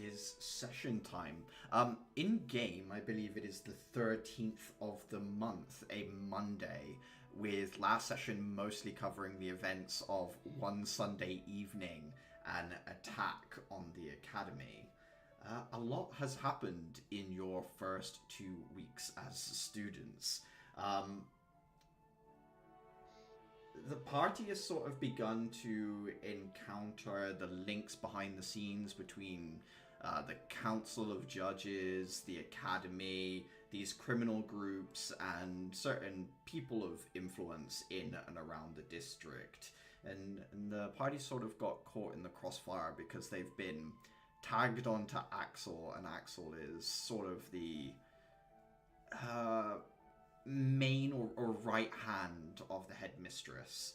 is session time. In game, I believe it is the 13th of the month, a Monday, with last session mostly covering the events of one Sunday evening, an attack on the academy. A lot has happened in your first 2 weeks as students. Um, the party has sort of begun to encounter the links behind the scenes between the Council of Judges, the Academy, these criminal groups, and certain people of influence in and around the district. And the party sort of got caught in the crossfire because they've been tagged onto Axel, and Axel is sort of the main or right hand of the headmistress.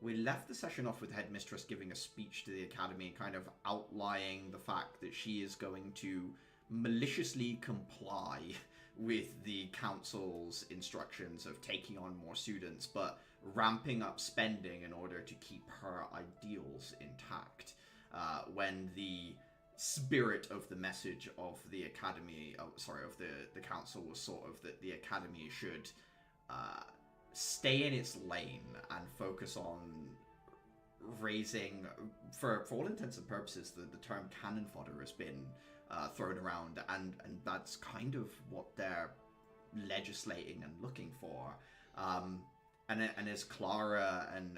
We left the session off with the headmistress giving a speech to the academy, kind of outlining the fact that she is going to maliciously comply with the council's instructions of taking on more students, but ramping up spending in order to keep her ideals intact. When the spirit of the message of the academy, of the council was sort of that the academy should stay in its lane and focus on raising, for all intents and purposes, the term cannon fodder has been thrown around, and that's kind of what they're legislating and looking for. And as Clara and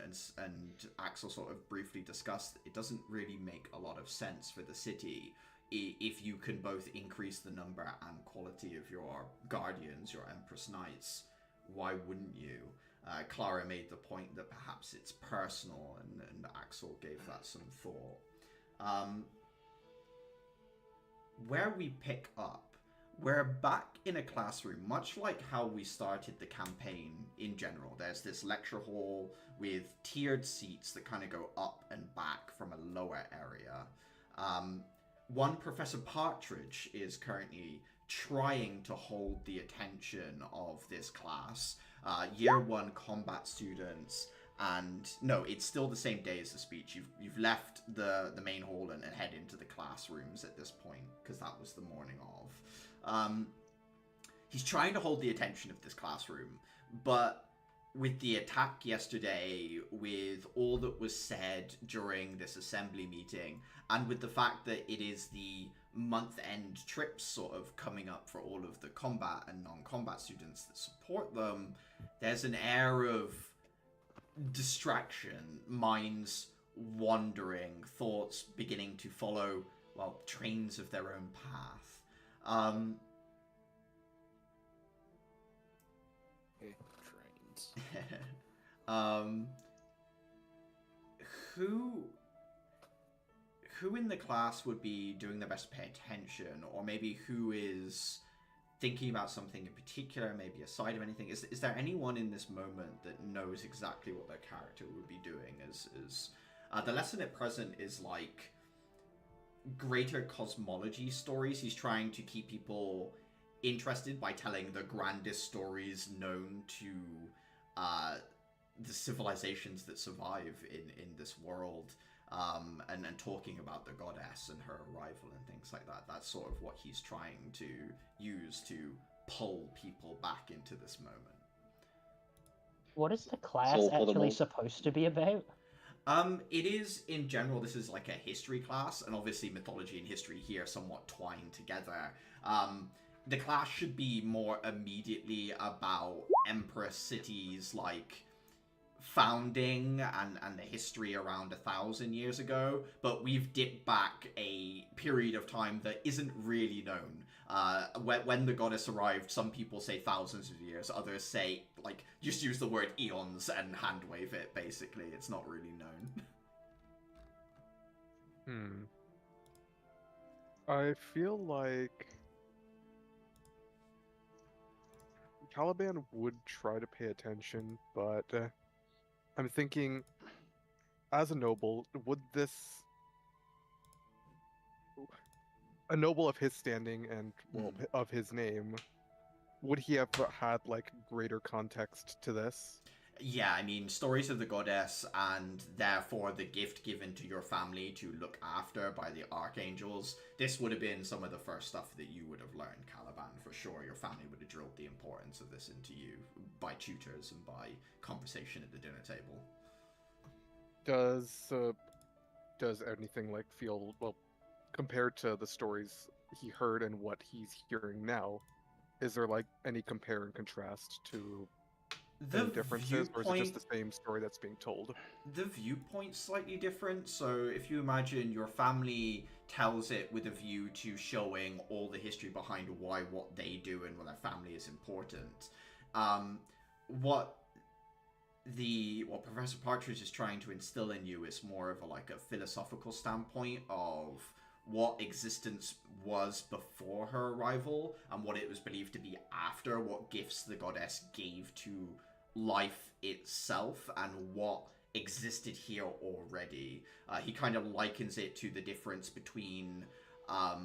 Axel sort of briefly discussed, it doesn't really make a lot of sense for the city if you can both increase the number and quality of your guardians, your Empress Knights. Why wouldn't you? Clara made the point that perhaps it's personal, and Axel gave that some thought. Where we pick up, we're back in a classroom, much like how we started the campaign in general. There's this lecture hall with tiered seats that kind of go up and back from a lower area. One Professor Partridge is currently trying to hold the attention of this class. Year 1 combat students, and no, it's still the same day as the speech. You've left the main hall and head into the classrooms at this point, because that was the morning of. He's trying to hold the attention of this classroom, but with the attack yesterday, with all that was said during this assembly meeting, and with the fact that it is the month-end trips sort of coming up for all of the combat and non-combat students that support them, there's an air of distraction, minds wandering, thoughts beginning to follow, well, trains of their own path. Trains. Who in the class would be doing their best to pay attention, or maybe who is thinking about something in particular, maybe aside of anything? Is there anyone in this moment that knows exactly what their character would be doing? The lesson at present is like greater cosmology stories. He's trying to keep people interested by telling the grandest stories known to the civilizations that survive in this world, and talking about the goddess and her arrival and things like that. That's sort of what he's trying to use to pull people back into this moment. What is the class actually supposed to be about? It is, in general, this is like a history class, and obviously mythology and history here somewhat twined together. The class should be more immediately about Empress cities, like founding and the history around 1,000 years ago, but we've dipped back a period of time that isn't really known. When the goddess arrived, some people say thousands of years, others say, like, just use the word eons and hand wave it, basically. It's not really known. I feel like Caliban would try to pay attention, but I'm thinking, as a noble, would a noble of his standing and of his name, would he have had like greater context to this? Yeah, I mean, stories of the goddess and therefore the gift given to your family to look after by the archangels. This would have been some of the first stuff that you would have learned, Caliban, for sure. Your family would have drilled the importance of this into you by tutors and by conversation at the dinner table. Does anything like feel well compared to the stories he heard and what he's hearing now? Is there like any compare and contrast to any differences, or is it just the same story that's being told? The viewpoint's slightly different. So if you imagine your family tells it with a view to showing all the history behind why what they do and why their family is important. What Professor Partridge is trying to instill in you is more of a philosophical standpoint of what existence was before her arrival and what it was believed to be after, what gifts the goddess gave to life itself and what existed here already. He kind of likens it to the difference between a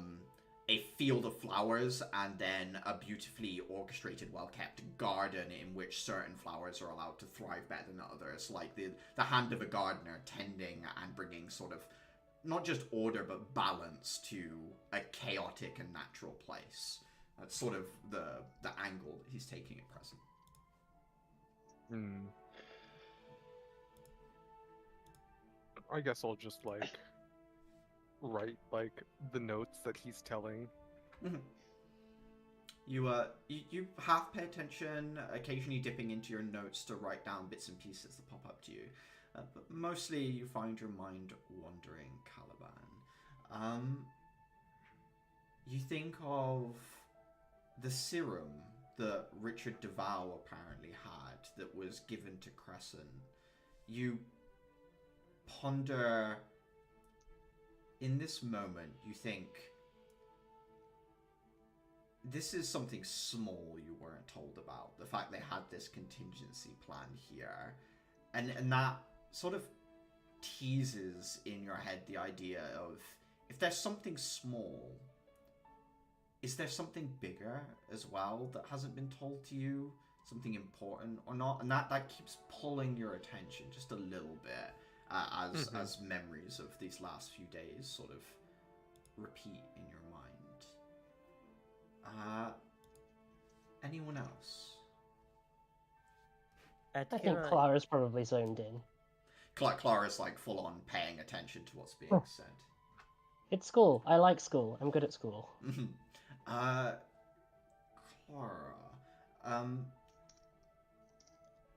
field of flowers and then a beautifully orchestrated, well-kept garden in which certain flowers are allowed to thrive better than others. Like the hand of a gardener tending and bringing sort of not just order but balance to a chaotic and natural place. That's sort of the angle that he's taking at present. I guess I'll just write the notes that he's telling. Mm-hmm. You half pay attention, occasionally dipping into your notes to write down bits and pieces that pop up to you. But mostly you find your mind wandering, Caliban. You think of the serum that Richard DeVow apparently had that was given to Crescent. You ponder, in this moment, you think, this is something small you weren't told about. The fact they had this contingency plan here. And that sort of teases in your head the idea of, if there's something small, is there something bigger as well that hasn't been told to you? Something important or not? And that keeps pulling your attention just a little bit as memories of these last few days sort of repeat in your mind. Anyone else? I think Clara's probably zoned in. Clara's full on paying attention to what's being said. It's school. I like school. I'm good at school. Clara,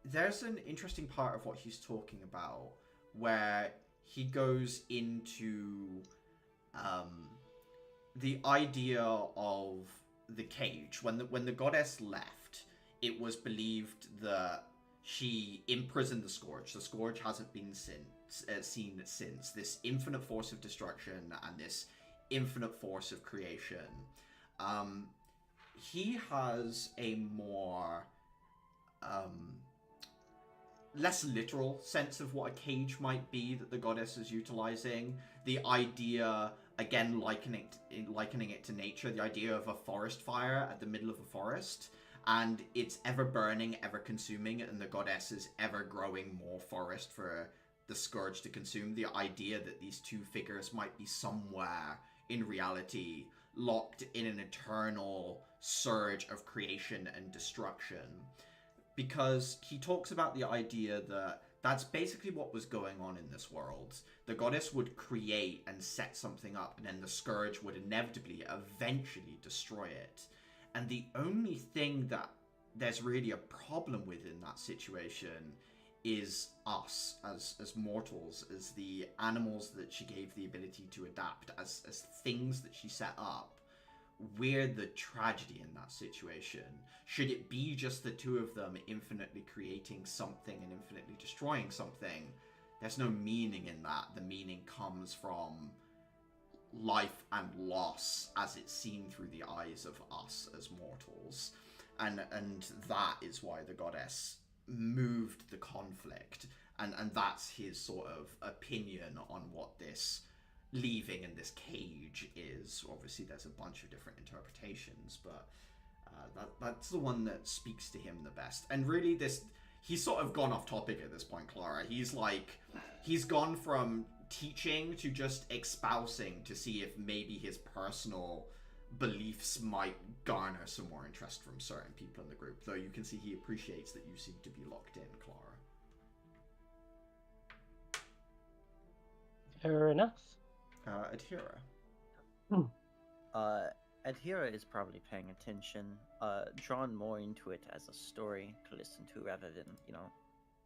there's an interesting part of what he's talking about where he goes into the idea of the cage. When the goddess left, it was believed that she imprisoned the Scourge. The Scourge hasn't been seen since. This infinite force of destruction and this infinite force of creation. He has a more less literal sense of what a cage might be that the goddess is utilizing. The idea, again, likening it to nature, the idea of a forest fire at the middle of a forest, and it's ever burning, ever consuming, and the goddess is ever growing more forest for the Scourge to consume. The idea that these two figures might be somewhere in reality locked in an eternal surge of creation and destruction. Because he talks about the idea that that's basically what was going on in this world. The goddess would create and set something up, and then the Scourge would inevitably, eventually destroy it. And the only thing that there's really a problem with in that situation is us as mortals, as the animals that she gave the ability to adapt, as things that she set up. We're the tragedy in that situation. Should it be just the two of them infinitely creating something and infinitely destroying something, there's no meaning in that. The meaning comes from life and loss as it's seen through the eyes of us as mortals. And that is why the goddess moved the conflict. And that's his sort of opinion on what this leaving in this cage is. Obviously there's a bunch of different interpretations, but that's the one that speaks to him the best. And really he's sort of gone off topic at this point, Clara. He's gone from teaching to just espousing to see if maybe his personal beliefs might garner some more interest from certain people in the group, though you can see he appreciates that you seem to be locked in, Clara. Fair enough. Adhira. Adhira is probably paying attention, drawn more into it as a story to listen to rather than,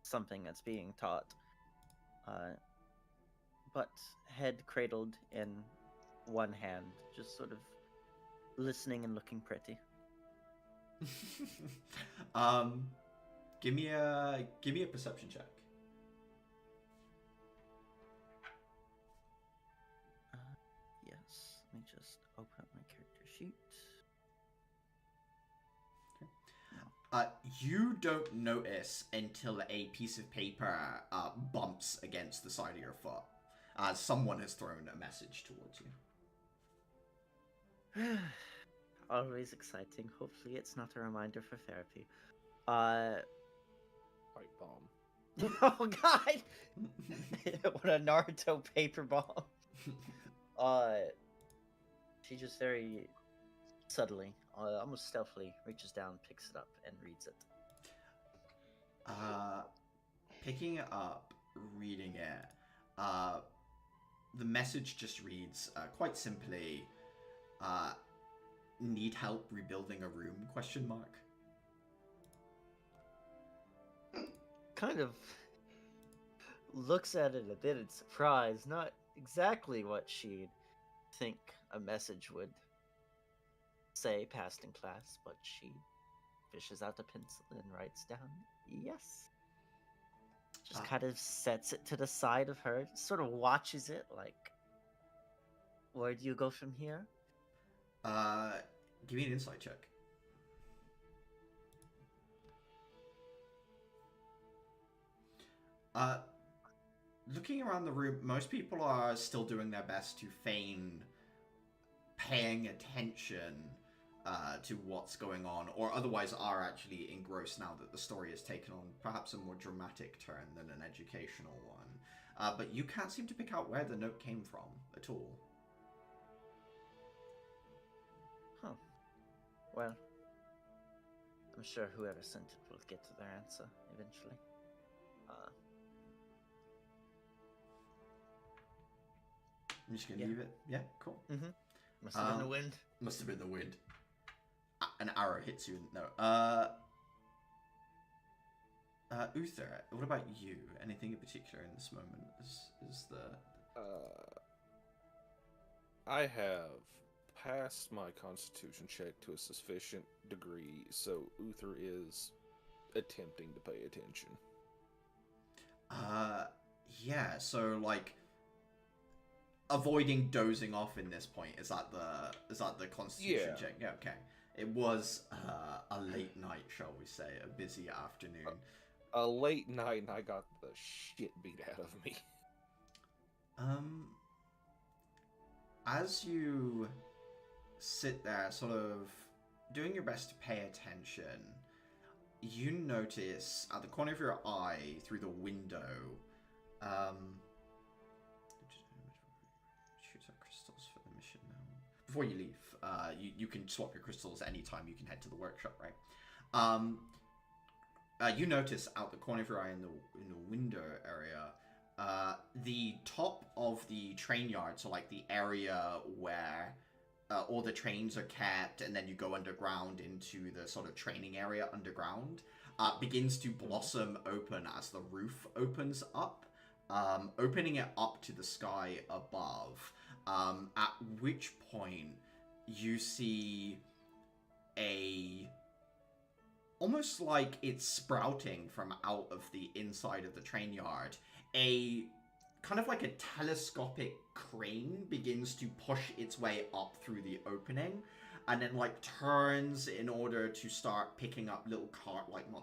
something that's being taught. But head cradled in one hand, just sort of listening and looking pretty. Give me a perception check. Yes, let me just open up my character sheet. You don't notice until a piece of paper bumps against the side of your foot, as someone has thrown a message towards you. Always exciting. Hopefully it's not a reminder for therapy. Pipe bomb. Oh god! What a Naruto paper bomb. She just very subtly, almost stealthily, reaches down, picks it up, and reads it. Picking it up, reading it, the message just reads, quite simply, need help rebuilding a room, question mark. Kind of looks at it a bit in surprise, not exactly what she'd think a message would say passed in class, but she fishes out a pencil and writes down, yes. Just kind of sets it to the side of her, sort of watches it like, where do you go from here? Give me an insight check. Looking around the room, most people are still doing their best to feign paying attention to what's going on, or otherwise are actually engrossed now that the story has taken on perhaps a more dramatic turn than an educational one. But you can't seem to pick out where the note came from at all. Huh. Well, I'm sure whoever sent it will get to their answer eventually. I'm just gonna leave it. Yeah, cool. Mm-hmm. Must have been the wind. Must have been the wind. An arrow hits you. No. Uther, what about you? Anything in particular in this moment? Is the I have passed my constitution check to a sufficient degree, so Uther is attempting to pay attention. Yeah, so like avoiding dozing off in this point, is that the constitution check? Yeah, okay. It was a late night, shall we say, a busy afternoon. A late night, and I got the shit beat out of me. As you sit there, sort of doing your best to pay attention, you notice at the corner of your eye through the window, choose our crystals for the mission now. Before you leave, you can swap your crystals anytime you can head to the workshop, right? You notice out the corner of your eye in the window area, the top of the train yard, so like the area where all the trains are kept, and then you go underground into the sort of training area underground, begins to blossom open as the roof opens up, opening it up to the sky above, at which point you see almost like it's sprouting from out of the inside of the train yard, a kind of like a telescopic crane begins to push its way up through the opening, and then like turns in order to start picking up not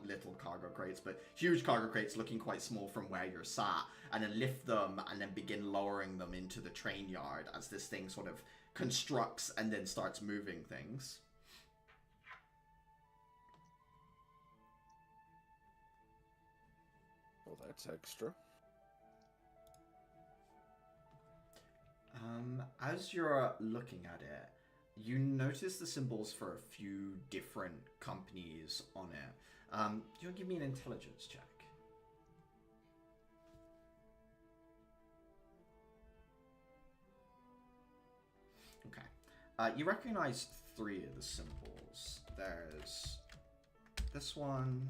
little cargo crates, but huge cargo crates looking quite small from where you're sat, and then lift them and then begin lowering them into the train yard as this thing sort of constructs and then starts moving things. Well, that's extra. As you're looking at it, you notice the symbols for a few different companies on it. Do you want to give me an intelligence check? Okay. You recognize 3 of the symbols. There's this one.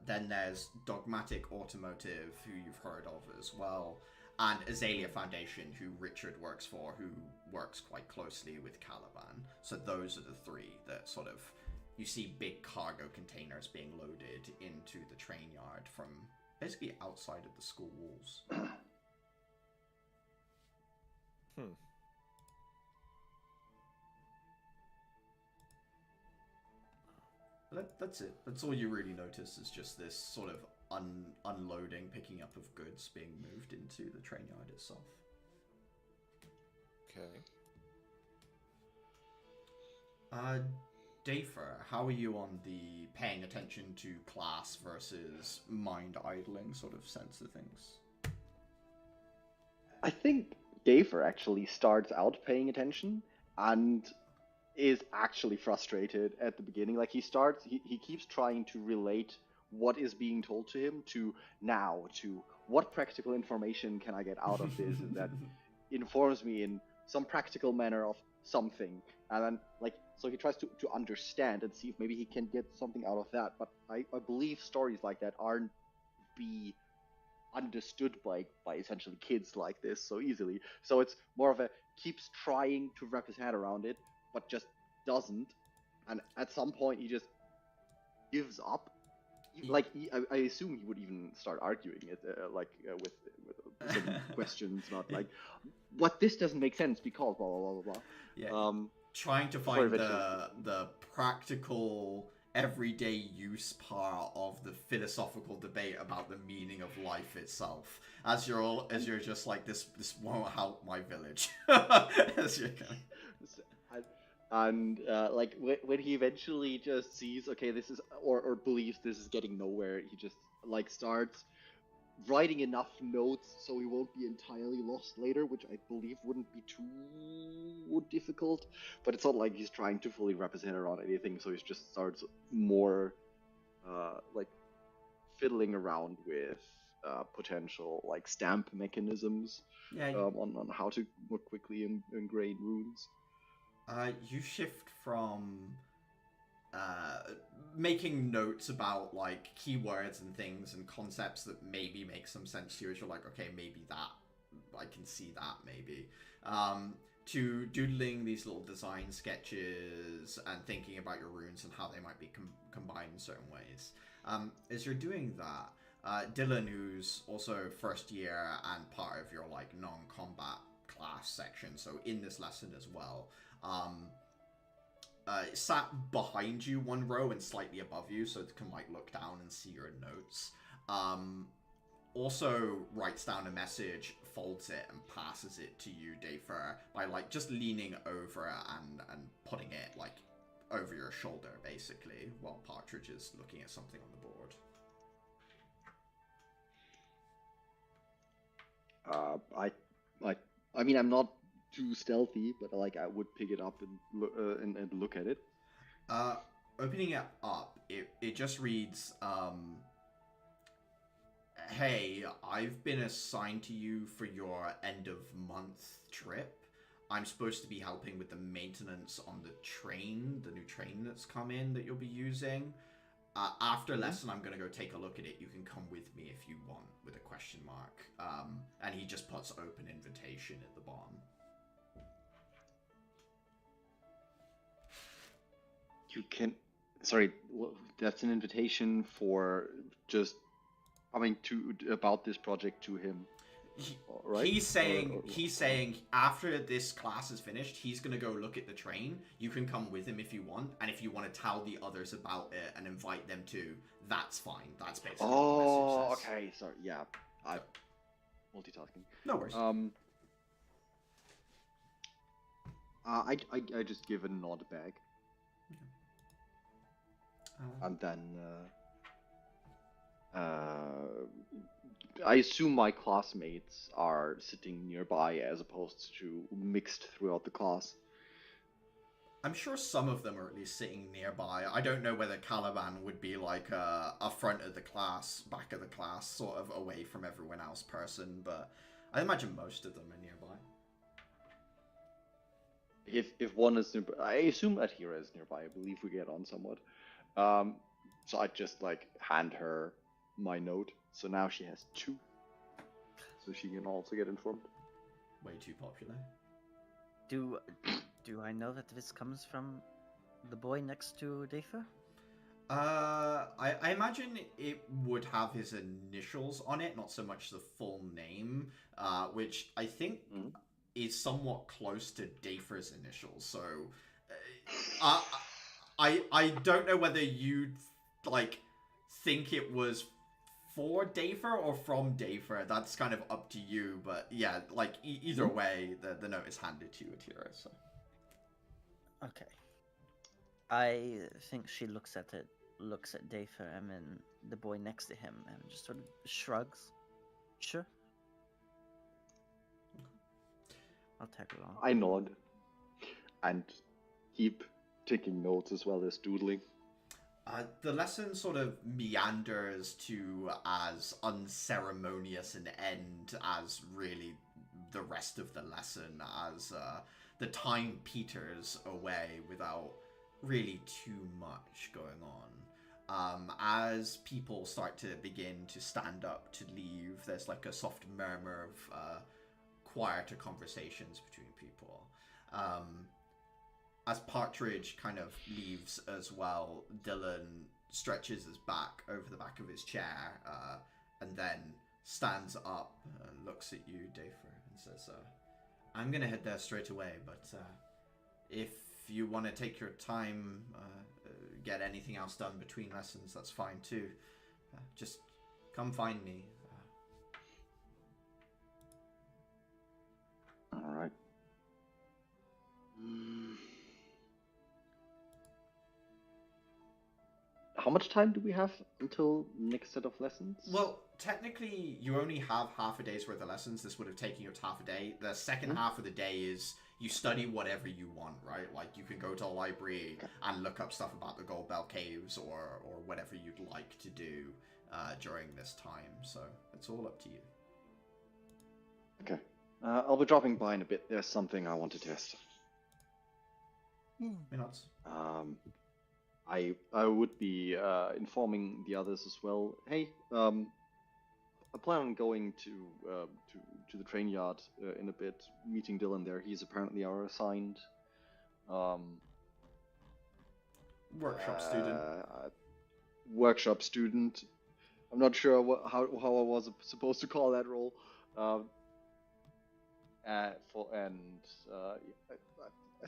Then there's Dogmatic Automotive, who you've heard of as well, and Azalea Foundation, who Richard works for, who works quite closely with Caliban. So those are the 3 that sort of, you see big cargo containers being loaded into the train yard from basically outside of the school walls. That's it. That's all you really notice, is just this sort of unloading, picking up of goods being moved into the train yard itself. Okay. Dafer, how are you on the paying attention to class versus mind idling sort of sense of things? I think Dafer actually starts out paying attention and is actually frustrated at the beginning. Like he keeps trying to relate what is being told to him to what practical information can I get out of this that informs me in some practical manner of something. And then so he tries to understand and see if maybe he can get something out of that. But I believe stories like that aren't be understood by essentially kids like this so easily. So it's more of a keeps trying to wrap his head around it, but just doesn't, and at some point he just gives up. I assume he would even start arguing it, with some questions about what this doesn't make sense because blah blah blah blah blah. Yeah, trying to find the practical, everyday use part of the philosophical debate about the meaning of life itself. As you're just like this won't help my village. As you're kind of... And when he eventually just sees, okay, this is or believes this is getting nowhere, he just starts writing enough notes so he won't be entirely lost later, which I believe wouldn't be too difficult. But it's not like he's trying to fully wrap his head around anything, so he just starts more fiddling around with potential stamp mechanisms, on how to more quickly ingrain runes. You shift from making notes about keywords and things and concepts that maybe make some sense to you, as you're like, okay, maybe that, I can see that maybe, to doodling these little design sketches and thinking about your runes and how they might be combined in certain ways. As you're doing that, Dylan, who's also first year and part of your non-combat class section, so in this lesson as well, sat behind you one row and slightly above you, so it can look down and see your notes. Also writes down a message, folds it, and passes it to you, Dafer, by just leaning over and putting it over your shoulder, basically, while Partridge is looking at something on the board. I mean, I'm not too stealthy, but I would pick it up and look at it. Opening it up, it just reads, hey, I've been assigned to you for your end of month trip. I'm supposed to be helping with the maintenance on the new train that's come in that you'll be using. After lesson, I'm going to go take a look at it. You can come with me if you want, with a question mark. And he just puts open invitation at the bottom. You can... Sorry, that's an invitation for just coming about this project to him. Right? He's saying after this class is finished, he's gonna go look at the train. You can come with him if you want, and if you want to tell the others about it and invite them too, that's fine. That's basically what the message says. Okay, sorry, yeah. Multitasking. No worries. I just give a nod back. And then I assume my classmates are sitting nearby as opposed to mixed throughout the class. I'm sure some of them are at least sitting nearby. I don't know whether Caliban would be like a front of the class, back of the class, sort of away from everyone else person, but I imagine most of them are nearby. If one is nearby, I assume that Hira is nearby. I believe we get on somewhat. So I just like hand her my note. So now she has 2. So she can also get informed. Way too popular. Do I know that this comes from the boy next to Dafer? I imagine it would have his initials on it, not so much the full name, which I think is somewhat close to Dafer's initials. So, I don't know whether you'd like think it was for Dafer or from Dafer. That's kind of up to you. But yeah, like either way, the note is handed to you, Atira. So. Okay. I think she looks at Dafer and then the boy next to him and just sort of shrugs. Sure. I'll tag along. I nod and keep taking notes as well as doodling. The lesson sort of meanders to as unceremonious an end as really the rest of the lesson, as the time peters away without really too much going on. As people start to begin to stand up to leave, there's like a soft murmur of quieter conversations between people. As Partridge kind of leaves as well, Dylan stretches his back over the back of his chair and then stands up and looks at you, Dafer, and says, I'm going to head there straight away, but if you want to take your time, get anything else done between lessons, that's fine too. Just come find me. All right. How much time do we have until next set of lessons? Well, technically, you only have half a day's worth of lessons. This would have taken you half a day. The second half of the day is you study whatever you want, right? Like, you can go to a library and look up stuff about the Gold Bell Caves or whatever you'd like to do during this time. So, it's all up to you. Okay. I'll be dropping by in a bit. There's something I want to test. Minutes. I would be informing the others as well. Hey, I plan on going to the train yard in a bit, meeting Dylan there. He's apparently our assigned workshop student. Workshop student. I'm not sure how I was supposed to call that role. I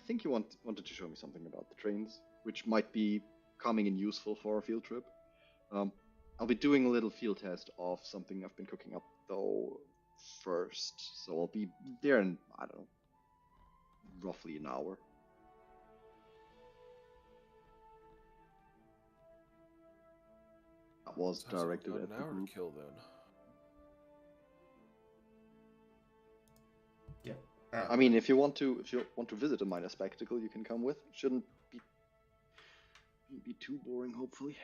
think he wanted to show me something about the trains, which might be coming in useful for a field trip. I'll be doing a little field test of something I've been cooking up though first, so I'll be there in, I don't know, roughly an hour. That was directed at the group. Kill then. I mean, if you want to visit a minor spectacle, you can come with. Shouldn't be too boring, hopefully.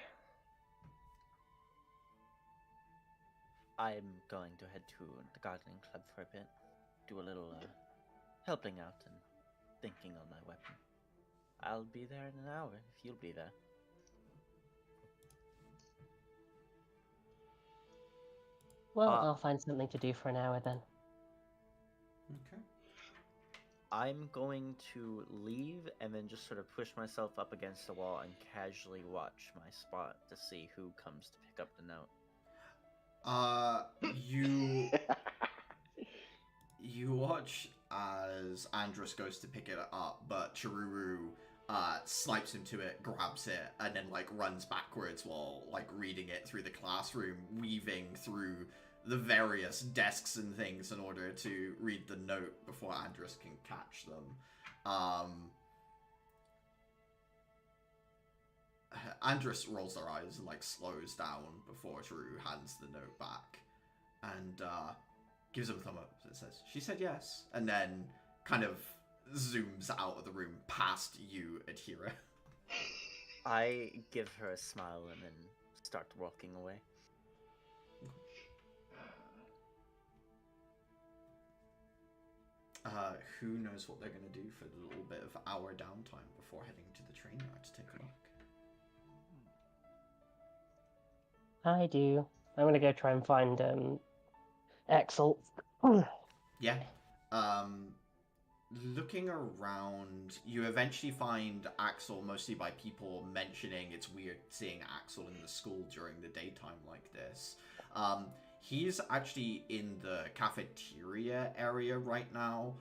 I'm going to head to the gardening club for a bit, do a little helping out and thinking on my weapon. I'll be there in an hour if you'll be there. Well, I'll find something to do for an hour then. Okay. I'm going to leave and then just sort of push myself up against the wall and casually watch my spot to see who comes to pick up the note. You watch as Andrus goes to pick it up, but Chiruru snipes into it, grabs it, and then like runs backwards while like reading it through the classroom, weaving through the various desks and things in order to read the note before Andrus can catch them. Andrus rolls their eyes and like slows down before Drew hands the note back, and gives him a thumb up. It says, "She said yes," and then kind of zooms out of the room past you, Adhira. I give her a smile and then start walking away. Who knows what they're going to do for the little bit of hour downtime before heading to the train yard to take a look? I do. I'm gonna go try and find Axel. Yeah. Looking around, you eventually find Axel mostly by people mentioning it's weird seeing Axel in the school during the daytime like this. He's actually in the cafeteria area right now.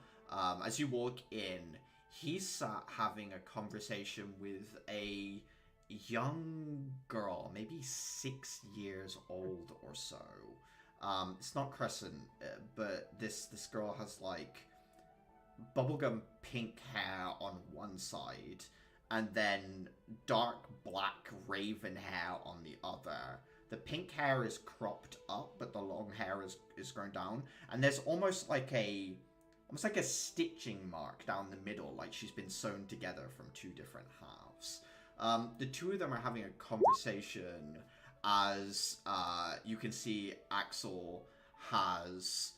As you walk in, he's having a conversation with a young girl, maybe 6 years old or so. It's not Crescent, but this girl has like bubblegum pink hair on one side and then dark black raven hair on the other. The pink hair is cropped up, but the long hair is grown down, and there's almost like a stitching mark down the middle, like she's been sewn together from two different halves. The two of them are having a conversation as you can see Axel has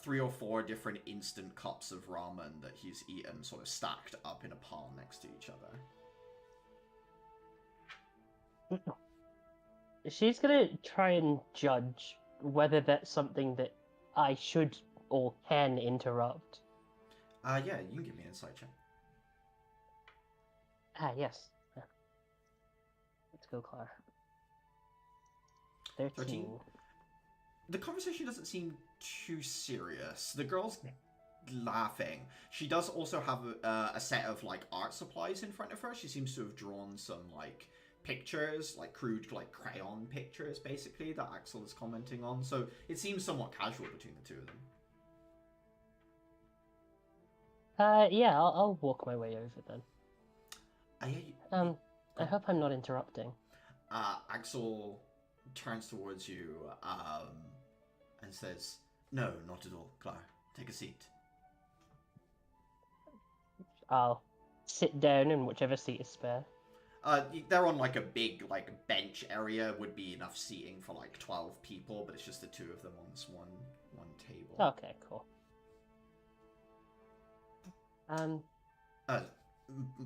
3 or 4 different instant cups of ramen that he's eaten sort of stacked up in a pile next to each other. She's gonna try and judge whether that's something that I should or can interrupt. Yeah, you can give me an insight check. Yes. Let's go, Clara. 13. The conversation doesn't seem too serious. The girl's laughing. She does also have a set of like art supplies in front of her. She seems to have drawn some like pictures, like crude like crayon pictures basically, that Axel is commenting on. So it seems somewhat casual between the two of them. Yeah, I'll walk my way over then. I hope I'm not interrupting. Axel turns towards you and says, "No, not at all, Clara. Take a seat." I'll sit down in whichever seat is spare. They're on like a big like bench area, would be enough seating for like 12 people, but it's just the two of them on this one table. Okay, cool.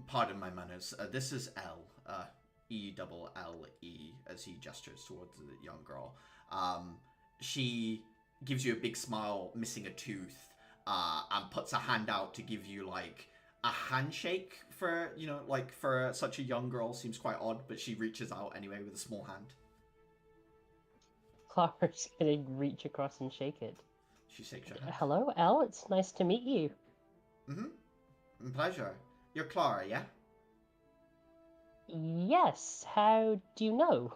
Pardon my manners. This is Elle. E-double-L-E, as he gestures towards the young girl. She gives you a big smile, missing a tooth, and puts a hand out to give you like a handshake for, you know, like for such a young girl. Seems quite odd, but she reaches out anyway with a small hand. Clara's gonna reach across and shake it. She shakes your hand. Hello, Elle. It's nice to meet you. Mm-hmm. Pleasure. You're Clara, yeah? Yes. How do you know?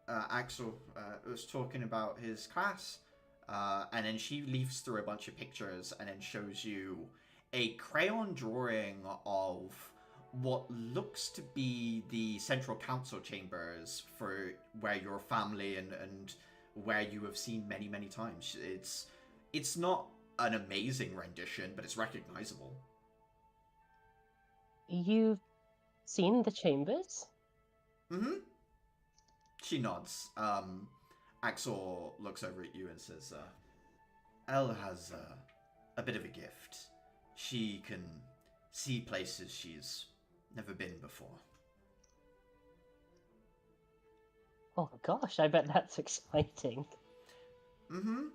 Axel was talking about his class, and then she leafs through a bunch of pictures and then shows you a crayon drawing of what looks to be the central council chambers for where your family and where you have seen many, many times. It's not an amazing rendition, but it's recognizable. You've seen the chambers? Mm-hmm. She nods. Axel looks over at you and says, Elle has a bit of a gift. She can see places she's never been before. Oh gosh, I bet that's exciting. Mm-hmm.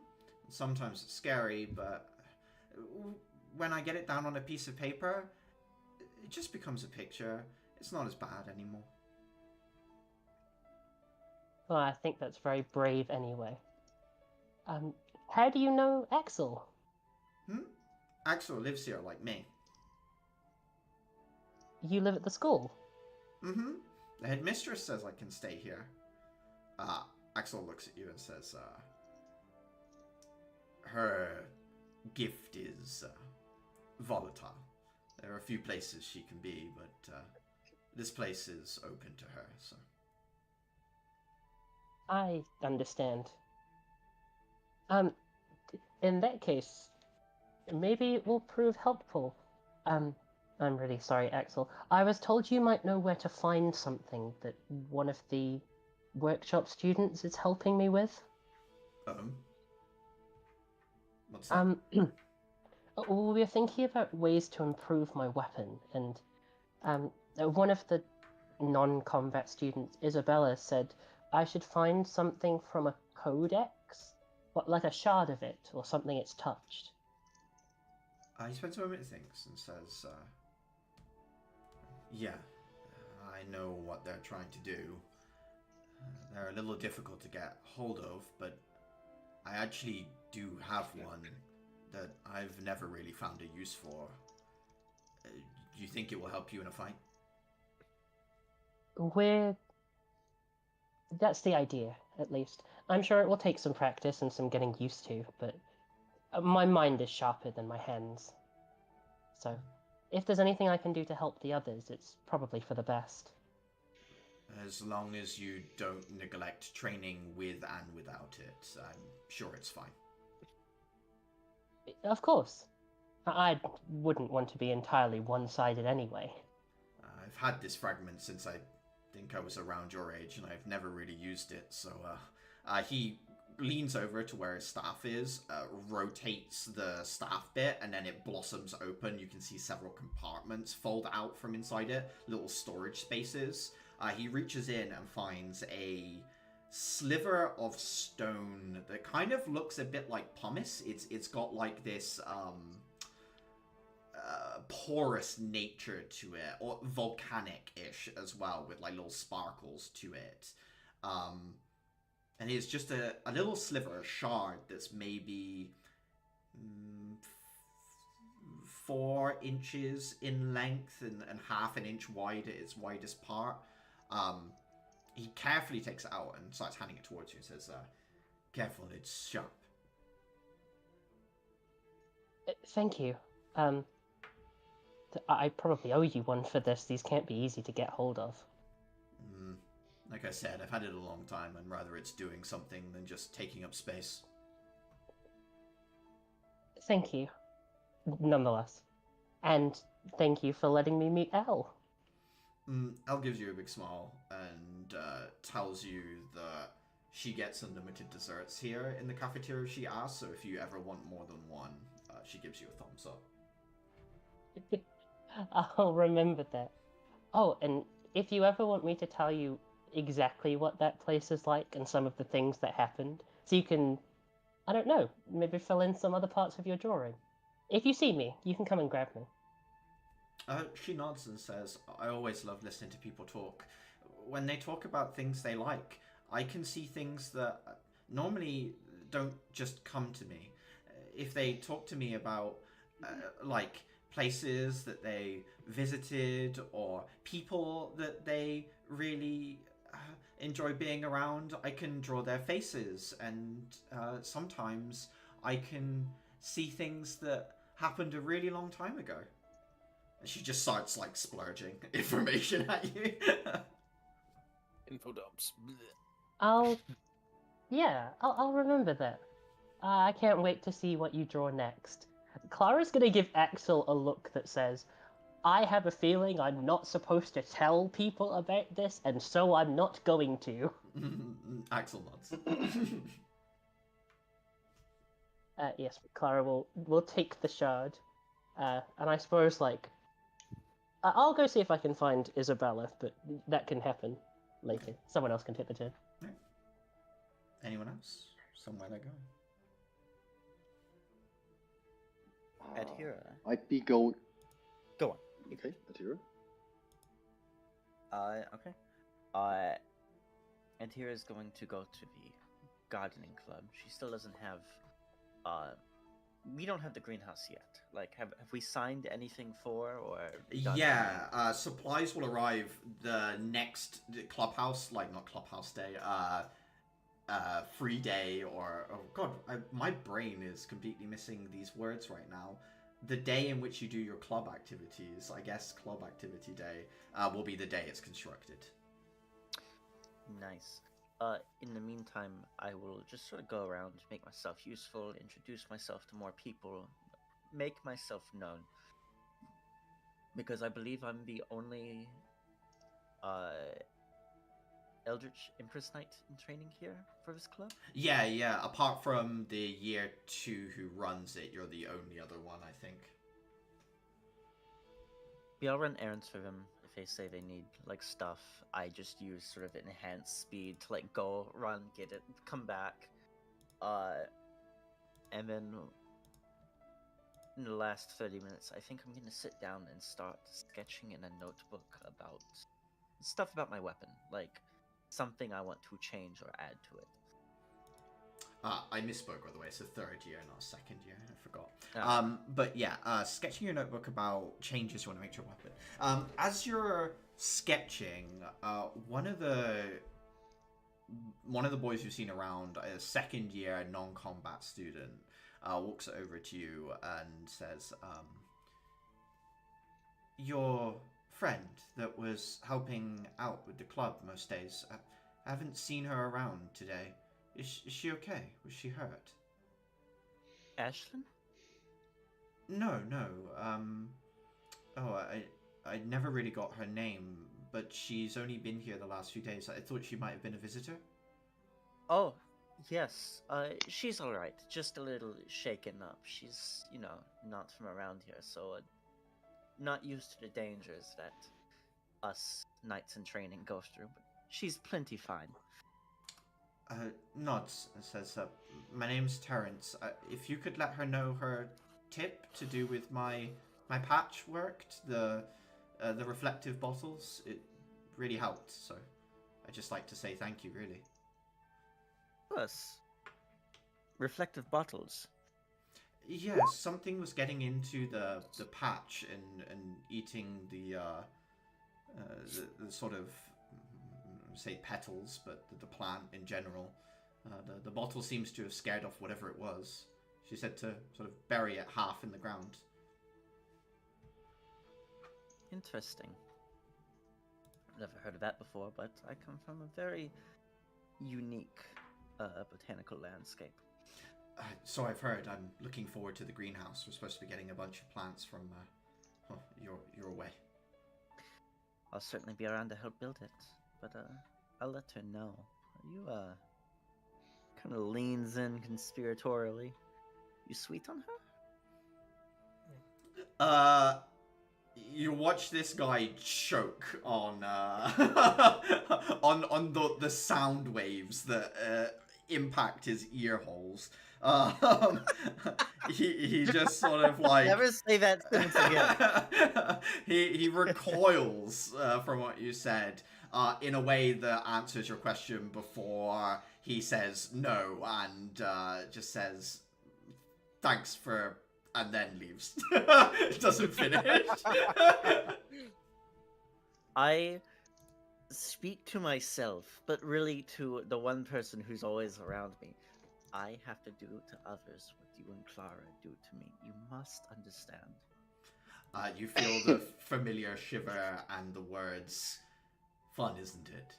Sometimes it's scary, but when I get it down on a piece of paper, it just becomes a picture. It's not as bad anymore. Well, I think that's very brave anyway. How do you know Axel? Axel lives here like me. You live at the school? Mm-hmm. The headmistress says I can stay here. Axel looks at you and says, her gift is volatile. There are a few places she can be, but this place is open to her, so I understand. Um, in that case, maybe it will prove helpful. Um, I'm really sorry, Axel. I was told you might know where to find something that one of the workshop students is helping me with. What's that? Well, we're thinking about ways to improve my weapon, and one of the non-combat students, Isabella, said I should find something from a codex, like a shard of it, or something it's touched. He spends a moment and thinks and says, yeah, I know what they're trying to do. They're a little difficult to get hold of, but I actually do have one that I've never really found a use for. Do you think it will help you in a fight? That's the idea, at least. I'm sure it will take some practice and some getting used to, but my mind is sharper than my hands. So, if there's anything I can do to help the others, it's probably for the best. As long as you don't neglect training with and without it, I'm sure it's fine. Of course. I wouldn't want to be entirely one-sided anyway. I've had this fragment since I think I was around your age, and I've never really used it, so he leans over to where his staff is, rotates the staff bit, and then it blossoms open. You can see several compartments fold out from inside it, little storage spaces. He reaches in and finds a sliver of stone that kind of looks a bit like pumice. It's got like this porous nature to it, or volcanic-ish as well, with like little sparkles to it. And it's just a little sliver, a shard that's maybe 4 inches in length and half an inch wide at its widest part. He carefully takes it out and starts handing it towards you and says, careful, it's sharp. Thank you. I probably owe you one for this. These can't be easy to get hold of. Like I said, I've had it a long time, and rather it's doing something than just taking up space. Thank you, nonetheless. And thank you for letting me meet Elle. Elle gives you a big smile and tells you that she gets unlimited desserts here in the cafeteria if she asks, so if you ever want more than one, she gives you a thumbs up. I'll remember that. Oh, and if you ever want me to tell you exactly what that place is like and some of the things that happened, so you can, I don't know, maybe fill in some other parts of your drawing. If you see me, you can come and grab me. She nods and says, I always love listening to people talk. When they talk about things they like, I can see things that normally don't just come to me. If they talk to me about, like, places that they visited or people that they really enjoy being around, I can draw their faces, and sometimes I can see things that happened a really long time ago. And she just starts like splurging information at you. Info dumps. I'll remember that. I can't wait to see what you draw next. Clara's gonna give Axel a look that says, I have a feeling I'm not supposed to tell people about this, and so I'm not going to. Axel nods. Yes, Clara will take the shard. And I suppose, like, I'll go see if I can find Isabella, but that can happen later. Someone else can take the turn. Right. Anyone else? Somewhere they're going. Adhira. I'd be going. Go on. Okay, Adhira. Okay. Adhira is going to go to the gardening club. She still doesn't have, we don't have the greenhouse yet. Like, have we signed anything for, or? Yeah, supplies will arrive the next clubhouse, like not clubhouse day, free day, or oh god, my brain is completely missing these words right now. The day in which you do your club activities, I guess club activity day, will be the day it's constructed. Nice. In the meantime, I will just sort of go around, make myself useful, introduce myself to more people, make myself known. Because I believe I'm the only Eldritch Empress Knight in training here for this club. Yeah. Apart from the year 2 who runs it, you're the only other one, I think. Yeah, I'll run errands for them if they say they need like stuff. I just use sort of enhanced speed to like go, run, get it, come back. And then in the last 30 minutes, I think I'm gonna sit down and start sketching in a notebook about stuff about my weapon, like something I want to change or add to it. I misspoke, by the way. It's a 3rd year, not a 2nd year. I forgot. Ah. But yeah, sketching your notebook about changes you want to make to your weapon. As you're sketching, one of the boys you've seen around, a 2nd year non-combat student, walks over to you and says, "Your friend that was helping out with the club most days, I haven't seen her around today. Is she okay? Was she hurt?" Ashlyn? No. I never really got her name, but she's only been here the last few days. I thought she might have been a visitor. Oh, yes. She's all right. Just a little shaken up. She's, not from around here, so not used to the dangers that us knights in training go through. But she's plenty fine. Nods and says, "My name's Terrence. If you could let her know her tip to do with my patch worked, the reflective bottles, it really helped. So I'd just like to say thank you, really." Plus, reflective bottles. Yes, something was getting into the patch and eating the sort of, say petals, but the plant in general. The bottle seems to have scared off whatever it was. She said to sort of bury it half in the ground. Interesting. I've never heard of that before, but I come from a very unique botanical landscape. So I've heard. I'm looking forward to the greenhouse. We're supposed to be getting a bunch of plants from your way. I'll certainly be around to help build it, but I'll let her know. You kind of leans in conspiratorially. You sweet on her? You watch this guy choke on on the sound waves that impact his ear holes. He just sort of like Never say that sentence again. he recoils from what you said in a way that answers your question before he says no, and just says thanks for, and then leaves. Doesn't finish. I speak to myself, but really to the one person who's always around me. I have to do to others what you and Clara do to me. You must understand. You feel the familiar shiver and the words, "Fun, isn't it?"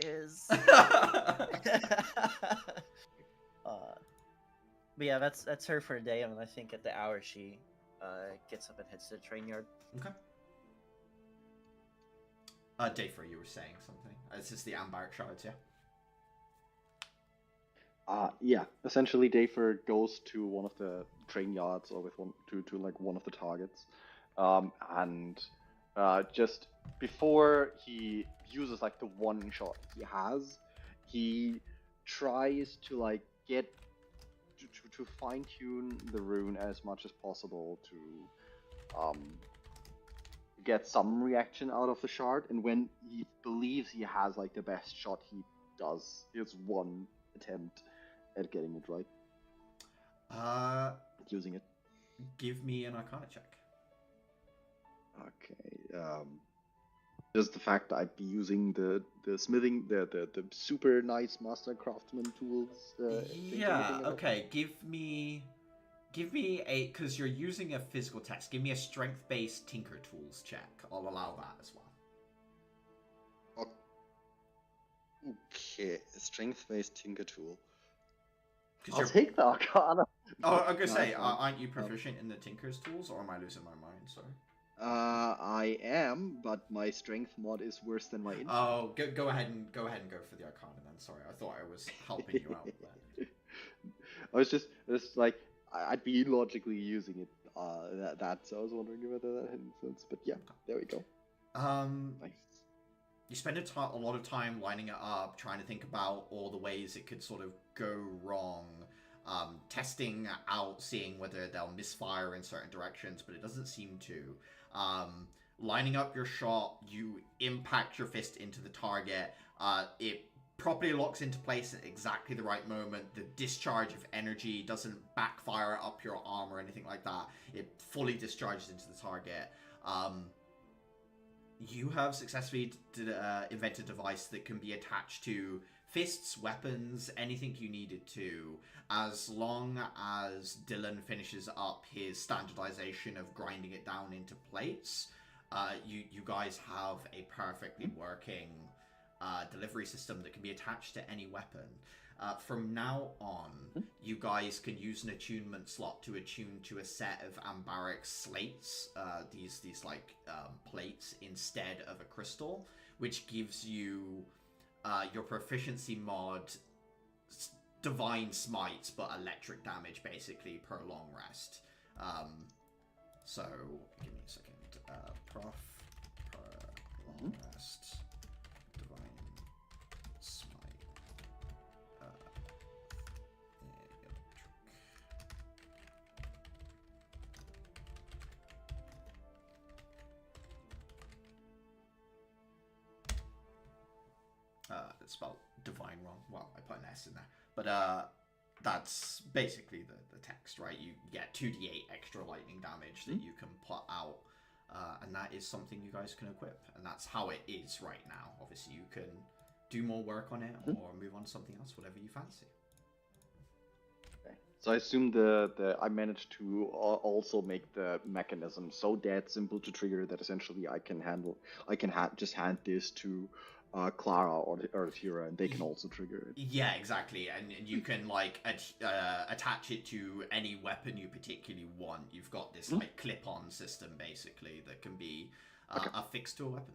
Yes. But yeah, that's her for a day. I mean, I think at the hour she gets up and heads to the train yard. Okay. Dayfra, you were saying something. It's just the Ambark shards, yeah? Yeah. Essentially, Dafer goes to one of the train yards or with one of the targets, and just before he uses like the one shot he has, he tries to like get to fine tune the rune as much as possible to get some reaction out of the shard, and when he believes he has like the best shot, he does his one attempt at getting it right. Using it. Give me an Arcana check. Okay. Just the fact that I'd be using the smithing, the super nice master craftsman tools. Yeah. Okay. Give me a, because you're using a physical text. Give me a strength-based tinker tools check. I'll allow that as well. Okay, strength-based tinker tool. 'Cause I'll you're- take the Arcana. Oh, I'm gonna say, Nice one. aren't you proficient in the Tinker's tools, or am I losing my mind? Sorry. I am, but my strength mod is worse than my int. Oh, go ahead and go for the Arcana then. Sorry, I thought I was helping you out with that. I was just like I'd be illogically using it so I was wondering whether that had influence. But yeah, there we go. Nice. You spend a lot of time lining it up, trying to think about all the ways it could sort of go wrong, testing out, seeing whether they'll misfire in certain directions, but it doesn't seem to. Lining up your shot, you impact your fist into the target. It properly locks into place at exactly the right moment. The discharge of energy doesn't backfire up your arm or anything like that. It fully discharges into the target. You have successfully invented a device that can be attached to fists, weapons, anything you needed to, as long as Dylan finishes up his standardization of grinding it down into plates. You guys have a perfectly working delivery system that can be attached to any weapon. From now on, you guys can use an attunement slot to attune to a set of ambaric slates, these like plates, instead of a crystal, which gives you your proficiency mod, divine smites, but electric damage basically per long rest. So give me a second. Prof per long rest. It's spelled divine wrong. Well, I put an S in there. But that's basically the text, right? You get 2d8 extra lightning damage that you can put out. And that is something you guys can equip. And that's how it is right now. Obviously, you can do more work on it or move on to something else, whatever you fancy. Okay. So I assume I managed to also make the mechanism so dead simple to trigger that essentially I can just hand this to Clara or Tira, and they can also trigger it. Yeah, exactly, and you can like attach it to any weapon you particularly want. You've got this like clip-on system basically that can be affixed to a weapon.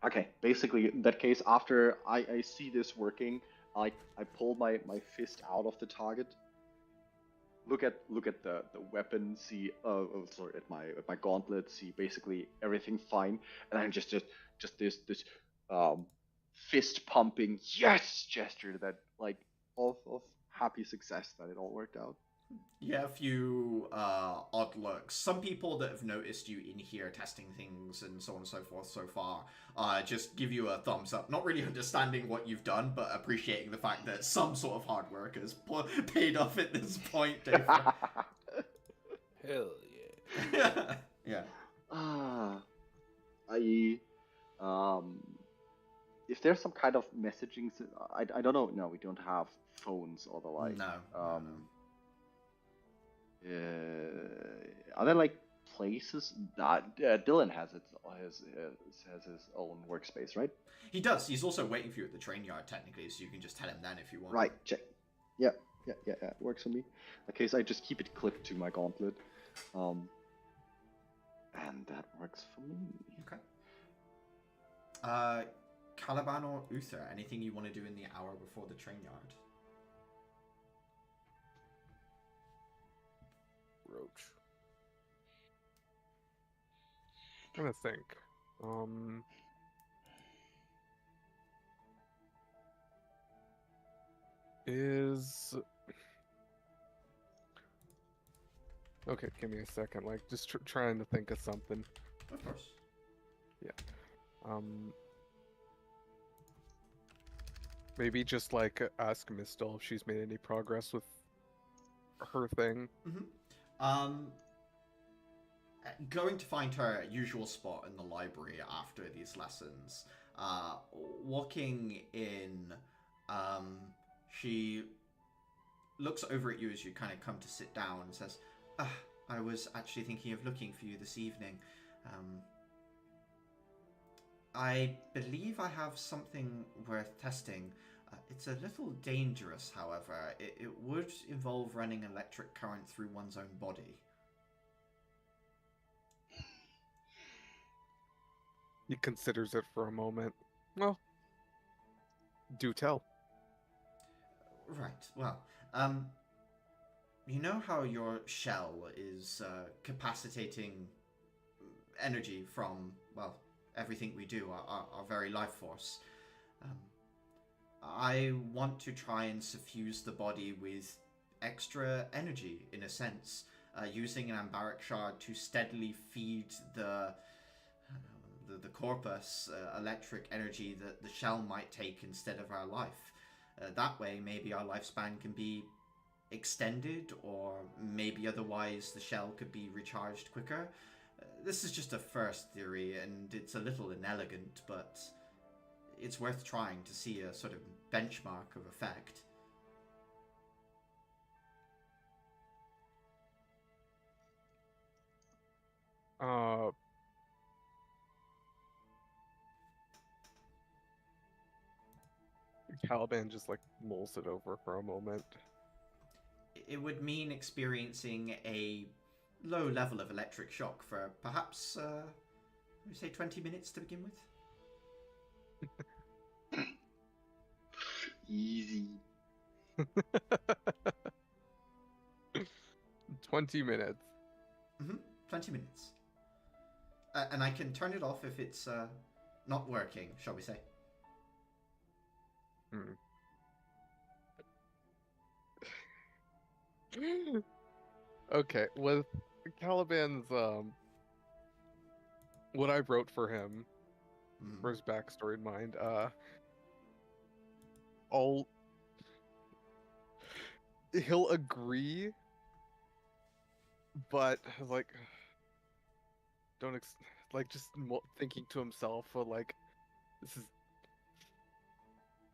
Okay, basically in that case, after I see this working, I pull my fist out of the target. Look at the weapon, see at my gauntlet, see basically everything fine, and I'm just this fist pumping yes gesture that like of happy success that it all worked out. Yeah, a few odd looks. Some people that have noticed you in here testing things and so on and so forth so far just give you a thumbs up. Not really understanding what you've done, but appreciating the fact that some sort of hard work has paid off at this point. Hell yeah. Yeah. If there's some kind of messaging, I don't know. No, we don't have phones or the like. No. Are there like places that Dylan has his own workspace, right? He does. He's also waiting for you at the train yard, technically, so you can just tell him then if you want. Right. Check. Yeah. Works for me. In that case, I just keep it clipped to my gauntlet, and that works for me. Okay. Caliban or Uther, anything you want to do in the hour before the train yard? Roach. I'm trying to think. Okay, give me a second. Like, just trying to think of something. Of course. Yeah. Maybe just like ask Mistel if she's made any progress with her thing. Going to find her usual spot in the library after these lessons. Walking in, she looks over at you as you kind of come to sit down and says, I was actually thinking of looking for you this evening. I believe I have something worth testing. It's a little dangerous, however. It would involve running electric current through one's own body. He considers it for a moment. Well, do tell. Right, well, you know how your shell is capacitating energy from, well, everything we do, our very life force. I want to try and suffuse the body with extra energy, in a sense, using an ambaric shard to steadily feed the corpus electric energy that the shell might take instead of our life. That way, maybe our lifespan can be extended, or maybe otherwise the shell could be recharged quicker. This is just a first theory, and it's a little inelegant, but it's worth trying to see a sort of benchmark of effect. Caliban just like mulls it over for a moment. It would mean experiencing a low level of electric shock for perhaps, we say 20 minutes to begin with. Easy. 20 minutes. 20 minutes. And I can turn it off if it's not working, shall we say. Okay, with Caliban's what I wrote for him for his backstory in mind, he'll agree, but like just thinking to himself, like, this is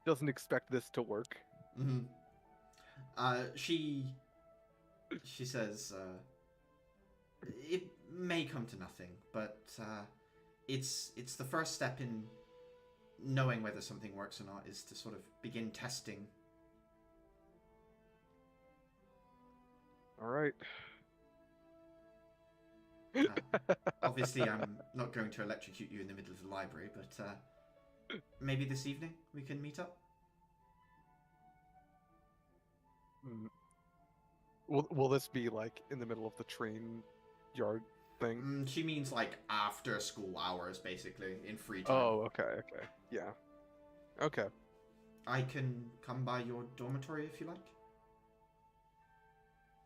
doesn't expect this to work. She says, it may come to nothing, but it's the first step in knowing whether something works or not, is to sort of begin testing. All right. Obviously, I'm not going to electrocute you in the middle of the library, but maybe this evening we can meet up. Will this be like in the middle of the train yard thing? She means like after school hours, basically, in free time. Oh, okay, yeah, okay. I can come by your dormitory if you like.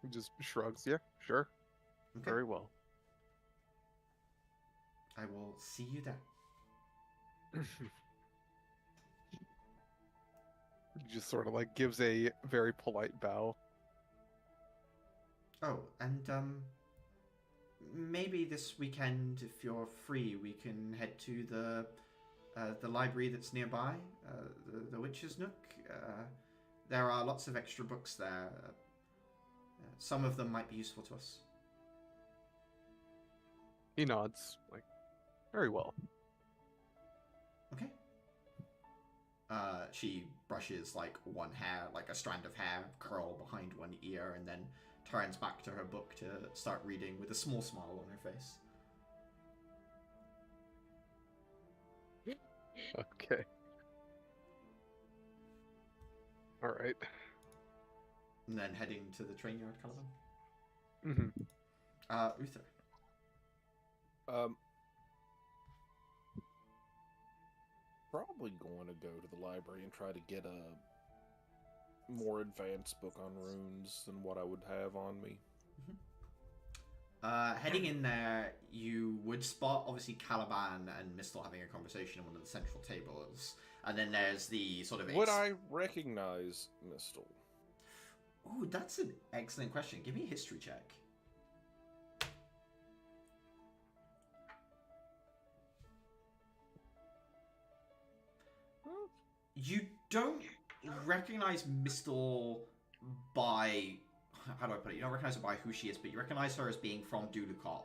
He just shrugs. Yeah, sure. Okay. Very well. I will see you there. He just sort of like gives a very polite bow. Oh, and maybe this weekend, if you're free, we can head to the library that's nearby, the Witch's Nook. There are lots of extra books there. Some of them might be useful to us. He nods, like, very well. Okay. She brushes like one hair, like a strand of hair, curl behind one ear, and then turns back to her book to start reading with a small smile on her face. Okay. All right. And then heading to the train yard, Caliban. Uther. Probably going to go to the library and try to get a more advanced book on runes than what I would have on me. Heading in there, you would spot, obviously, Caliban and Mistle having a conversation on one of the central tables. And then there's the sort of... Would I recognize Mistle? Oh, that's an excellent question. Give me a history check. You don't recognize Mistle by... How do I put it? You don't recognize her by who she is, but you recognize her as being from Dulukop.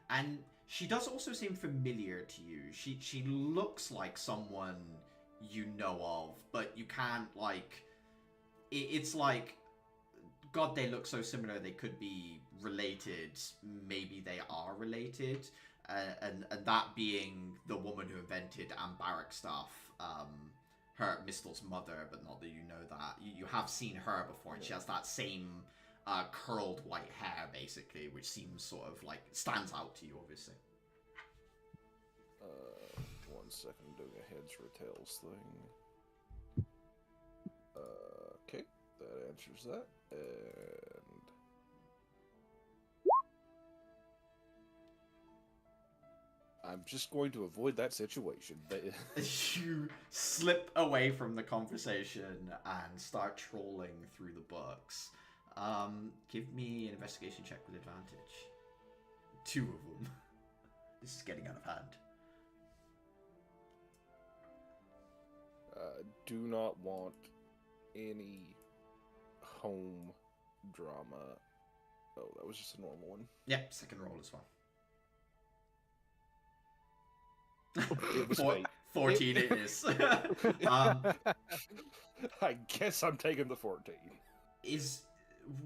And She does also seem familiar to you. She looks like someone you know of, but you can't, like... It's like... God, they look so similar they could be related. Maybe they are related. And that being the woman who invented ambaric stuff. Her, Mistel's mother, but not that you know that. You have seen her before, and she has that same... curled white hair, basically, which seems sort of like stands out to you, obviously. 1 second, doing a heads or tails thing. Okay, that answers that. And I'm just going to avoid that situation. You slip away from the conversation and start trawling through the books. Give me an investigation check with advantage. 2 of them. This is getting out of hand. Do not want any home drama. Oh, that was just a normal one. Yep, second roll as well. It was fate. 14 it is. I guess I'm taking the 14.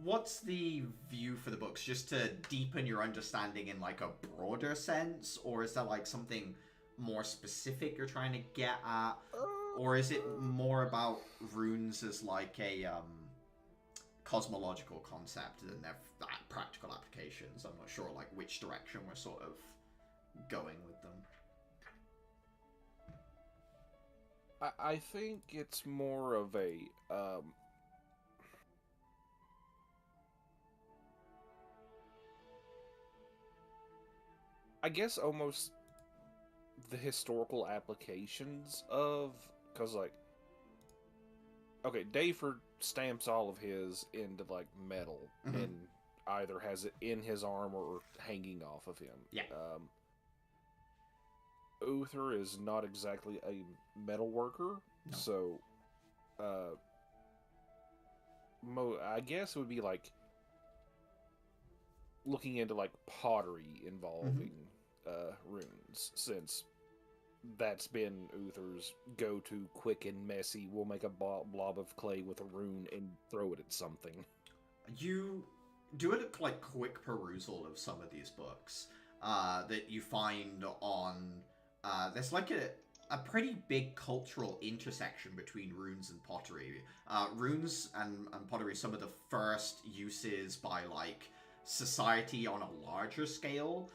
What's the view for the books? Just to deepen your understanding in like a broader sense? Or is there like something more specific you're trying to get at? Or is it more about runes as like a cosmological concept than their practical applications? I'm not sure like which direction we're sort of going with them. I think it's more of a I guess almost the historical applications of, because like, okay, Dayford stamps all of his into like metal and either has it in his armor or hanging off of him. Yeah. Uther is not exactly a metal worker, No. so I guess it would be like looking into like pottery involving runes, since that's been Uther's go-to, quick and messy. We'll make a blob of clay with a rune and throw it at something. You do a like quick perusal of some of these books that you find on. There's like a pretty big cultural intersection between runes and pottery. Runes and pottery, some of the first uses by like society on a larger scale.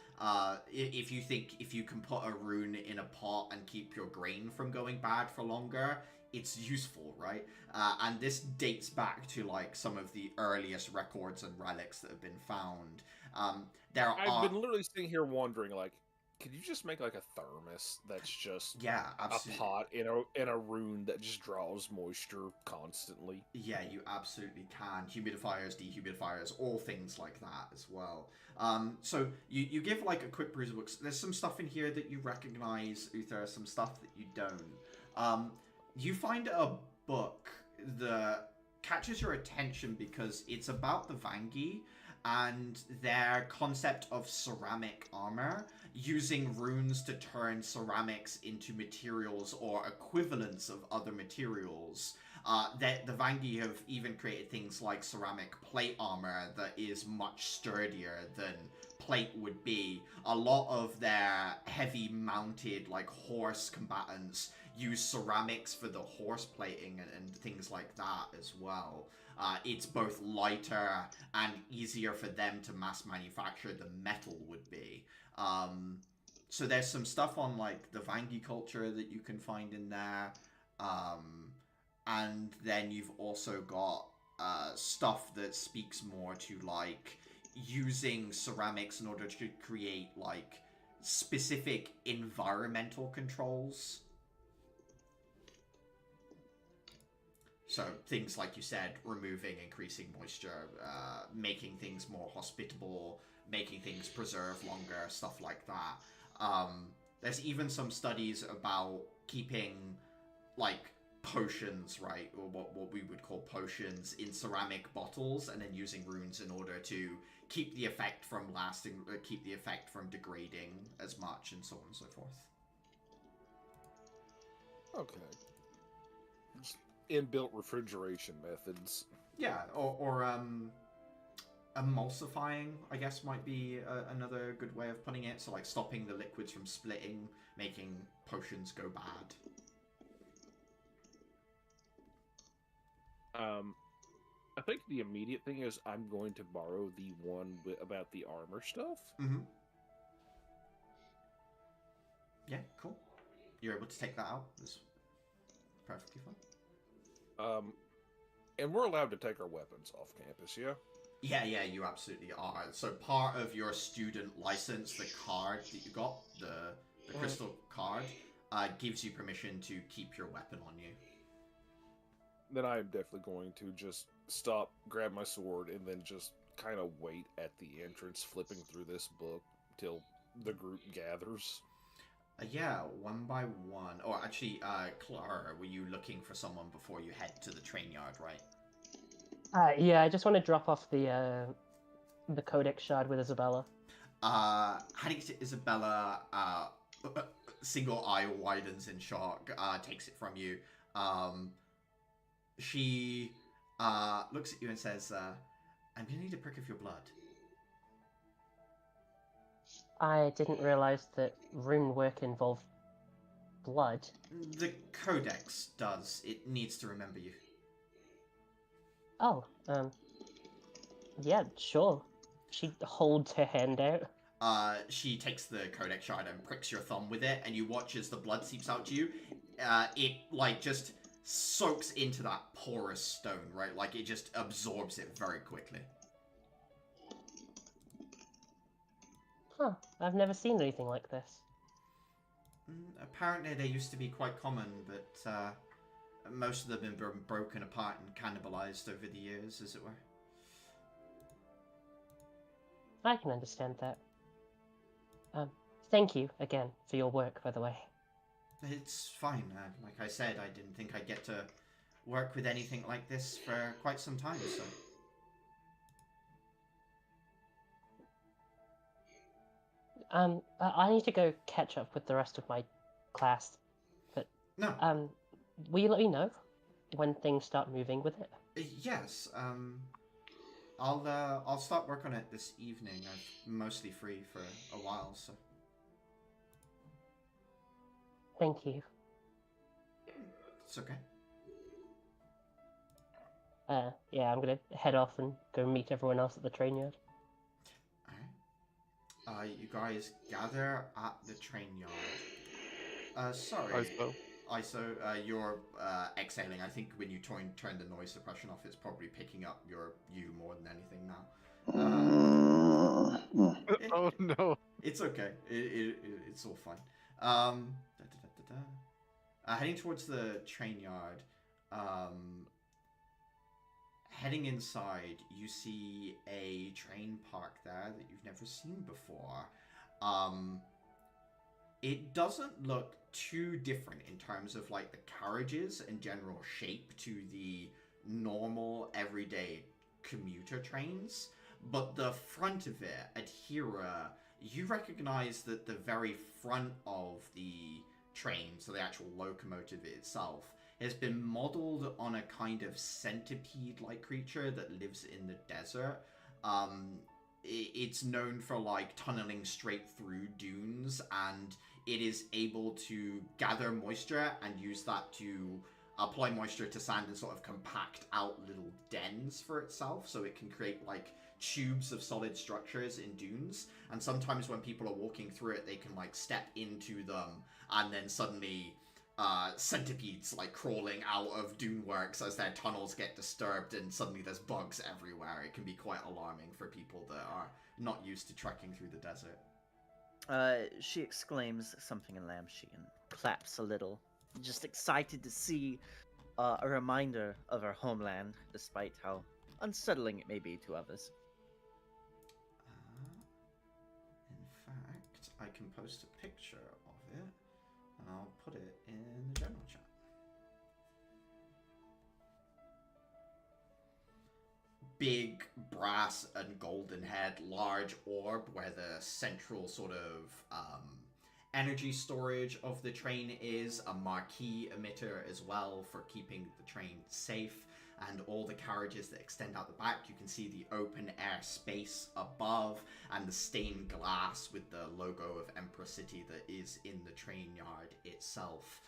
If you can put a rune in a pot and keep your grain from going bad for longer, it's useful, right? And this dates back to like some of the earliest records and relics that have been found. I've been literally sitting here wondering, like, could you just make like a thermos that's just absolutely. a pot in a rune that just draws moisture constantly? Yeah, you absolutely can. Humidifiers, dehumidifiers, all things like that as well. So you give like a quick perusal books. There's some stuff in here that you recognize, Uther, some stuff that you don't. You find a book that catches your attention because it's about the Vangi and their concept of ceramic armor, using runes to turn ceramics into materials or equivalents of other materials. That the Vangi have even created things like ceramic plate armor that is much sturdier than plate would be. A lot of their heavy mounted like horse combatants use ceramics for the horse plating and things like that as well. It's both lighter and easier for them to mass manufacture than metal would be. So there's some stuff on like the Vangi culture that you can find in there. And then you've also got stuff that speaks more to like using ceramics in order to create like specific environmental controls. So things like you said, removing, increasing moisture, making things more hospitable, making things preserve longer, stuff like that. There's even some studies about keeping like potions, right, or what we would call potions in ceramic bottles, and then using runes in order to keep the effect from lasting, keep the effect from degrading as much, and so on and so forth. Okay. Just inbuilt refrigeration methods. Yeah, or emulsifying, I guess, might be another good way of putting it. So, like, stopping the liquids from splitting, making potions go bad. I think the immediate thing is I'm going to borrow the one about the armor stuff. Mm-hmm. Yeah, cool. You're able to take that out. It's perfectly fine. And we're allowed to take our weapons off campus, yeah? Yeah, you absolutely are. So part of your student license, the card that you got, the crystal card, gives you permission to keep your weapon on you. Then I am definitely going to just stop, grab my sword, and then just kind of wait at the entrance, flipping through this book till the group gathers. Yeah, one by one. Or actually, Clara, were you looking for someone before you head to the train yard, right? Yeah, I just want to drop off the codex shard with Isabella. Heading to Isabella, single eye widens in shock, takes it from you. She looks at you and says, I'm gonna need a prick of your blood. I didn't realize that rune work involved blood. The codex does. It needs to remember you. Oh, yeah, sure. She holds her hand out. She takes the codex shard and pricks your thumb with it, and you watch as the blood seeps out to you. It, like, just soaks into that porous stone, right? Like, it just absorbs it very quickly. Huh, I've never seen anything like this. Apparently they used to be quite common, but most of them have been broken apart and cannibalized over the years, as it were. I can understand that. Thank you again for your work, by the way. It's fine. Like I said, I didn't think I'd get to work with anything like this for quite some time, so... I need to go catch up with the rest of my class, but No. will you let me know when things start moving with it? Yes. I'll start work on it this evening. I'm mostly free for a while, so. Thank you. It's okay. Yeah, I'm gonna head off and go meet everyone else at the train yard. You guys gather at the train yard. Sorry. ISO, you're exhaling. I think when you turn the noise suppression off, it's probably picking up you more than anything now. Oh no. It's okay. It's all fine. Heading towards the train yard. Heading inside, you see a train park there that you've never seen before. It doesn't look too different in terms of like the carriages and general shape to the normal everyday commuter trains, but the front of it, Adhira, you recognize that the very front of the train, so the actual locomotive itself, has been modeled on a kind of centipede-like creature that lives in the desert. It's known for like tunneling straight through dunes, and it is able to gather moisture and use that to apply moisture to sand and sort of compact out little dens for itself, so it can create like tubes of solid structures in dunes. And sometimes when people are walking through it, they can like step into them, and then suddenly centipedes like crawling out of dune works as their tunnels get disturbed, and suddenly there's bugs everywhere. It can be quite alarming for people that are not used to trekking through the desert. She exclaims something in Lamshi and claps a little, just excited to see a reminder of our homeland, despite how unsettling it may be to others. In fact, I can post a picture of it, and I'll put it in the general chat. big brass and golden head large orb where the central sort of energy storage of the train is, a marquee emitter as well for keeping the train safe, and all the carriages that extend out the back. You can see the open air space above and the stained glass with the logo of Empress City that is in the train yard itself.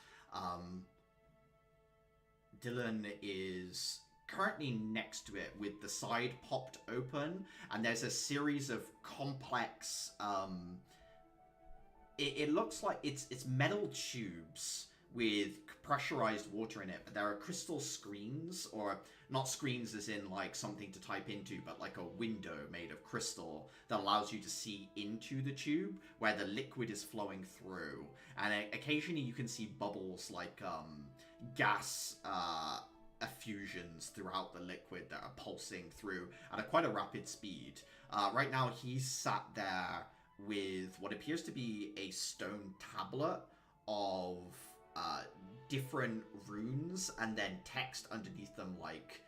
Dylan is currently next to it with the side popped open, and there's a series of complex it looks like it's metal tubes with pressurized water in it, but there are crystal screens, or not screens as in like something to type into, but like a window made of crystal that allows you to see into the tube where the liquid is flowing through, and occasionally you can see bubbles like gas effusions throughout the liquid that are pulsing through at quite a rapid speed. Right now he's sat there with what appears to be a stone tablet of different runes, and then text underneath them like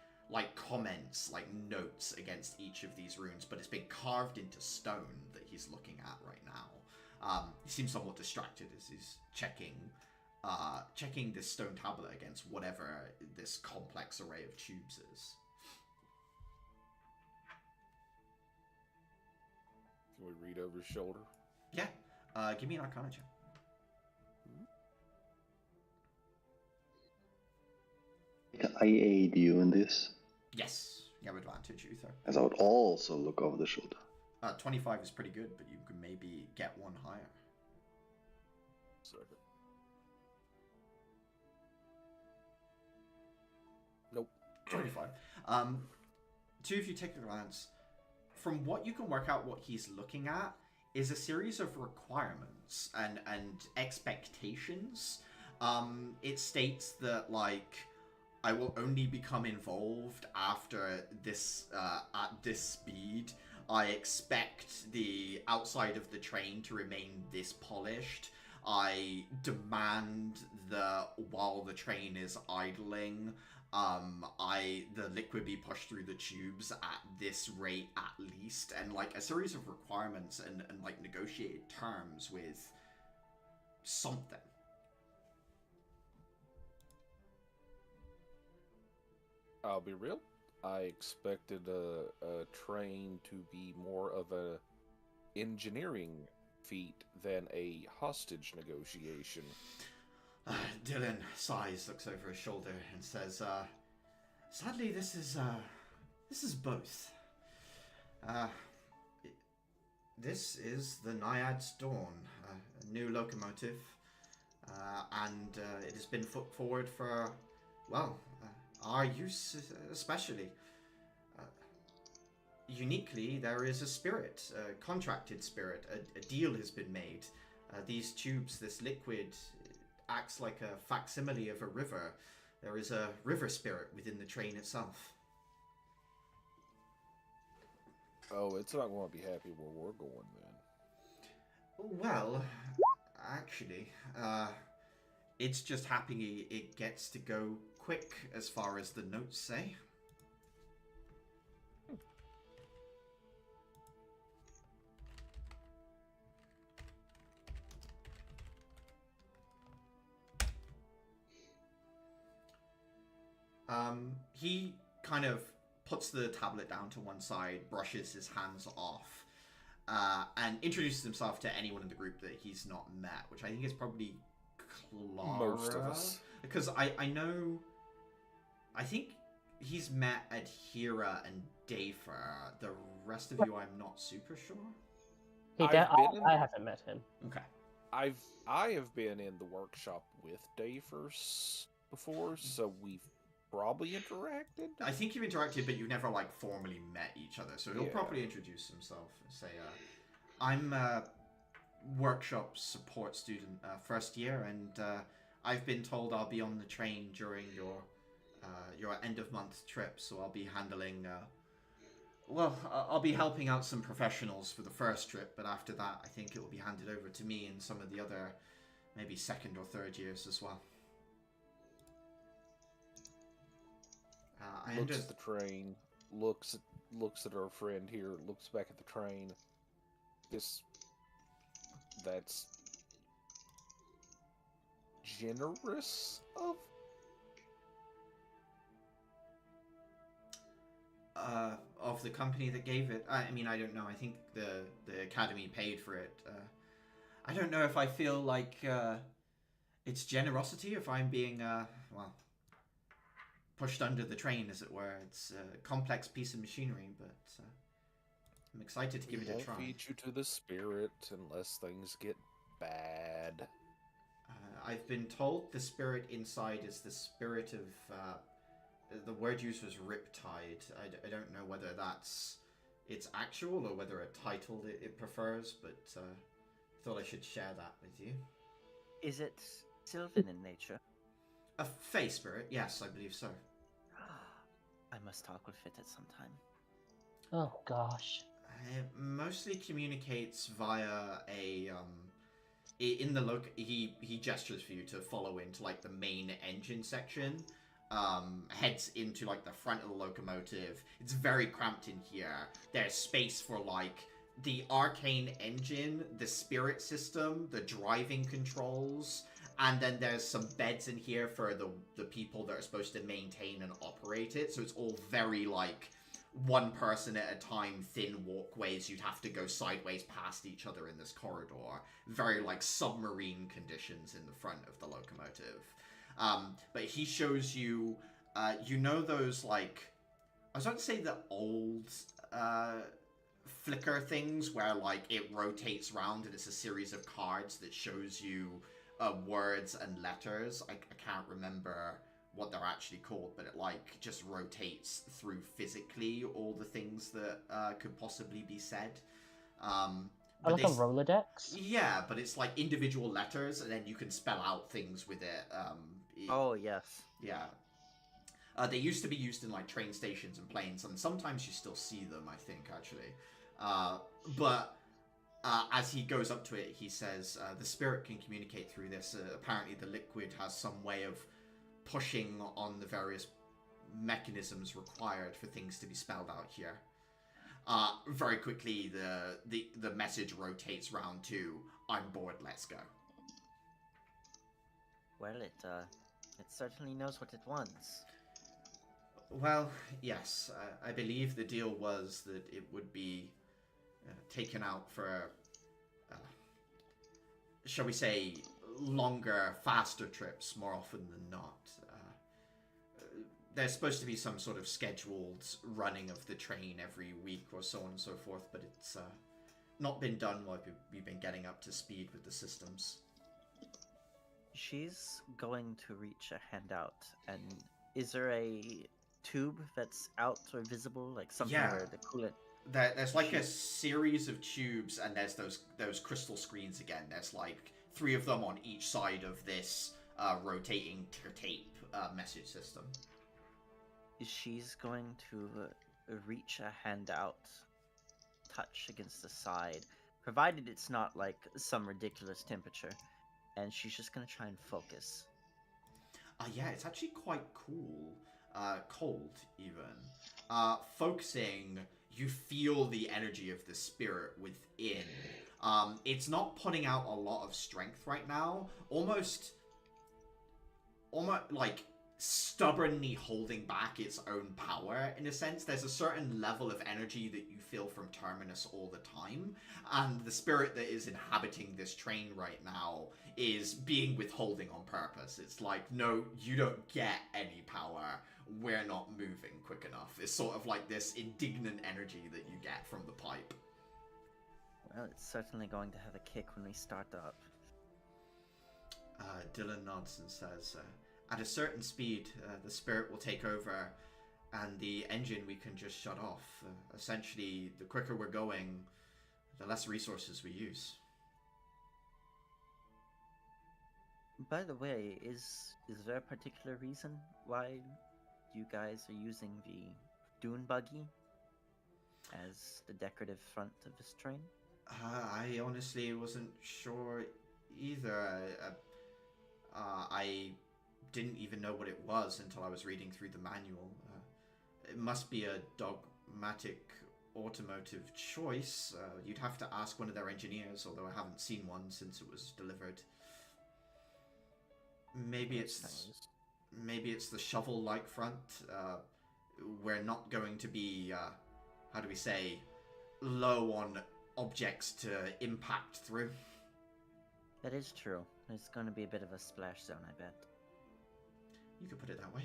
comments, like notes against each of these runes, but it's been carved into stone that he's looking at right now. He seems somewhat distracted as he's checking this stone tablet against whatever this complex array of tubes is. Can we read over his shoulder? Yeah. Give me an Arcana check. Can I aid you in this? Yes. You have advantage, Uther. As I would also look over the shoulder. 25 is pretty good, but you can maybe get one higher. Second. Nope. 25. Two of you take a glance. From what you can work out, what he's looking at is a series of requirements and expectations. It states that, like, I will only become involved after this, at this speed. I expect the outside of the train to remain this polished. I demand that while the train is idling, the liquid be pushed through the tubes at this rate at least, and like a series of requirements and like negotiated terms with something. I'll be real. I expected a train to be more of a engineering feat than a hostage negotiation. Dylan sighs, looks over his shoulder, and says, sadly, this is both. This is the Naiad's Dawn, a new locomotive, and it has been put forward for, well, our use especially. Uniquely, there is a spirit, a contracted spirit. A deal has been made. These tubes, this liquid, acts like a facsimile of a river. There is a river spirit within the train itself. Oh, it's not going to be happy where we're going then. Well, actually, it's just happy it gets to go quick, as far as the notes say. He kind of puts the tablet down to one side, brushes his hands off, and introduces himself to anyone in the group that he's not met, which I think is probably Clara. Most of us. Because I think he's met Adhira and Dafer. The rest of you, I'm not super sure. I haven't met him. Okay. I have been in the workshop with Davers before, so we've probably interacted. I think you've interacted, but you've never like formally met each other. So he'll probably introduce himself and say, "I'm a workshop support student, first year, and I've been told I'll be on the train during your end of month trip. So I'll be handling." I'll be helping out some professionals for the first trip, but after that, I think it will be handed over to me and some of the other, maybe second or third years as well. Looks at the train, looks at our friend here, looks back at the train. That's generous of the company that gave it. I mean, I don't know. I think the Academy paid for it. I don't know if I feel like it's generosity, if I'm being, well, pushed under the train, as it were. It's a complex piece of machinery, but I'm excited to give it a try. Feed you to the spirit unless things get bad. I've been told the spirit inside is the spirit of, the word used was Riptide. I don't know whether that's its actual or whether a title it prefers, but thought I should share that with you. Is it sylvan in nature? A Fey spirit, yes, I believe so. I must talk with it at some time. Oh gosh. It mostly communicates via a in the look. He gestures for you to follow into like the main engine section. Heads into like the front of the locomotive. It's very cramped in here. There's space for like the arcane engine, the spirit system, the driving controls, and then there's some beds in here for the people that are supposed to maintain and operate it. So it's all very like one person at a time, thin walkways. You'd have to go sideways past each other in this corridor. Very like submarine conditions in the front of the locomotive. But he shows you, you know those like, I was about to say the old flicker things where like it rotates around and it's a series of cards that shows you words and letters. I can't remember what they're actually called, but it like just rotates through physically all the things that could possibly be said. But Like a Rolodex? Yeah, but it's like individual letters, and then you can spell out things with it. Oh, yes. Yeah. They used to be used in like train stations and planes, and sometimes you still see them, I think, actually. But as he goes up to it, he says, the spirit can communicate through this. Apparently the liquid has some way of pushing on the various mechanisms required for things to be spelled out here. Very quickly, the message rotates round to, I'm bored, let's go. Well, it certainly knows what it wants. Well, yes, I believe the deal was that it would be taken out for, shall we say, longer, faster trips more often than not. There's supposed to be some sort of scheduled running of the train every week or so on and so forth, but it's not been done while we've been getting up to speed with the systems. She's going to reach a hand out, and is there a tube that's out or visible, like something where the coolant? There's like a series of tubes, and there's those crystal screens again. There's like 3 of them on each side of this rotating tape message system. She's going to reach a hand out, touch against the side, provided it's not like some ridiculous temperature, and she's just going to try and focus. Yeah, it's actually quite cool. Cold, even. Focusing, you feel the energy of the spirit within. It's not putting out a lot of strength right now. Almost like stubbornly holding back its own power, in a sense. There's a certain level of energy that you feel from Terminus all the time, and the spirit that is inhabiting this train right now is being withholding on purpose. It's like, no, you don't get any power, we're not moving quick enough. It's sort of like this indignant energy that you get from the pipe. Well, it's certainly going to have a kick when we start up. Dylan nods and says, at a certain speed, the spirit will take over, and the engine we can just shut off. Essentially, the quicker we're going, the less resources we use. By the way, is there a particular reason why you guys are using the dune buggy as the decorative front of this train? I honestly wasn't sure either. I didn't even know what it was until I was reading through the manual. it must be a dogmatic automotive choice. You'd have to ask one of their engineers, although I haven't seen one since it was delivered. Maybe it's the shovel-like front. We're not going to be, how do we say, low on objects to impact through. That is true. It's going to be a bit of a splash zone, I bet. You could put it that way.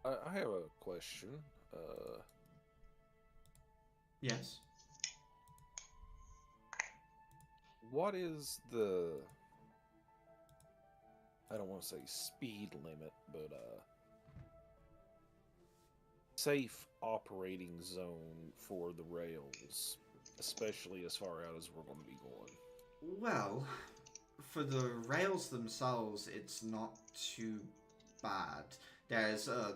I have a question. Yes. What is the... I don't want to say speed limit, but safe operating zone for the rails, especially as far out as we're going to be going? Well, for the rails themselves, it's not too bad. There's a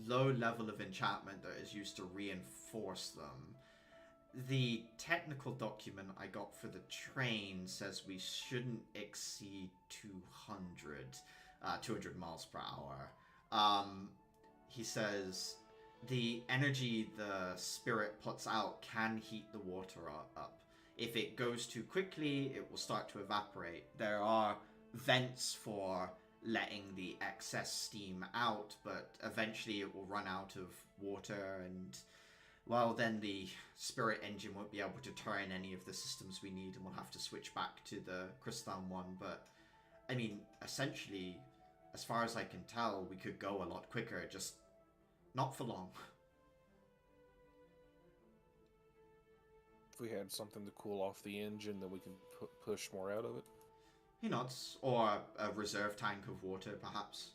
low level of enchantment that is used to reinforce them. The technical document I got for the train says we shouldn't exceed 200 miles per hour. He says the energy the spirit puts out can heat the water up. If it goes too quickly, it will start to evaporate. There are vents for letting the excess steam out, but eventually it will run out of water, and well, then the spirit engine won't be able to turn any of the systems we need, and we'll have to switch back to the crystalline one. But I mean, essentially, as far as I can tell, we could go a lot quicker, just not for long. If we had something to cool off the engine, then we can push more out of it. He nods. Or a reserve tank of water, perhaps.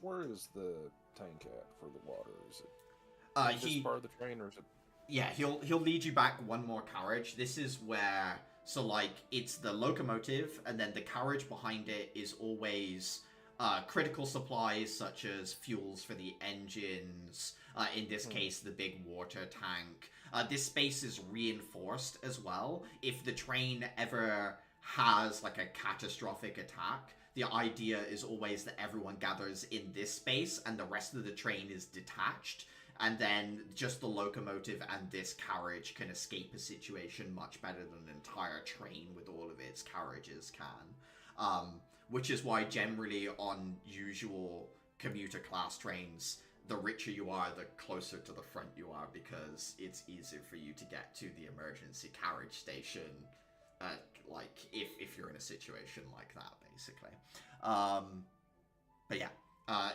Where is the tank at for the water? Is it this part of the train, or is it? Yeah, he'll lead you back one more carriage. This is where, so like, it's the locomotive, and then the carriage behind it is always critical supplies such as fuels for the engines. In this case, the big water tank. This space is reinforced as well. If the train ever has like a catastrophic attack, the idea is always that everyone gathers in this space and the rest of the train is detached, and then just the locomotive and this carriage can escape a situation much better than an entire train with all of its carriages can. Which is why generally on usual commuter class trains, the richer you are, the closer to the front you are, because it's easier for you to get to the emergency carriage station, like if you're in a situation like that, basically. But yeah,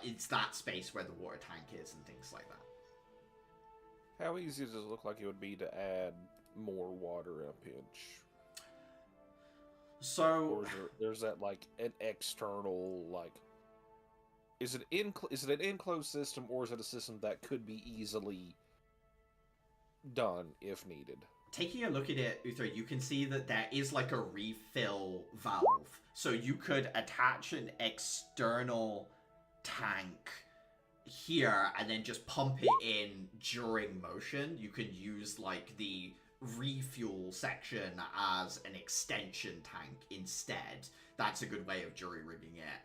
it's that space where the water tank is and things like that. How easy does it look like it would be to add more water in a pinch? So, or there's that like an external, like, is it an enclosed system, or is it a system that could be easily done if needed? Taking a look at it, Uther, you can see that there is like a refill valve. So you could attach an external tank here and then just pump it in during motion. You could use like the refuel section as an extension tank instead. That's a good way of jury rigging it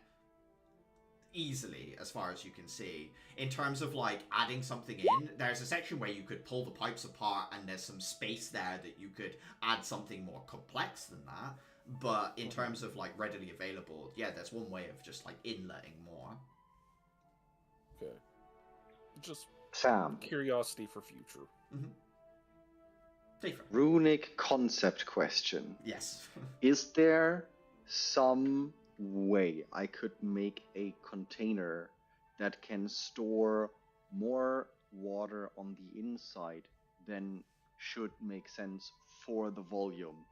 easily, as far as you can see. In terms of like adding something in, there's a section where you could pull the pipes apart and there's some space there that you could add something more complex than that. But in terms of like readily available, yeah, there's one way of just like inletting more. Okay. Just Sam. curiosity for future. Mm-hmm. Runic concept question. Yes. Is there some way I could make a container that can store more water on the inside than should make sense for the volume?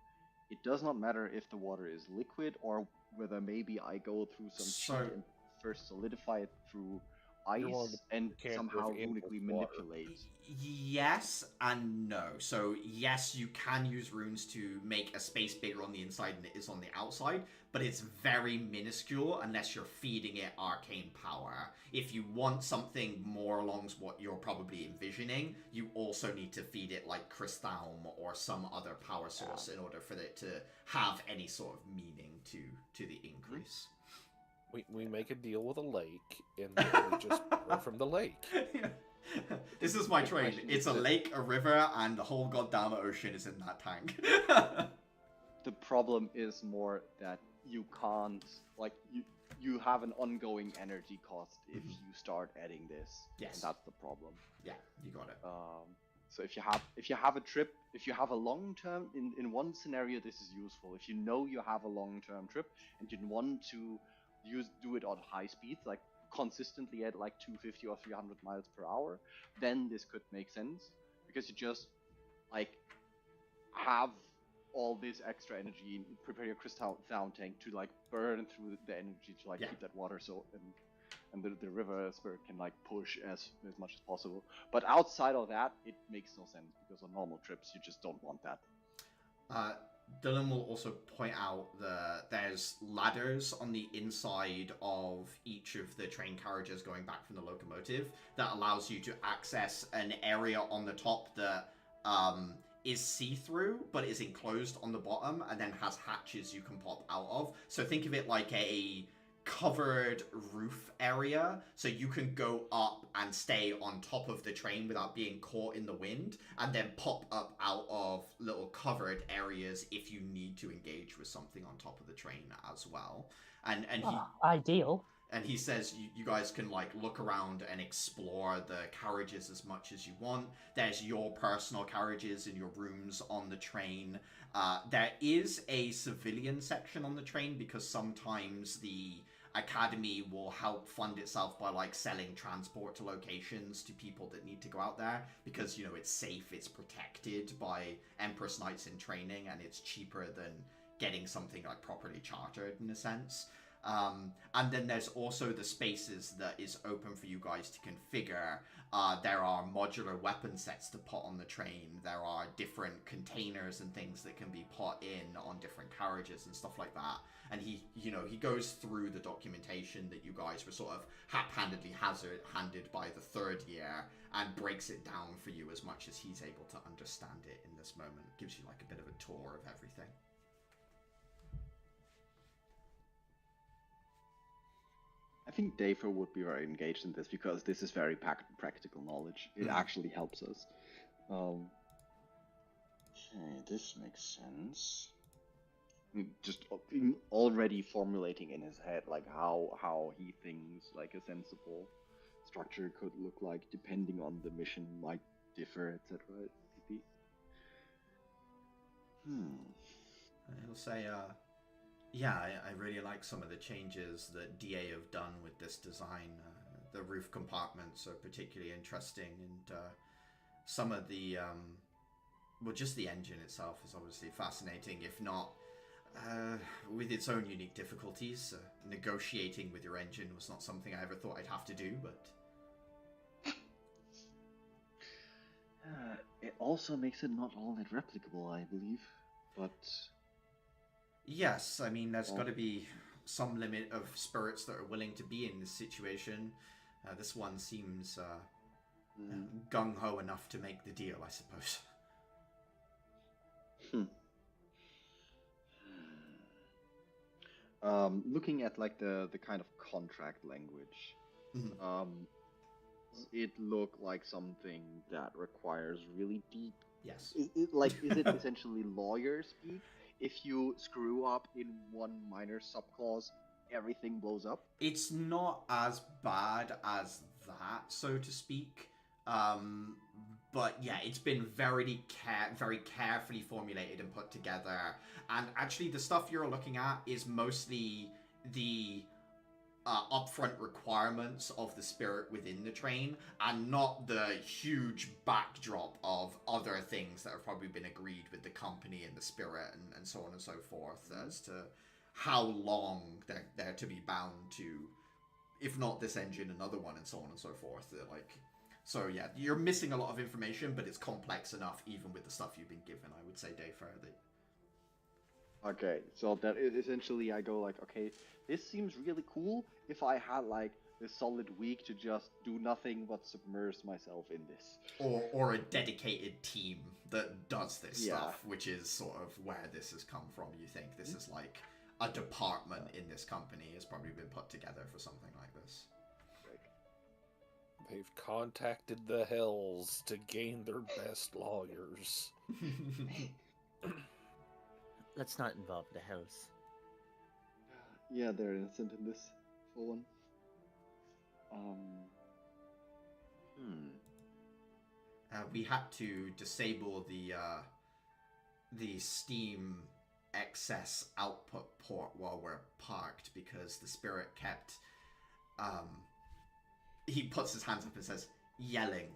It does not matter if the water is liquid or whether maybe I go through some cheat and first solidify it through You're one of ice the and character somehow of Empress runically water. manipulate. Yes and no. So yes, you can use runes to make a space bigger on the inside than it is on the outside, but it's very minuscule unless you're feeding it arcane power. If you want something more along what you're probably envisioning, you also need to feed it like Crysthalm or some other power source in order for it to have any sort of meaning to the increase. We make a deal with a lake, and then we just pour from the lake. This is my The train. question It's is a that- lake, a river, and the whole goddamn ocean is in that tank. The problem is more that you can't, like, you have an ongoing energy cost if Mhm. you start adding this. Yes. And that's the problem. Yeah, you got it. So if you have a trip, if you have a long term, in one scenario this is useful. If you know you have a long term trip and you want to do it on high speeds, like consistently at like 250 or 300 miles per hour, then this could make sense because you just like have all this extra energy and prepare your crystal down tank to like burn through the energy to like Yeah. keep that water so and the river spirit can like push as much as possible. But outside of that, it makes no sense because on normal trips you just don't want that. Dylan will also point out that there's ladders on the inside of each of the train carriages going back from the locomotive that allows you to access an area on the top that is see-through but is enclosed on the bottom and then has hatches you can pop out of. So think of it like a covered roof area, so you can go up and stay on top of the train without being caught in the wind, and then pop up out of little covered areas if you need to engage with something on top of the train as well. And Ideal. he says you guys can like look around and explore the carriages as much as you want. There's your personal carriages in your rooms on the train. There is a civilian section on the train because sometimes the Academy will help fund itself by like selling transport to locations to people that need to go out there because, you know, it's safe, it's protected by Empress Knights in training, and it's cheaper than getting something like properly chartered in a sense. And then there's also the spaces that is open for you guys to configure. There are modular weapon sets to put on the train. There are different containers and things that can be put in on different carriages and stuff like that. And he goes through the documentation that you guys were sort of haphazardly handed by the third year and breaks it down for you as much as he's able to understand it in this moment. Gives you like a bit of a tour of everything. I think Dafer would be very engaged in this because this is very practical knowledge. It actually helps us. Okay, this makes sense. Just already formulating in his head like how he thinks like a sensible structure could look like depending on the mission, might differ, etc. He'll say, yeah, I really like some of the changes that DA have done with this design. The roof compartments are particularly interesting, and some of the, well, just the engine itself is obviously fascinating, if not with its own unique difficulties. Negotiating with your engine was not something I ever thought I'd have to do, but... It also makes it not all that replicable, I believe, but... Yes, I mean, there's got to be some limit of spirits that are willing to be in this situation. This one seems gung-ho enough to make the deal, I suppose. Looking at like the kind of contract language, it look like something that requires really deep. Yes. Is it essentially lawyer speak? If you screw up in one minor subclause, everything blows up? It's not as bad as that, so to speak. But yeah, it's been very carefully formulated and put together. And actually, the stuff you're looking at is mostly the upfront requirements of the spirit within the train, and not the huge backdrop of other things that have probably been agreed with the company and the spirit and so on and so forth as to how long they're to be bound to if not this engine, another one, and so on and so forth. Like, so yeah, you're missing a lot of information, but it's complex enough even with the stuff you've been given. I would say, Dayfair, that. Okay, so that is essentially I go like, okay, this seems really cool if I had like a solid week to just do nothing but submerge myself in this. Or a dedicated team that does this Yeah. stuff, which is sort of where this has come from. You think this is like a department in this company has probably been put together for something like this. They've contacted the Hells to gain their best lawyers. Let's not involve the Hells. Yeah, they're innocent in this, for one. We had to disable the Steam excess output port while we're parked because the spirit kept he puts his hands up and says yelling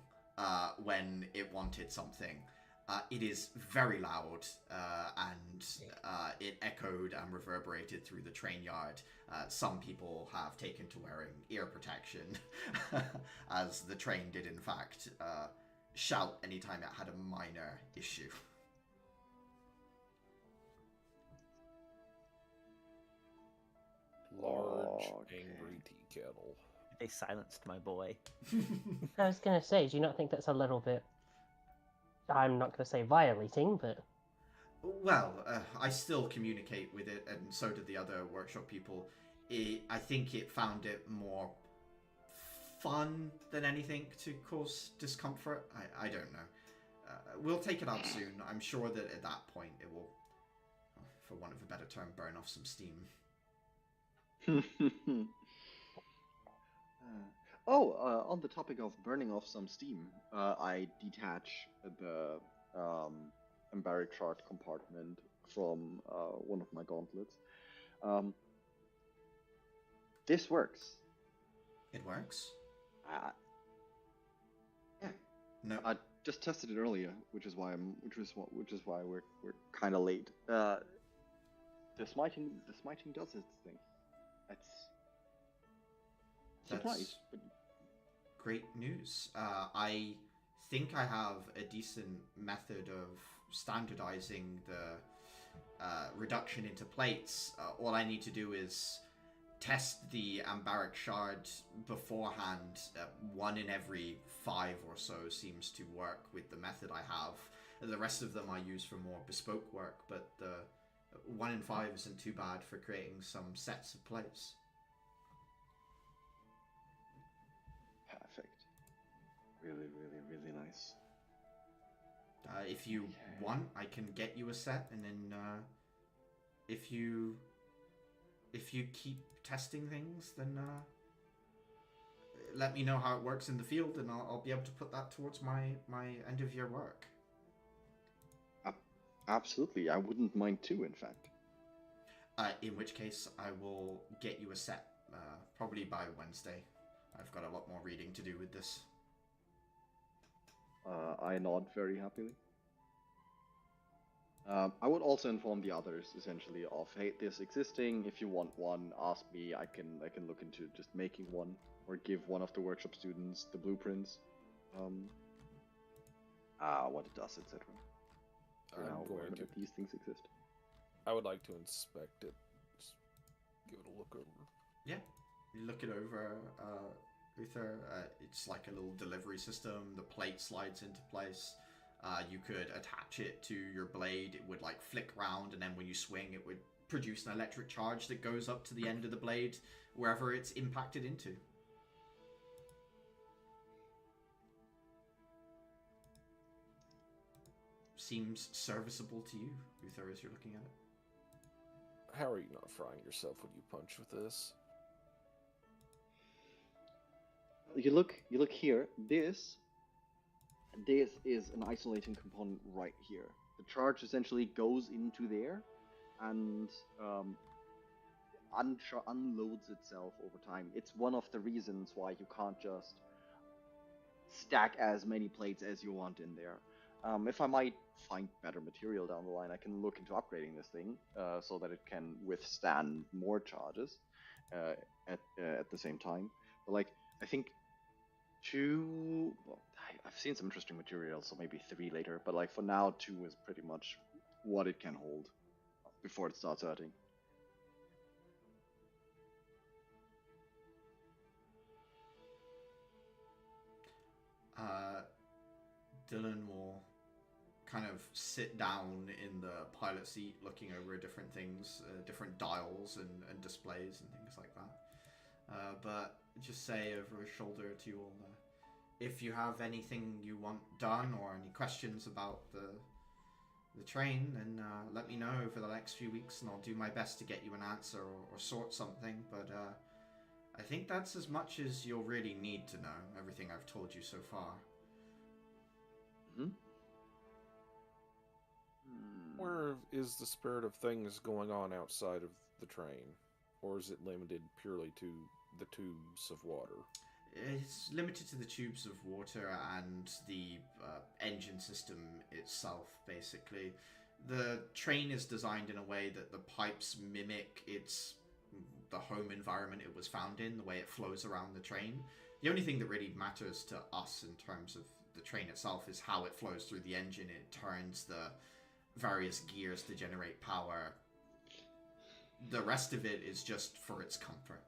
when it wanted something. It is very loud and it echoed and reverberated through the train yard. Some people have taken to wearing ear protection as the train did in fact shout anytime it had a minor issue. Large, Okay. angry tea kettle. They silenced my boy. I was gonna say, do you not think that's a little bit? I'm not gonna say violating, but Well, I still communicate with it, and so did the other workshop people. I think it found it more fun than anything to cause discomfort. I don't know. We'll take it out soon. I'm sure that at that point it will, for want of a better term, burn off some steam. On the topic of burning off some steam, I detach the Embarrass chart compartment from one of my gauntlets. This works. It works? Yeah, No. I just tested it earlier, which is why we're kind of late. The smiting does its thing. That's surprise, but great news. I think I have a decent method of standardizing the reduction into plates. All I need to do is test the Ambaric shard beforehand. 1 in every 5 or so seems to work with the method I have. The rest of them I use for more bespoke work, but the 1 in 5 isn't too bad for creating some sets of plates. perfect. Really, really, really nice. If you want, I can get you a set, and then if you keep testing things, then let me know how it works in the field, and I'll be able to put that towards my end of year work. Absolutely, I wouldn't mind too. In fact, In which case, I will get you a set probably by Wednesday. I've got a lot more reading to do with this. I nod very happily. I would also inform the others essentially of, hey, this existing. If you want one, ask me. I can look into just making one, or give one of the workshop students the blueprints, what it does, etc. For now, wherever these things exist. I would like to inspect it. Just give it a look over. Yeah, you look it over, Uther. It's like a little delivery system. The plate slides into place. You could attach it to your blade. It would like flick round, and then when you swing, it would produce an electric charge that goes up to the end of the blade, wherever it's impacted into. Seems serviceable to you, Uther, as you're looking at it. How are you not frying yourself when you punch with this? You look here. This is an isolating component right here. The charge essentially goes into there and unloads itself over time. It's one of the reasons why you can't just stack as many plates as you want in there. If I might find better material down the line, I can look into upgrading this thing so that it can withstand more charges. at the same time. But like, I think two. Well, I've seen some interesting material, so maybe three later. But like for now, two is pretty much what it can hold before it starts hurting. Dylan will kind of sit down in the pilot seat looking over different things, different dials and displays and things like that. But just say over his shoulder to you all, if you have anything you want done or any questions about the train, then let me know over the next few weeks and I'll do my best to get you an answer or sort something. But I think that's as much as you'll really need to know, everything I've told you so far. Hmm? Where is the spirit of things going on outside of the train? Or is it limited purely to the tubes of water? It's limited to the tubes of water and the engine system itself, basically. The train is designed in a way that the pipes mimic the home environment it was found in, the way it flows around the train. The only thing that really matters to us in terms of the train itself is how it flows through the engine. It turns the various gears to generate power. The rest of it is just for its comfort.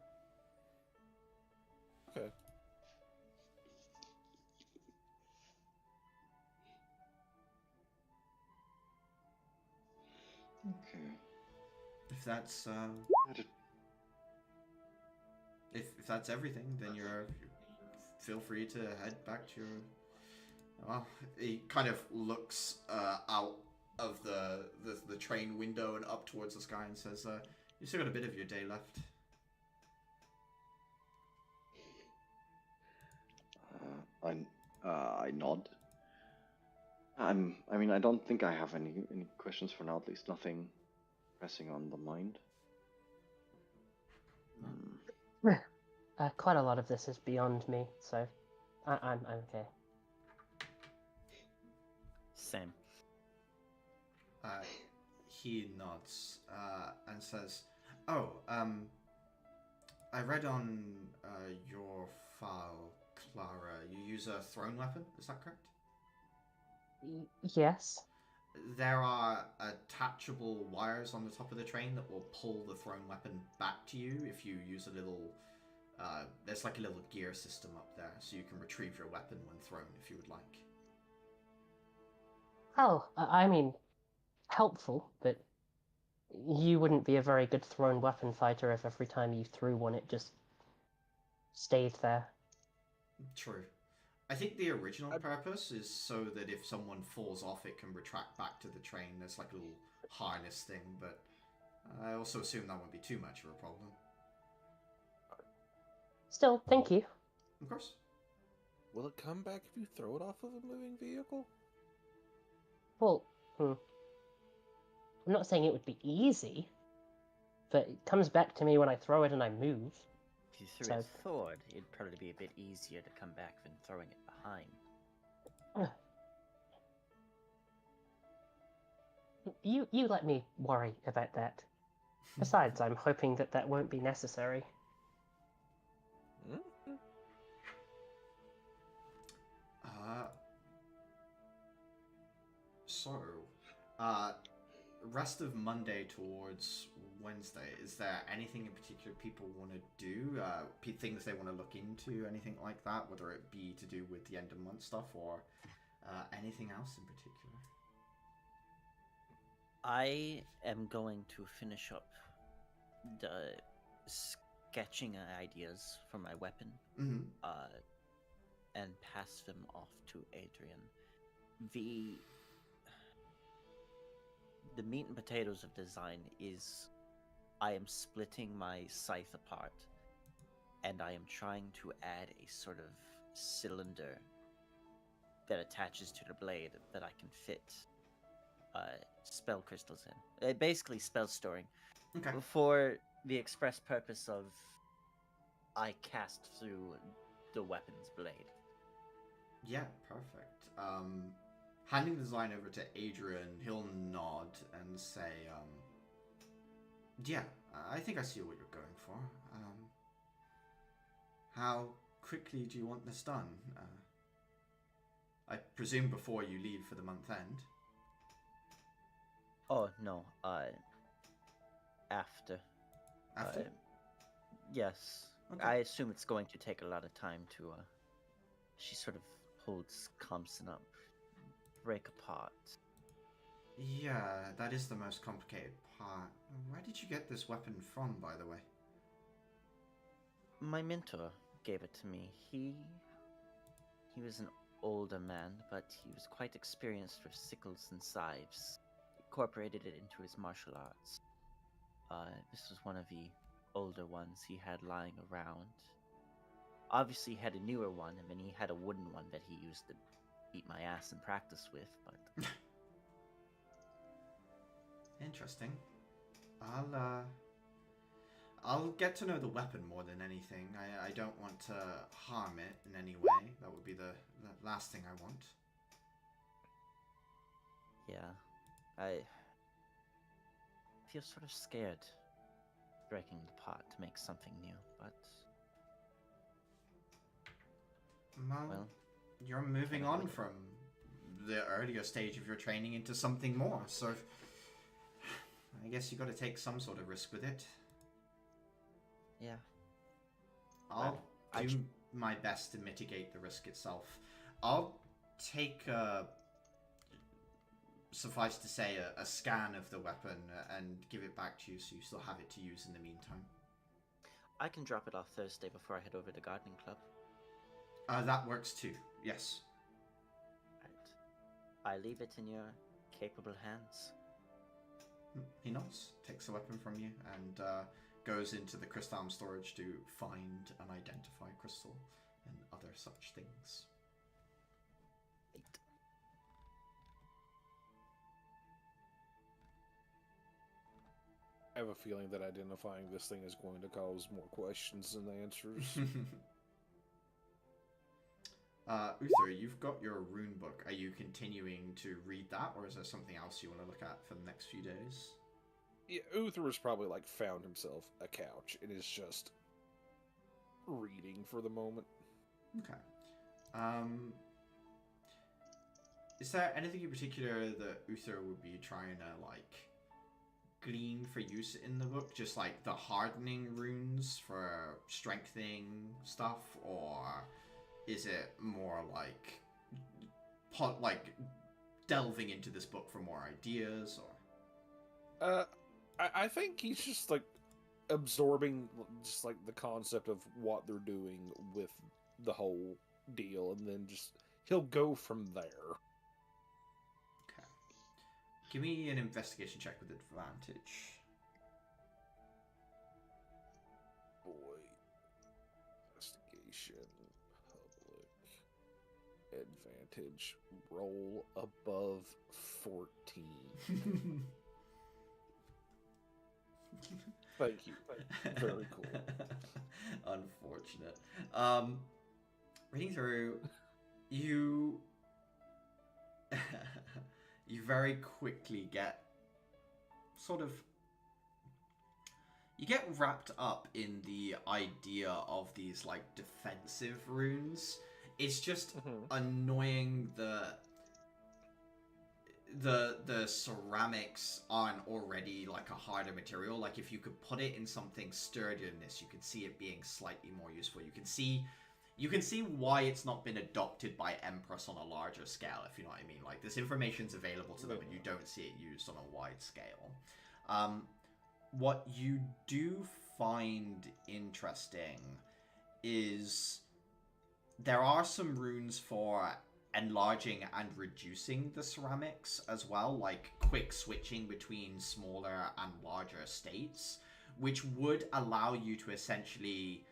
Okay. Okay. If that's if that's everything, then feel free to head back to your. Well, he kind of looks out of the train window and up towards the sky and says, "You still got a bit of your day left." I nod. I mean, I don't think I have any questions for now. At least nothing pressing on the mind. Quite a lot of this is beyond me, so I'm okay. Same. He nods and says, "Oh, I read on your file, Clara, you use a thrown weapon. Is that correct?" Yes. There are attachable wires on the top of the train that will pull the thrown weapon back to you if you use a little. There's like a little gear system up there, so you can retrieve your weapon when thrown if you would like. Oh, I mean, helpful, but you wouldn't be a very good thrown weapon fighter if every time you threw one it just stayed there. True. I think the original purpose is so that if someone falls off, it can retract back to the train. There's like a little harness thing, but I also assume that won't be too much of a problem. Still, thank you. Of course. Will it come back if you throw it off of a moving vehicle? Well, I'm not saying it would be easy, but it comes back to me when I throw it and I move. If you threw it forward, it'd probably be a bit easier to come back than throwing it behind. You let me worry about that. Besides, I'm hoping that won't be necessary. Rest of Monday towards Wednesday, is there anything in particular people want to do? Things they want to look into, anything like that, whether it be to do with the end of month stuff or anything else in particular? I am going to finish up the sketching ideas for my weapon, and pass them off to Adrian. The meat and potatoes of design is I am splitting my scythe apart, and I am trying to add a sort of cylinder that attaches to the blade that I can fit spell crystals in. Basically spell storing. Okay. For the express purpose of I cast through the weapon's blade. Yeah, perfect. Handing the design over to Adrian, he'll nod and say, yeah, I think I see what you're going for. How quickly do you want this done? I presume before you leave for the month end. Oh no, after. After? Yes. Okay. I assume it's going to take a lot of time to, she sort of holds Thompson up, break apart. Yeah, that is the most complicated part. Where did you get this weapon from, by the way? My mentor gave it to me. He was an older man, but he was quite experienced with sickles and scythes. Incorporated it into his martial arts. This was one of the older ones he had lying around. Obviously, he had a newer one, and then he had a wooden one that he used to beat my ass in practice with, but... Interesting. I'll get to know the weapon more than anything. I don't want to harm it in any way. That would be the last thing I want. Yeah. I feel sort of scared breaking the pot to make something new, but... Well, you're moving on from the earlier stage of your training into something more, so I guess you got to take some sort of risk with it. Yeah. I'll do my best to mitigate the risk itself. I'll take, suffice to say, a scan of the weapon and give it back to you so you still have it to use in the meantime. I can drop it off Thursday before I head over to Gardening Club. That works too, yes. Right. I leave it in your capable hands. He nods, takes the weapon from you, and goes into the crystal storage to find and identify crystal and other such things. Right. I have a feeling that identifying this thing is going to cause more questions than answers. Uther, you've got your rune book. Are you continuing to read that, or is there something else you want to look at for the next few days? Yeah, Uther has probably found himself a couch and is just reading for the moment. Okay. Is there anything in particular that Uther would be trying to glean for use in the book? Just the hardening runes for strengthening stuff, or is it more delving into this book for more ideas, or? I think he's just absorbing just the concept of what they're doing with the whole deal, and then he'll go from there. Okay. Give me an investigation check with advantage. Boy. Investigation. Public. Advantage. Roll above 14. Thank you. Very cool. Unfortunate. Reading through, you very quickly get you get wrapped up in the idea of these defensive runes. It's just annoying the ceramics aren't already a harder material. If you could put it in something sturdier than this, you could see it being slightly more useful. You can see why it's not been adopted by Empress on a larger scale, if you know what I mean. This information's available to them and you don't see it used on a wide scale. What you do find interesting is there are some runes for enlarging and reducing the ceramics as well, quick switching between smaller and larger states, which would allow you to essentially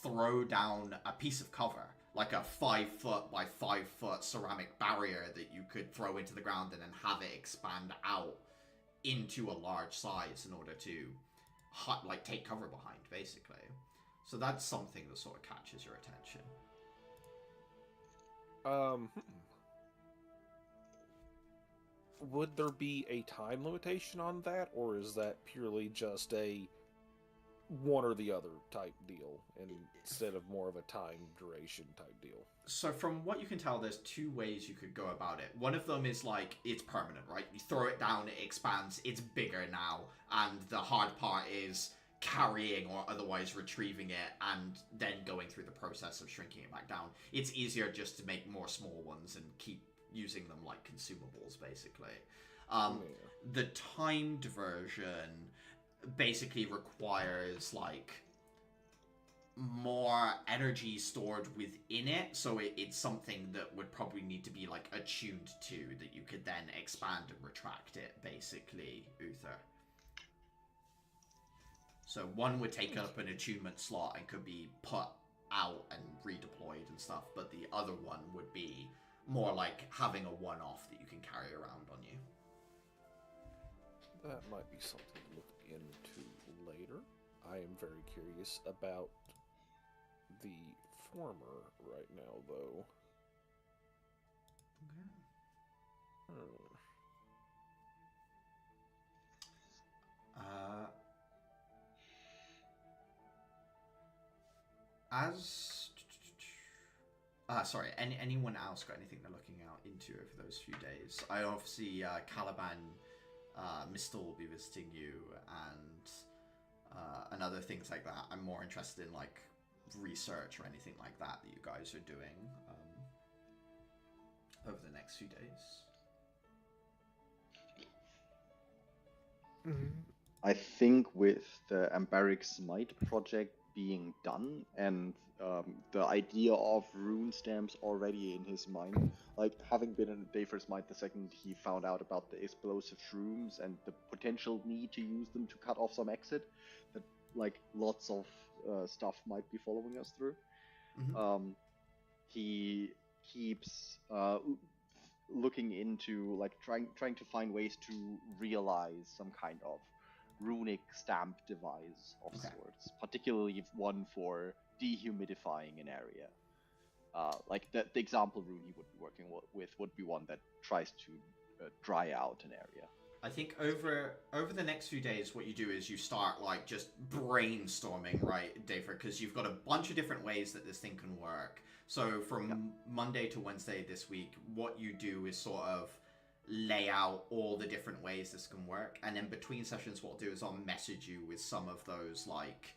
throw down a piece of cover, a 5-foot by 5-foot ceramic barrier that you could throw into the ground and then have it expand out into a large size in order to take cover behind, basically. So that's something that sort of catches your attention. Would there be a time limitation on that, or is that purely just a one or the other type deal, instead of more of a time duration type deal. So from what you can tell, there's two ways you could go about it. One of them is like, it's permanent, right? You throw it down, it expands, it's bigger now, and the hard part is carrying or otherwise retrieving it and then going through the process of shrinking it back down. It's easier just to make more small ones and keep using them like consumables, basically. The timed version basically requires like more energy stored within it, so it's something that would probably need to be like attuned to, that you could then expand and retract it, basically, Uther. So one would take up an attunement slot and could be put out and redeployed and stuff, but the other one would be more like having a one-off that you can carry around on you. That might be something to look into later. I am very curious about the former right now, though. Sorry, anyone else got anything they're looking out into over those few days? I obviously, Caliban, Mistle will be visiting you, and other things like that. I'm more interested in, like, research or anything like that you guys are doing over the next few days. I think with the Ambaric Smite project being done and the idea of rune stamps already in his mind, like having been in Day for Smite the second he found out about the explosive shrooms and the potential need to use them to cut off some exit, that like lots of stuff might be following us through. He keeps looking into like trying to find ways to realize some kind of runic stamp device of sorts, particularly one for dehumidifying an area. Like the example rune he would be working with would be one that tries to dry out an area. I think over the next few days, what you do is you start like just brainstorming, right, Dave? Because you've got a bunch of different ways that this thing can work. So from Monday to Wednesday this week, what you do is sort of lay out all the different ways this can work, and then between sessions, what I'll do is I'll message you with some of those, like,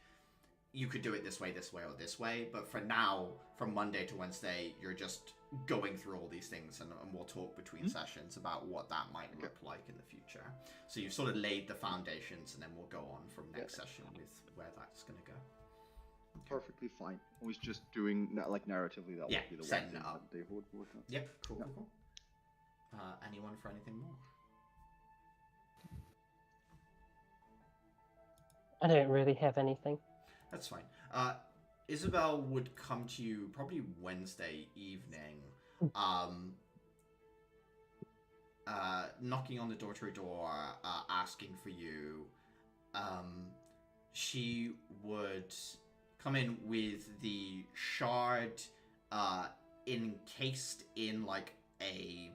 you could do it this way, or this way. But for now, from Monday to Wednesday, you're just going through all these things, and we'll talk between sessions about what that might look like in the future. So you've sort of laid the foundations, and then we'll go on from next session with where that's going to go. Perfectly fine. I was just doing like narratively, that would be the one setting thing it up. that they would work on. Yep, cool. Anyone for anything more? I don't really have anything. That's fine. Isabel would come to you probably Wednesday evening, knocking on the door, asking for you. She would come in with the shard encased in like a...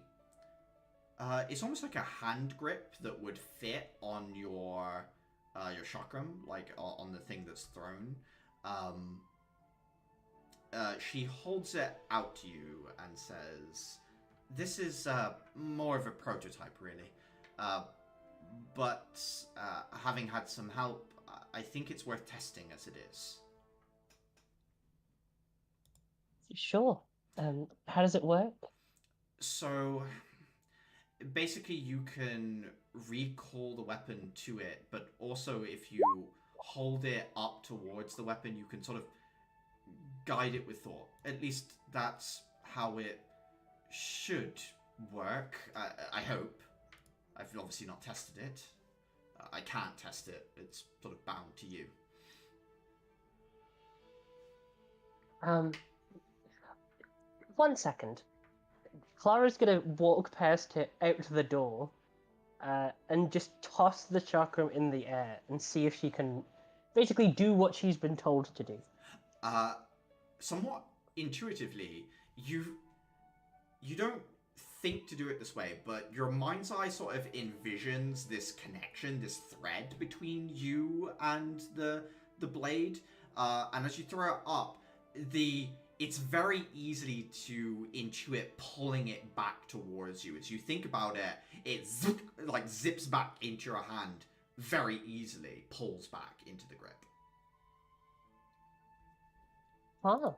it's almost like a hand grip that would fit on your chakram, like on the thing that's thrown. She holds it out to you and says, "This is more of a prototype, really. But having had some help, I think it's worth testing as it is." Sure. How does it work? So, basically, you can recall the weapon to it, but also if you hold it up towards the weapon, you can sort of guide it with thought. At least that's how it should work. I hope. I've obviously not tested it. I can't test it. It's sort of bound to you. One second. Clara's gonna walk past it out to the door, and just toss the chakram in the air and see if she can basically do what she's been told to do. Somewhat intuitively, you don't think to do it this way, but your mind's eye sort of envisions this connection, this thread between you and the the blade, and as you throw it up, it's very easy to intuit pulling it back towards you. As you think about it, it zips back into your hand very easily, pulls back into the grip. Oh.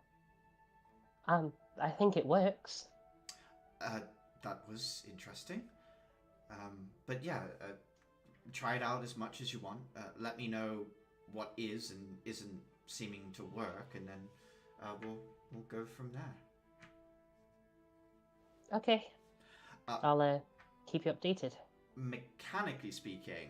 I think it works. That was interesting. But yeah, try it out as much as you want. Let me know what is and isn't seeming to work, and then we'll go from there. Okay. I'll keep you updated. Mechanically speaking,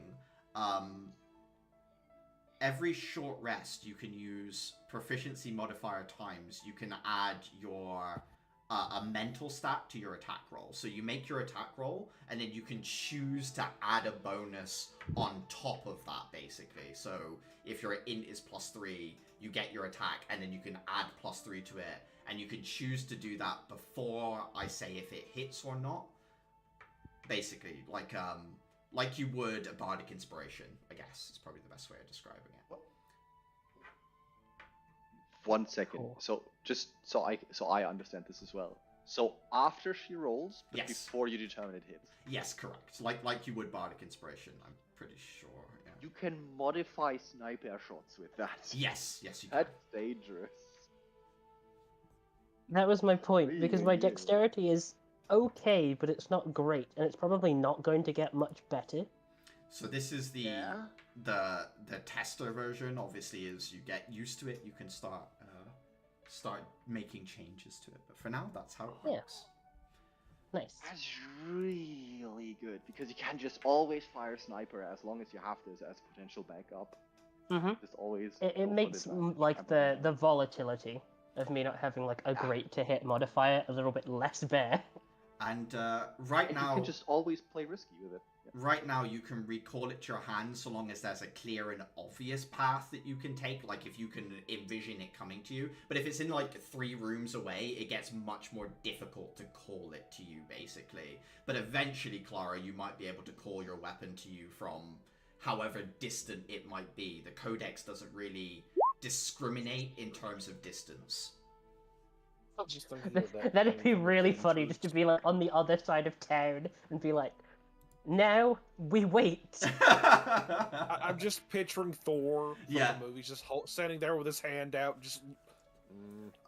every short rest you can use proficiency modifier times. You can add your a mental stat to your attack roll. So you make your attack roll, and then you can choose to add a bonus on top of that, basically. So if your int is +3, you get your attack, and then you can add +3 to it, and you can choose to do that before I say if it hits or not. Basically, like you would a bardic inspiration, I guess is probably the best way of describing it. 1 second. Cool. So just so I understand this as well. So after she rolls, but Yes. before you determine it hits. Yes, correct. Like you would bardic inspiration, I'm pretty sure. Yeah. You can modify sniper shots with that. Yes, you can. That's dangerous. That was my point, because my Really? dexterity is okay, but it's not great, and it's probably not going to get much better. So this is the tester version. Obviously, as you get used to it, you can start making changes to it. But for now, that's how it works. Nice. That's really good, because you can just always fire sniper as long as you have this as potential backup. Mm-hmm. Just always. It go for makes this like the volatility of me not having like a great to hit modifier a little bit less bare. And right And now, you can just always play risky with it. Yeah. right now, you can recall it to your hand so long as there's a clear and obvious path that you can take. Like if you can envision it coming to you. But if it's in like 3 rooms away, it gets much more difficult to call it to you, basically. But eventually, Clara, you might be able to call your weapon to you from however distant it might be. The codex doesn't really discriminate in terms of distance. Just thinking of that That'd thing be from the really King funny, just to be like on the other side of town and be like, now we wait. I'm just picturing Thor from Yeah. the movies, just standing there with his hand out, just.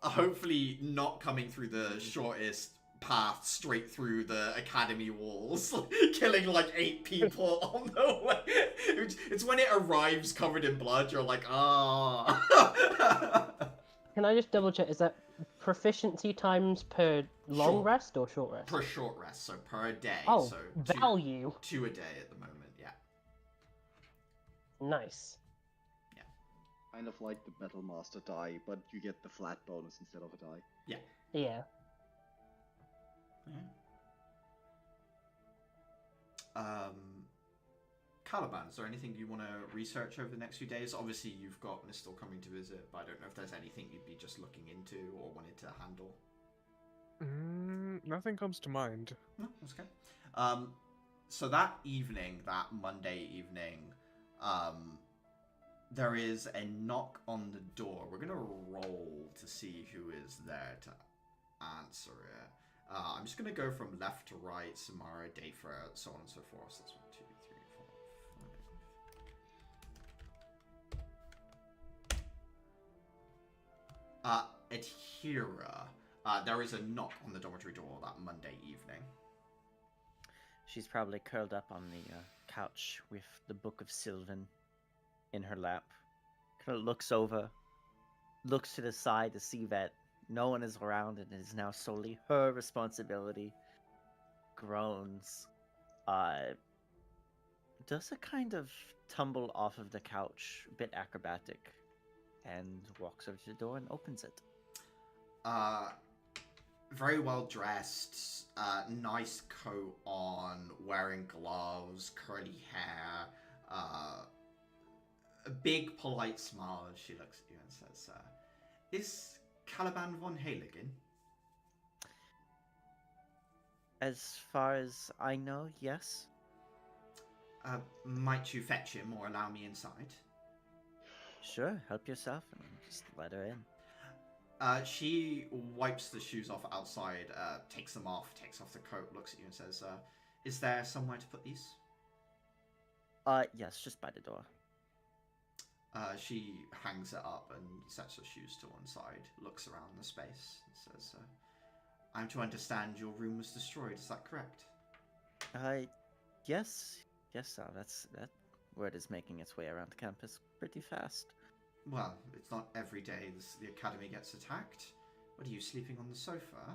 Hopefully not coming through the shortest path straight through the academy walls, killing like 8 people on the way. It's when it arrives covered in blood, you're like, ah. Can I just double check? Is that proficiency times per long Sure. rest or short rest? Per short rest, so per day. Oh, so value. 2 a day at the moment, yeah. Nice. Kind of like the Battle Master die, but you get the flat bonus instead of a die. Yeah. Caliban, is there anything you want to research over the next few days? Obviously, you've got Mistle coming to visit, but I don't know if there's anything you'd be just looking into or wanted to handle. Nothing comes to mind. No, that's okay. So that evening, that Monday evening, there is a knock on the door. We're gonna roll to see who is there to answer it. I'm just gonna go from left to right, Samara, Dayfra, so on and so forth. So that's 1, 2, 3, 4, 5. Adhira. There is a knock on the dormitory door that Monday evening. She's probably curled up on the couch with the Book of Sylvan in her lap. Kind of looks over, looks to the side to see that no one is around and it is now solely her responsibility. Groans. Does a kind of tumble off of the couch, a bit acrobatic, and walks over to the door and opens it. Very well dressed, nice coat on, wearing gloves, curly hair, a big polite smile as she looks at you and says, is Caliban von Heiligen? As far as I know, yes. Might you fetch him or allow me inside? Sure, help yourself and just let her in. She wipes the shoes off outside, takes them off, takes off the coat, looks at you and says, is there somewhere to put these? Yes, just by the door. She hangs it up and sets her shoes to one side, looks around the space, and says, I'm to understand your room was destroyed, is that correct? Yes, sir. That word is making its way around the campus pretty fast. Well, it's not every day the academy gets attacked. What are you, sleeping on the sofa?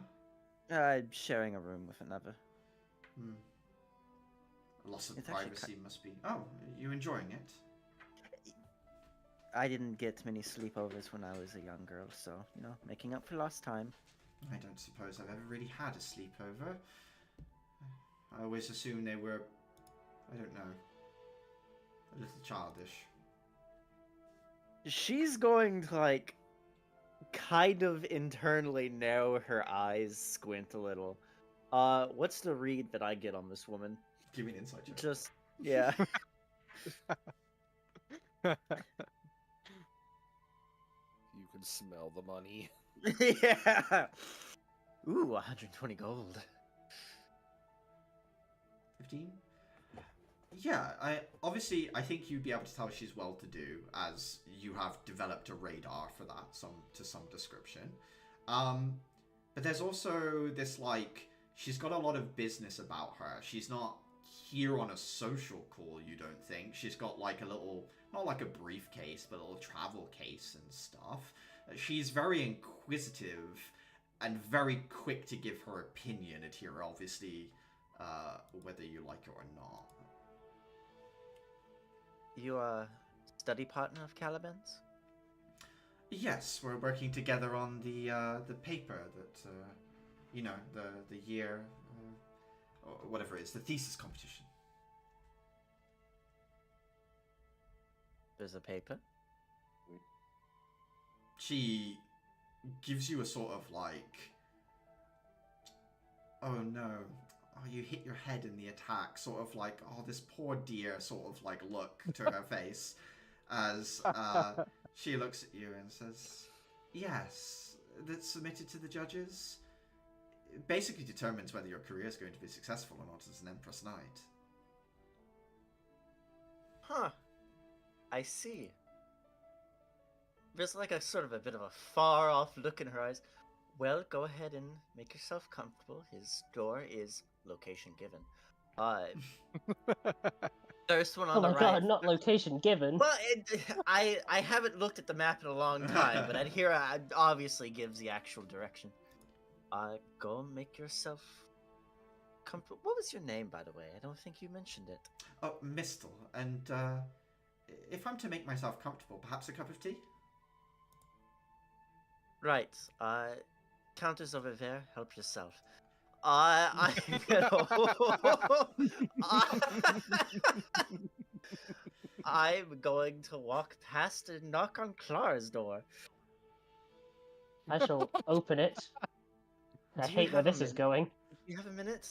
I'm sharing a room with another. Loss of It's actually privacy must be... Oh, you enjoying it? I didn't get many sleepovers when I was a young girl, so, making up for lost time. I don't suppose I've ever really had a sleepover. I always assumed they were, I don't know, a little childish. She's going to, kind of internally narrow her eyes, squint a little. What's the read that I get on this woman? Give me an insight check. Just, yeah. You can smell the money. Yeah. Ooh, 120 gold. 15? Yeah, I think you'd be able to tell she's well-to-do, as you have developed a radar for that to some description. But there's also this, she's got a lot of business about her. She's not here on a social call, you don't think. She's got, a little, not like a briefcase, but a little travel case and stuff. She's very inquisitive and very quick to give her opinion at here, obviously, whether you like it or not. You a study partner of Caliban's? Yes, we're working together on the paper that, the year, or whatever it is, the thesis competition. There's a paper? She gives you a sort of oh no, oh, you hit your head in the attack, sort of oh, this poor dear sort of look to her face as she looks at you and says, yes, that's submitted to the judges. It basically determines whether your career is going to be successful or not as an Empress Knight. Huh. I see. There's a sort of a bit of a far-off look in her eyes. Well, go ahead and make yourself comfortable. His door is location given. First one on the right. Oh my god, not location given. Well, I haven't looked at the map in a long time, but here obviously gives the actual direction. Go make yourself comfortable. What was your name, by the way? I don't think you mentioned it. Oh, Mistel. And if I'm to make myself comfortable, perhaps a cup of tea? Right. Counters over there. Help yourself. I'm going to walk past and knock on Clara's door. I shall open it. I Do you hate where have a this is minute? going. Do you have a minute?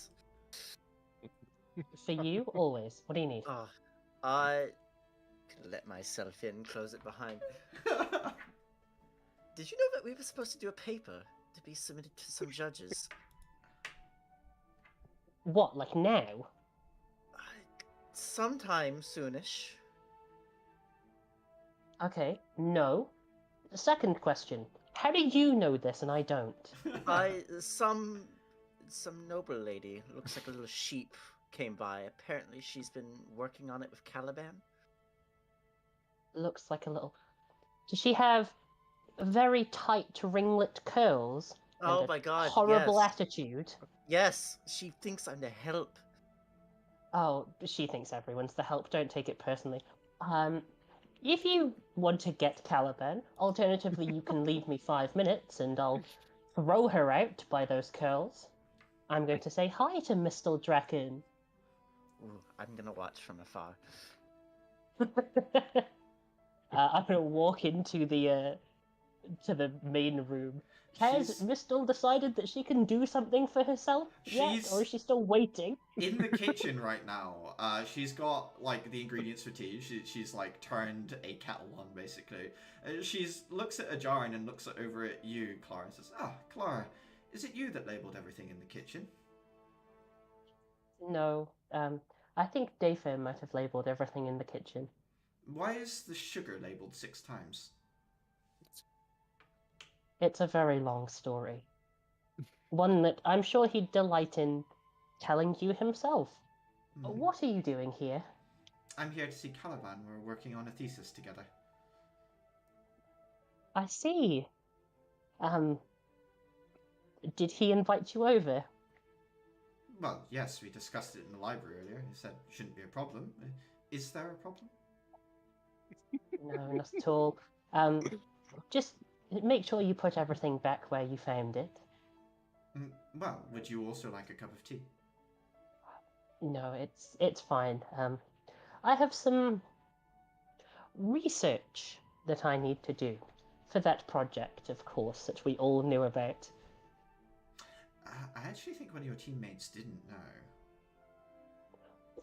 For you, always. What do you need? Oh, I can let myself in, close it behind. Did you know that we were supposed to do a paper to be submitted to some judges? What, like now? Sometime soonish. Okay, no. Second question. How do you know this and I don't? Some noble lady, looks like a little sheep, came by. Apparently she's been working on it with Caliban. Looks like a little... Does she have very tight ringlet curls? And Oh a my god, horrible yes. attitude? Yes, she thinks I'm the help. Oh, she thinks everyone's the help. Don't take it personally. If you want to get Caliban, alternatively you can leave me 5 minutes and I'll throw her out by those curls. I'm going to say hi to Mistel Draken. Ooh, I'm gonna watch from afar. I'm going to walk into the to the main room. Has She's- Mistel decided that she can do something for herself yet, She's- or is she still waiting? In the kitchen right now, she's got like the ingredients for tea. She's like turned a kettle on basically. She's looks at a jar and then looks over at you, Clara, and says, "Ah, Clara, is it you that labelled everything in the kitchen?" No, I think Dayfair might have labeled everything in the kitchen. Why is the sugar labelled 6 times? It's a very long story. One that I'm sure he'd delight in telling you himself. What are you doing here? I'm here to see Caliban. We're working on a thesis together. I see. Did he invite you over? Well, yes, we discussed it in the library earlier. He said it shouldn't be a problem. Is there a problem? No, not at all. Just make sure you put everything back where you found it. Well, would you also like a cup of tea? No, it's fine. I have some research that I need to do for that project, of course, that we all knew about. I actually think one of your teammates didn't know.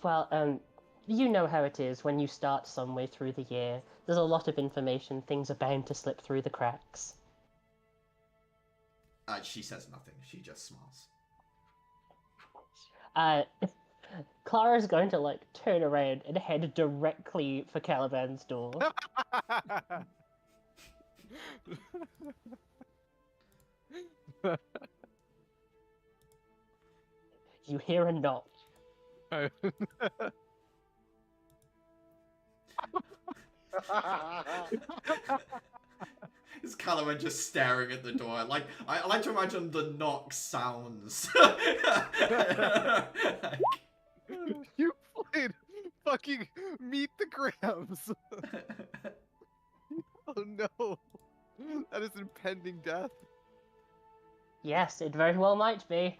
Well, you know how it is when you start somewhere through the year. There's a lot of information. Things are bound to slip through the cracks. She says nothing. She just smiles. Clara's going to, like, turn around and head directly for Caliban's door. You hear a knock. Is Caliban just staring at the door? Like, I like to imagine the knock sounds. You played fucking Meet the Grams. Oh no. That is impending death. Yes, it very well might be.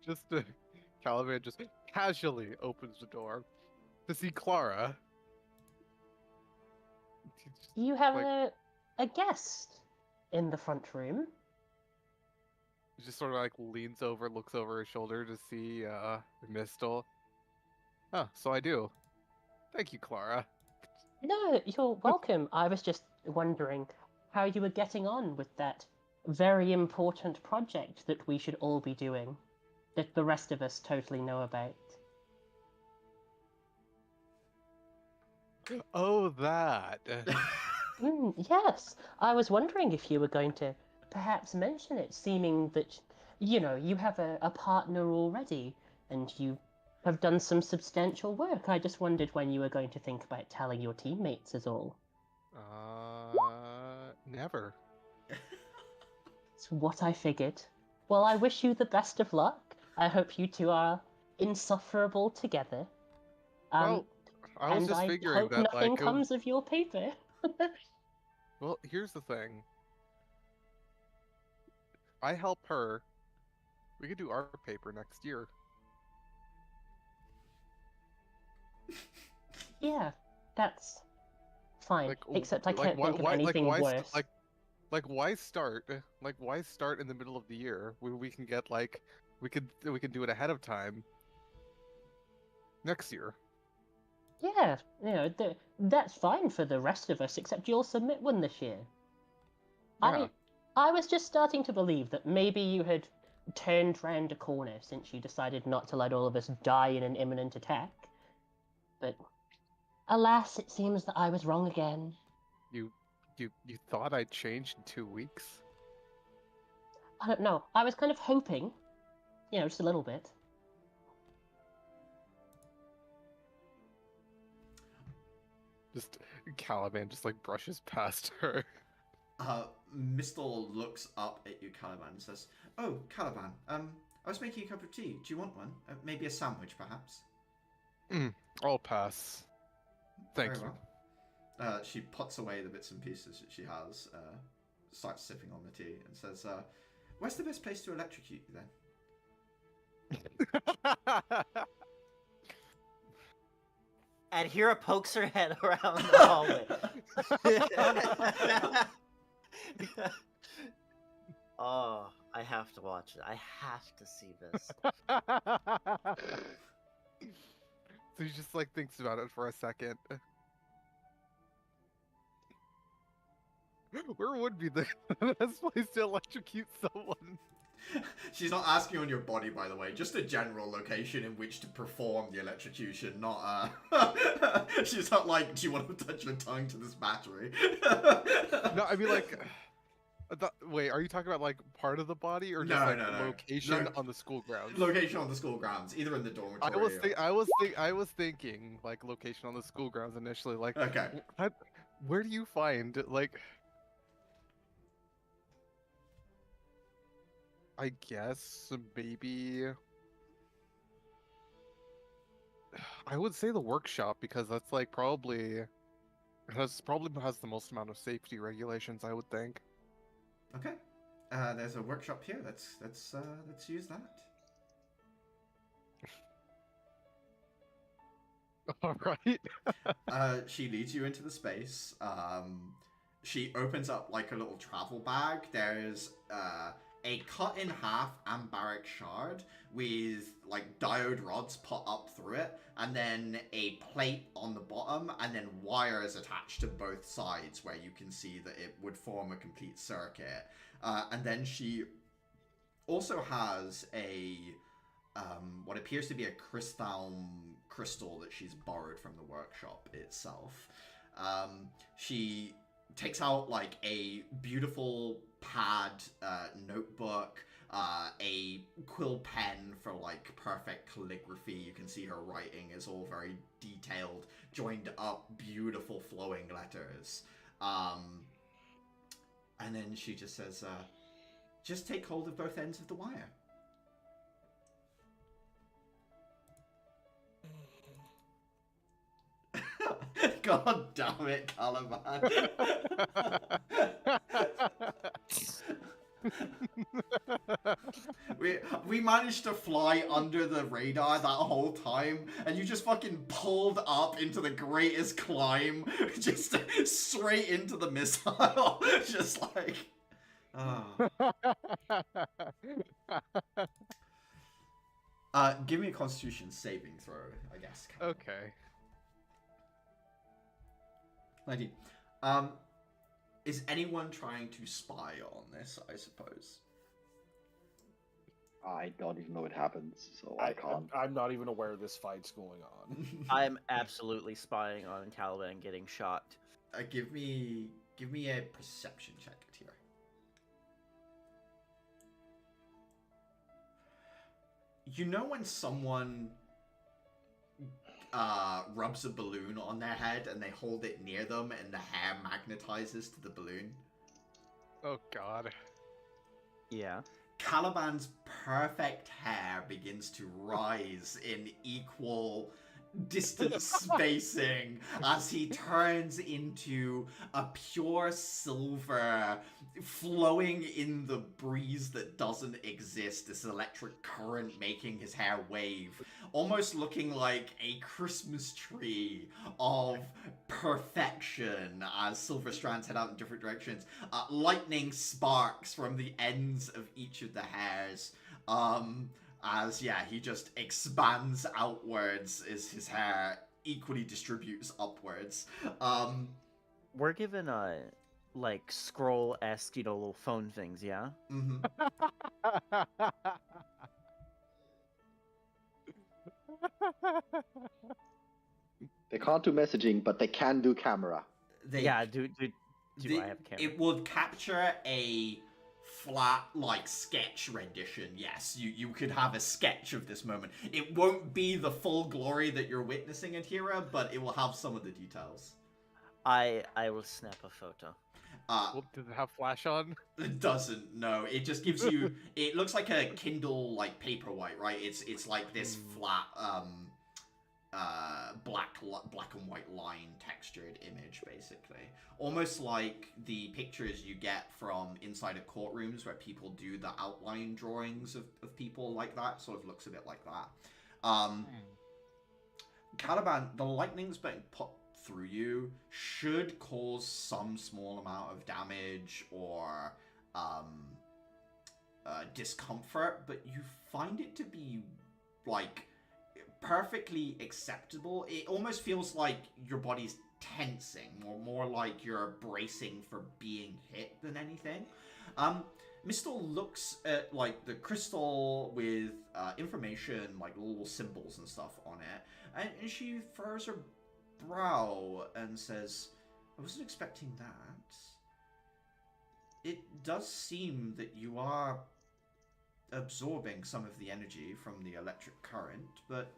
Just Caliban just casually opens the door to see Clara. You have Like- a guest in the front room. He just sort of like leans over, looks over his shoulder to see Mistel. Oh, so I do. Thank you, Clara. No, you're welcome. I was just wondering how you were getting on with that very important project that we should all be doing, that the rest of us totally know about. Oh, that. Yes, I was wondering if you were going to perhaps mention it, seeming that, you know, you have a partner already, and you have done some substantial work. I just wondered when you were going to think about telling your teammates is all. Never. It's what I figured. Well, I wish you the best of luck. I hope you two are insufferable together. Well, I was and just I figuring hope that, nothing like, comes of your paper. well, here's the thing. I help her. We could do our paper next year. Yeah, that's fine. Like, Except I like, can't think of anything why worse. why start? Like, why start in the middle of the year when we can get like, we can do it ahead of time. Next year. Yeah, you know, that's fine for the rest of us, except you'll submit one this year. Yeah. I was just starting to believe that maybe you had turned round a corner since you decided not to let all of us die in an imminent attack. But alas, it seems that I was wrong again. You thought I'd changed in 2 weeks? I don't know. I was kind of hoping, you know, just a little bit. Just Caliban just like brushes past her. Mistel looks up at you, Caliban, and says, "Oh, Caliban, I was making a cup of tea. Do you want one? Maybe a sandwich, perhaps?" I'll pass. Thank Very you. well. She puts away the bits and pieces that she has, starts sipping on the tea, and says, "Where's the best place to electrocute you, then?" And Hira pokes her head around the hallway. Oh, I have to watch it. I have to see this. So he just like thinks about it for a second. Where would be the best place to electrocute someone? She's not asking on your body, by the way. Just a general location in which to perform the electrocution, not she's not like, do you want to touch your tongue to this battery? No, I mean like. Wait, are you talking about like part of the body or just No, like no, no. location No. on the school grounds? Location on the school grounds, either in the dormitory. I was thinking like location on the school grounds initially. Like, Okay. where do you find like? I guess maybe. I would say the workshop because that's like probably has the most amount of safety regulations. I would think. Okay. There's a workshop here. Let's use that. All right. She leads you into the space. She opens up like a little travel bag. There's a cut in half ambaric shard with like diode rods put up through it, and then a plate on the bottom, and then wires attached to both sides where you can see that it would form a complete circuit. And then she also has a what appears to be a crystal that she's borrowed from the workshop itself. She takes out like a beautiful pad notebook, a quill pen for like perfect calligraphy. You can see her writing is all very detailed, joined up, beautiful flowing letters. And then she just says, just take hold of both ends of the wire. God damn it, Caliban. we managed to fly under the radar that whole time, and you just fucking pulled up into the greatest climb, just straight into the missile. Just like... give me a Constitution saving throw, I guess. Okay. 19. Is anyone trying to spy on this, I suppose? I don't even know what happens, so I can't. I'm not even aware this fight's going on. I'm absolutely spying on Caliban getting shot. Give me a perception check, Tira. You know when someone rubs a balloon on their head and they hold it near them and the hair magnetizes to the balloon? Oh god. Yeah. Caliban's perfect hair begins to rise in equal distance spacing as he turns into a pure silver flowing in the breeze that doesn't exist, this electric current making his hair wave, almost looking like a Christmas tree of perfection as silver strands head out in different directions. Lightning sparks from the ends of each of the hairs. As, yeah, he just expands outwards as his hair equally distributes upwards. We're given like scroll-esque, little phone things, yeah? Mm-hmm. They can't do messaging, but they can do camera. Yeah, do I have a camera? It would capture a flat, like, sketch rendition, yes. You could have a sketch of this moment. It won't be the full glory that you're witnessing at Hera, but it will have some of the details. I will snap a photo. Well, does it have flash on? It doesn't, no. It just gives you... It looks like a Kindle, like, Paperwhite, right? It's like this flat, black and white line textured image, basically. Almost like the pictures you get from inside of courtrooms where people do the outline drawings of people like that. Sort of looks a bit like that. Caliban, the lightning's being put through you should cause some small amount of damage or discomfort, but you find it to be like perfectly acceptable. It almost feels like your body's tensing, or more like you're bracing for being hit than anything. Mistel looks at like the crystal with information, like little symbols and stuff on it, and she furrows her brow and says, "I wasn't expecting that. It does seem that you are absorbing some of the energy from the electric current, but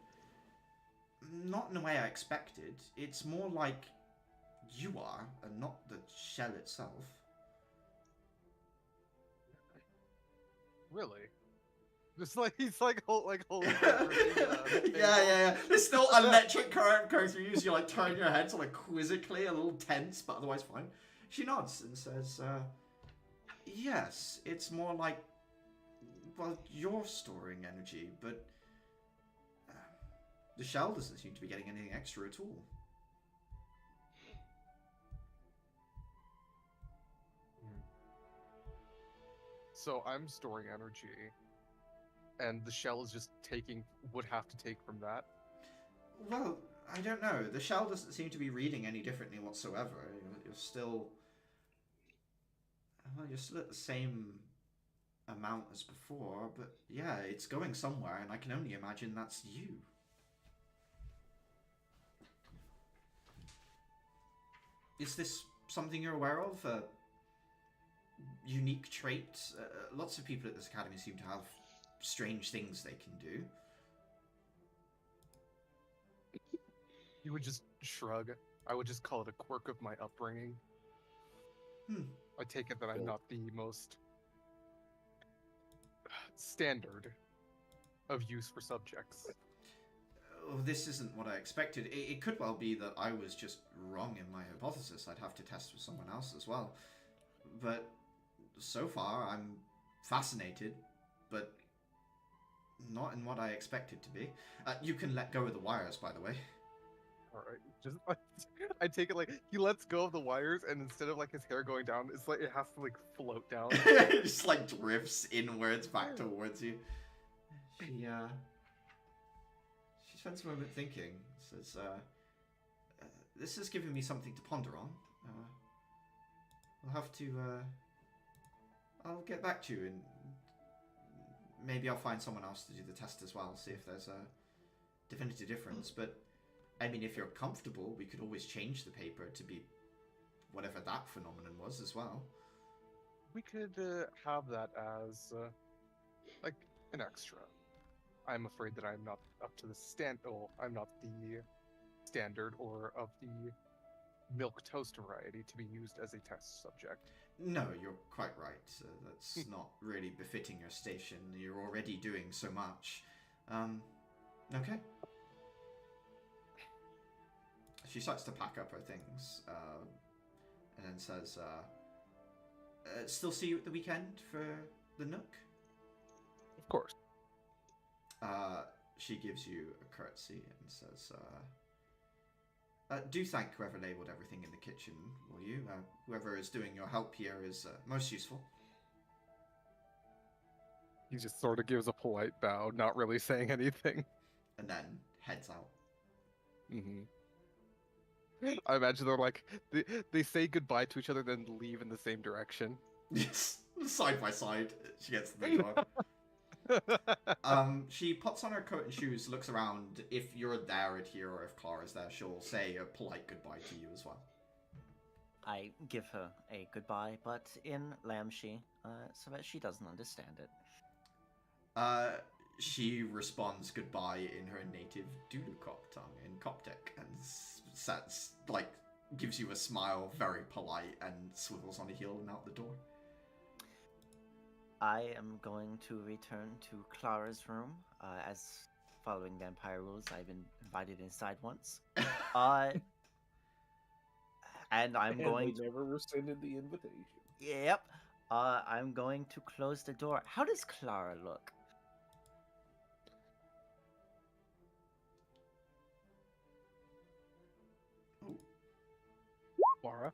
not in the way I expected. It's more like you are, and not the shell itself." Really? Just like he's like holding. Yeah. There's still electric current going through you, so you like turn your head sort of quizzically, a little tense, but otherwise fine. She nods and says, "Yes, it's more like, well, you're storing energy, but the shell doesn't seem to be getting anything extra at all." So I'm storing energy, and the shell is just would have to take from that. Well, I don't know. The shell doesn't seem to be reading any differently whatsoever. You're still... Well, you're still at the same amount as before, but yeah, it's going somewhere, and I can only imagine that's you. Is this something you're aware of? A unique trait? Lots of people at this academy seem to have strange things they can do. You would just shrug. I would just call it a quirk of my upbringing. I take it that I'm not the most standard of use for subjects. Oh, this isn't what I expected. It could well be that I was just wrong in my hypothesis. I'd have to test with someone else as well. But so far, I'm fascinated, but not in what I expected to be. You can let go of the wires, by the way. Alright, just I take it like he lets go of the wires, and instead of like his hair going down, it's like it has to like float down. It just like drifts inwards back towards you. She spends a moment thinking. Says, "This has given me something to ponder on. We'll have to. I'll get back to you, and maybe I'll find someone else to do the test as well. See if there's a definitive difference. But I mean, if you're comfortable, we could always change the paper to be whatever that phenomenon was as well." We could have that as like an extra. I'm afraid that I'm not up to the I'm not the standard or of the milk toast variety to be used as a test subject. No, you're quite right. That's not really befitting your station. You're already doing so much. Okay. She starts to pack up her things, and then says, "Still see you at the weekend for the Nook?" Of course. She gives you a curtsy and says, "Do thank whoever labelled everything in the kitchen, will you? Whoever is doing your help here is most useful." He just sort of gives a polite bow, not really saying anything. And then heads out. I imagine they're like, they say goodbye to each other, then leave in the same direction. Yes, side by side. She gets to the door. She puts on her coat and shoes, looks around. If you're there at here, or if Clara's there, she'll say a polite goodbye to you as well. I give her a goodbye, but in Lamshi, so that she doesn't understand it. She responds goodbye in her native Dulukop tongue, in Coptic, and gives you a smile, very polite, and swivels on a heel and out the door. I am going to return to Clara's room, as following vampire rules, I've been invited inside once. And I'm going to... never rescinded the invitation. Yep. I'm going to close the door. How does Clara look? Clara?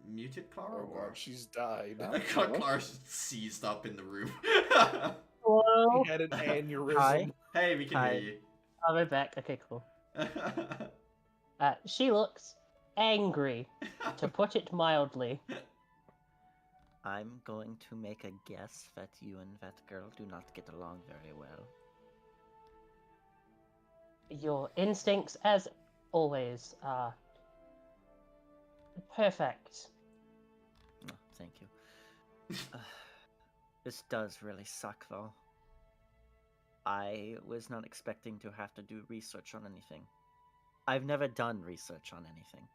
Muted Clara? Oh Or... god, she's died. Clara's just seized up in the room. Hello? She had an aneurysm. Hi. Hey, we can Hi. hear Oh, we're back. Okay, cool. you. She looks angry, to put it mildly. I'm going to make a guess that you and that girl do not get along very well. Your instincts, as always, are perfect. Oh, thank you. This does really suck, though. I was not expecting to have to do research on anything. I've never done research on anything.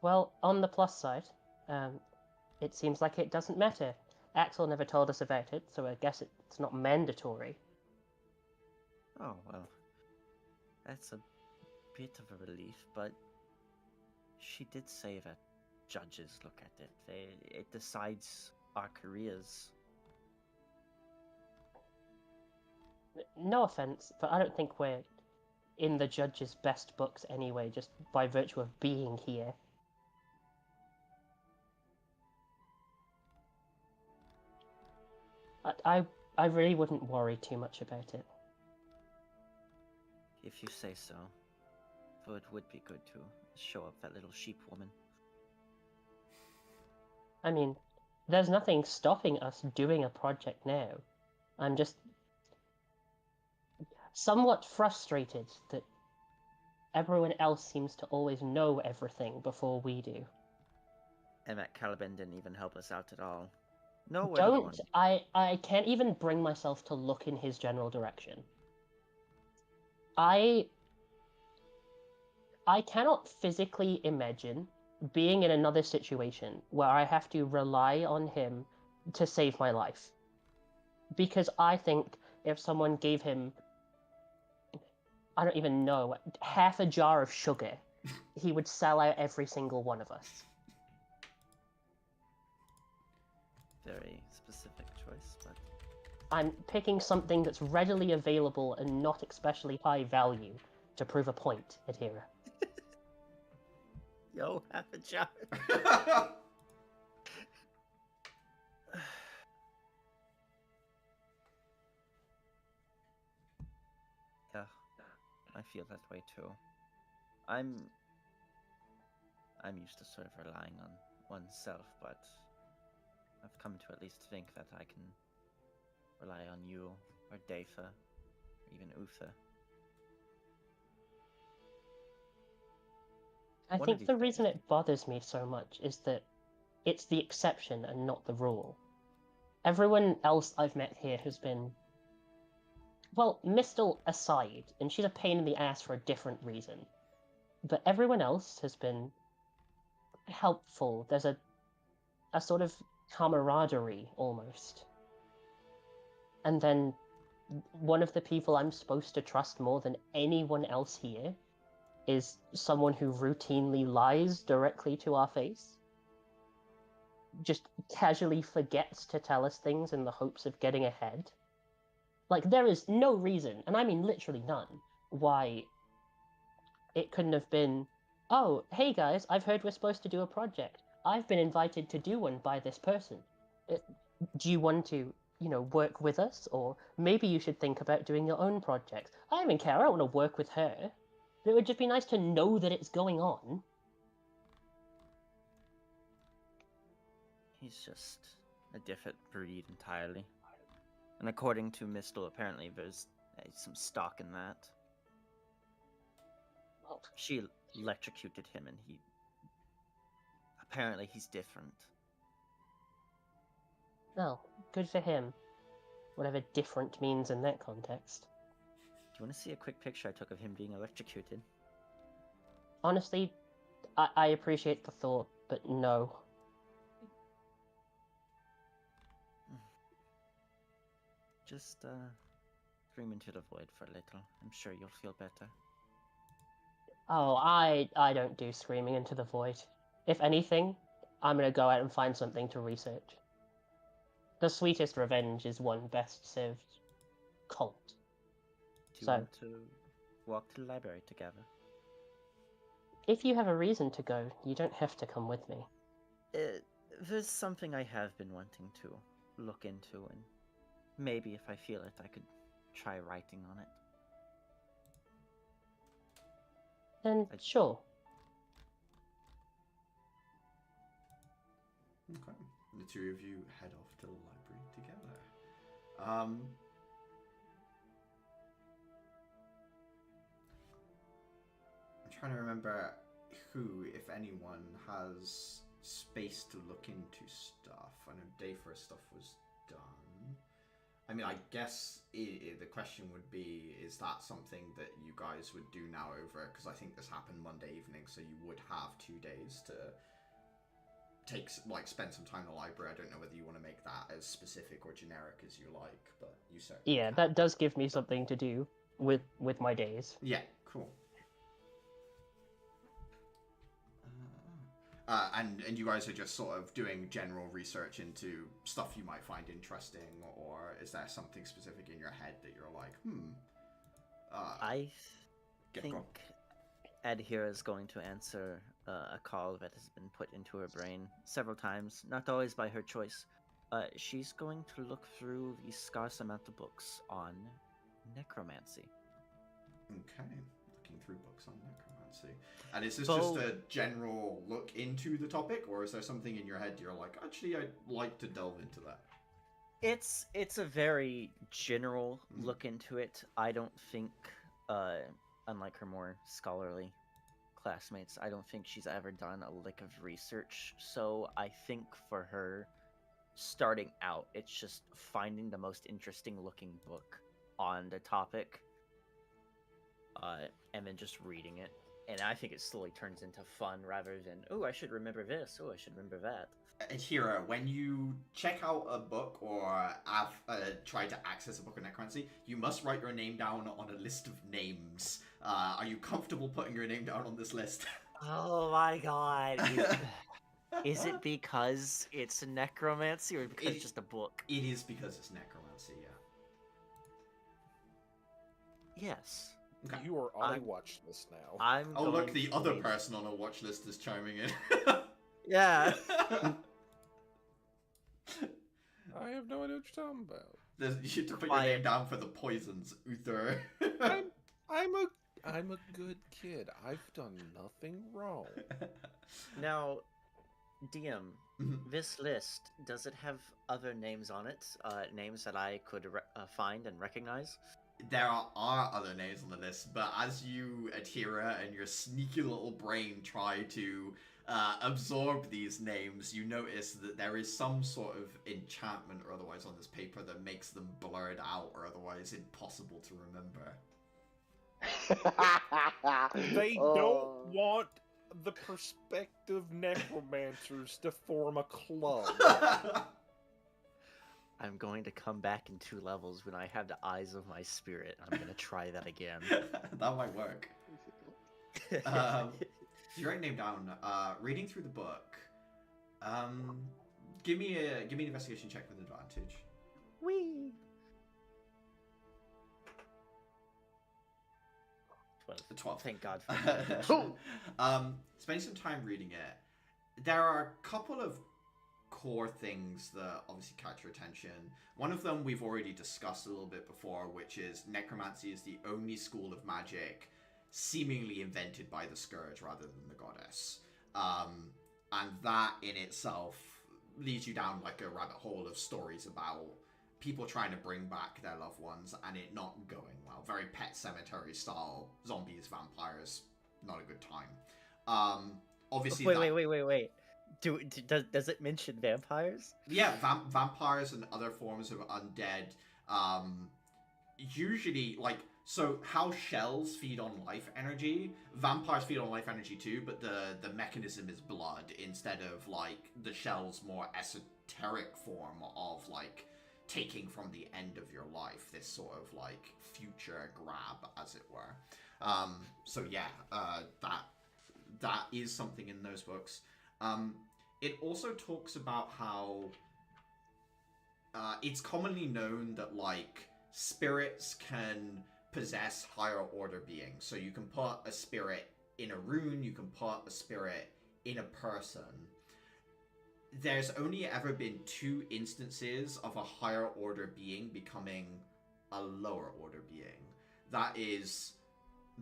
Well, on the plus side, it seems like it doesn't matter. Axel never told us about it, so I guess it's not mandatory. Oh, well. That's a bit of a relief, but she did say that judges look at it. It decides our careers. No offense, but I don't think we're in the judge's best books anyway, just by virtue of being here. I really wouldn't worry too much about it. If you say so. Though it would be good to show up that little sheep woman. I mean, there's nothing stopping us doing a project now. I'm just somewhat frustrated that everyone else seems to always know everything before we do. And that Caliban didn't even help us out at all. No word of Don't warning. I can't even bring myself to look in his general direction. I cannot physically imagine being in another situation where I have to rely on him to save my life. Because I think if someone gave him, I don't even know, half a jar of sugar, he would sell out every single one of us. Very specific choice, but I'm picking something that's readily available and not especially high value to prove a point, Adira. yo, half a jar. Yeah, I feel that way too. I'm used to sort of relying on oneself, but I've come to at least think that I can rely on you, or Dafa, or even Uther. I One of think these the days. reason it bothers me so much is that it's the exception and not the rule. Everyone else I've met here has been, well, Mistle aside, and she's a pain in the ass for a different reason, but everyone else has been helpful. There's a sort of camaraderie almost. And then one of the people I'm supposed to trust more than anyone else here is someone who routinely lies directly to our face. Just casually forgets to tell us things in the hopes of getting ahead. Like, there is no reason, and I mean literally none, why it couldn't have been, oh, hey guys, I've heard we're supposed to do a project. I've been invited to do one by this person. Do you want to, work with us? Or maybe you should think about doing your own project. I don't even care, I don't want to work with her. But it would just be nice to know that it's going on. He's just a different breed entirely. And according to Mistle, apparently there's some stock in that. Well, She electrocuted him, and apparently he's different. no, good for him. Whatever different means in that context. Do you want to see a quick picture I took of him being electrocuted? Honestly, I appreciate the thought, but no. Just scream into the void for a little. I'm sure you'll feel better. Oh, I don't do screaming into the void. If anything, I'm gonna go out and find something to research. The sweetest revenge is one best served cold. Do you So- want to walk to the library together. If you have a reason to go, you don't have to come with me. There's something I have been wanting to look into, and maybe if I feel it, I could try writing on it. Then sure. Okay. The two of you head off to the library together. I'm trying to remember who, if anyone, has space to look into stuff. I know Dayfor's stuff was done. I mean, I guess the question would be, is that something that you guys would do now over? Because I think this happened Monday evening, so you would have 2 days to spend some time in the library. I don't know whether you want to make that as specific or generic as you like, but you certainly Yeah, can. that does give me something to do with my days. Yeah, cool. And you guys are just sort of doing general research into stuff you might find interesting, or is there something specific in your head that you're like, I Go think on. Adhira is going to answer a call that has been put into her brain several times, not always by her choice. She's going to look through the scarce amount of books on necromancy. Okay, looking through books on necromancy. And is this just Bo- a general look into the topic, or is there something in your head you're like, actually, I'd like to delve into that? It's a very general look into it. I don't think, unlike her more scholarly classmates, I don't think she's ever done a lick of research. So I think for her, starting out, it's just finding the most interesting looking book on the topic, and then just reading it. And I think it slowly turns into fun rather than, oh, I should remember this, oh, I should remember that. Hira, when you check out a book or have tried to access a book of necromancy, you must write your name down on a list of names. Are you comfortable putting your name down on this list? Oh my god. Is it because it's necromancy or because it's just a book? It is because it's necromancy, yeah. Yes. Okay. You are on a I'm- watch list now. I'm Oh, look, going the to other read- person on a watch list is chiming in. Yeah. I have no idea what you're talking about. You should put your Quiet. name down for the poisons, Uther. I'm a good kid. I've done nothing wrong. Now, DM, Mhm. this list, does it have other names on it? Names that I could find and recognize? There are other names on the list, but as you, Atira, and your sneaky little brain try to absorb these names, you notice that there is some sort of enchantment or otherwise on this paper that makes them blurred out or otherwise impossible to remember. They Oh. don't want the prospective necromancers to form a club. I'm going to come back in 2 levels when I have the eyes of my spirit. I'm going to try that again. That might work. Your name down. Reading through the book. Give me an investigation check with advantage. Whee! 12. Thank God for that. Spending some time reading it, there are a couple of core things that obviously catch your attention. One of them we've already discussed a little bit before, which is necromancy is the only school of magic seemingly invented by the Scourge rather than the goddess. And that in itself leads you down like a rabbit hole of stories about people trying to bring back their loved ones and it not going well. Very Pet Cemetery style, zombies, vampires, not a good time. Obviously Wait. Does it mention vampires? Yeah, vampires and other forms of undead. Usually, like, so how shells feed on life energy, vampires feed on life energy too, but the mechanism is blood instead of, like, the shell's more esoteric form of, like, taking from the end of your life, this sort of, like, future grab, as it were. So yeah, that is something in those books. It also talks about how it's commonly known that, like, spirits can possess higher order beings. So you can put a spirit in a rune, you can put a spirit in a person. There's only ever been 2 instances of a higher order being becoming a lower order being. That is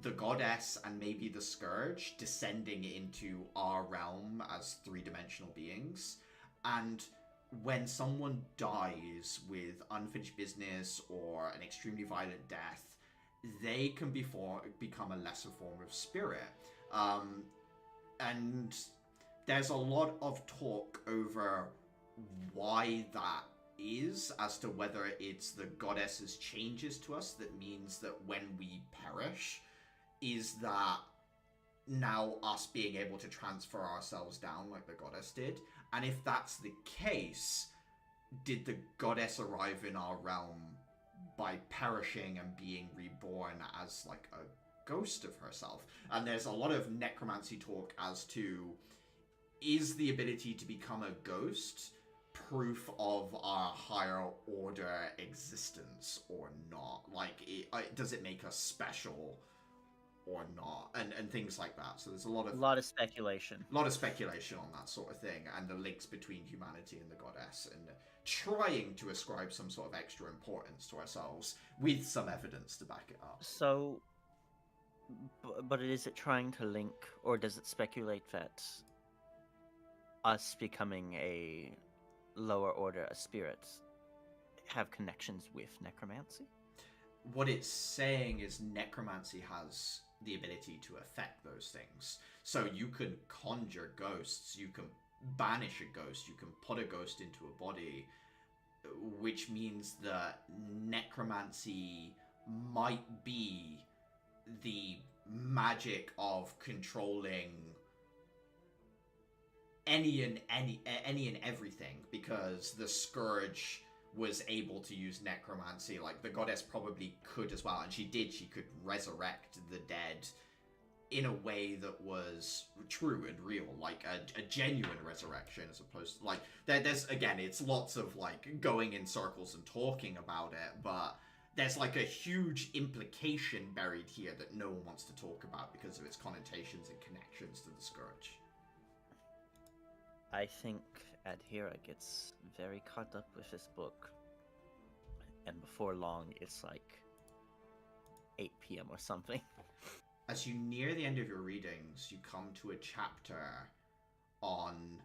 the goddess and maybe the scourge descending into our realm as 3-dimensional beings. And when someone dies with unfinished business or an extremely violent death, they can become a lesser form of spirit. And there's a lot of talk over why that is, as to whether it's the goddess's changes to us that means that when we perish, is that now us being able to transfer ourselves down like the goddess did? And if that's the case, did the goddess arrive in our realm by perishing and being reborn as like a ghost of herself? And there's a lot of necromancy talk as to, is the ability to become a ghost proof of our higher order existence or not? Like, does it make us special or not, and things like that. So there's a lot of speculation. A lot of speculation on that sort of thing, and the links between humanity and the goddess, and trying to ascribe some sort of extra importance to ourselves with some evidence to back it up. So, but is it trying to link, or does it speculate that us becoming a lower order of spirits have connections with necromancy? What it's saying is necromancy has the ability to affect those things. So you can conjure ghosts, you can banish a ghost, you can put a ghost into a body, which means that necromancy might be the magic of controlling any and everything, because the scourge was able to use necromancy. Like, the goddess probably could as well, and she did. She could resurrect the dead in a way that was true and real, like a genuine resurrection, as opposed to, like, there's, again, it's lots of, like, going in circles and talking about it, but there's, like, a huge implication buried here that no one wants to talk about because of its connotations and connections to the scourge. I think Adhira gets very caught up with this book, and before long it's like 8 p.m. or something. As you near the end of your readings, you come to a chapter on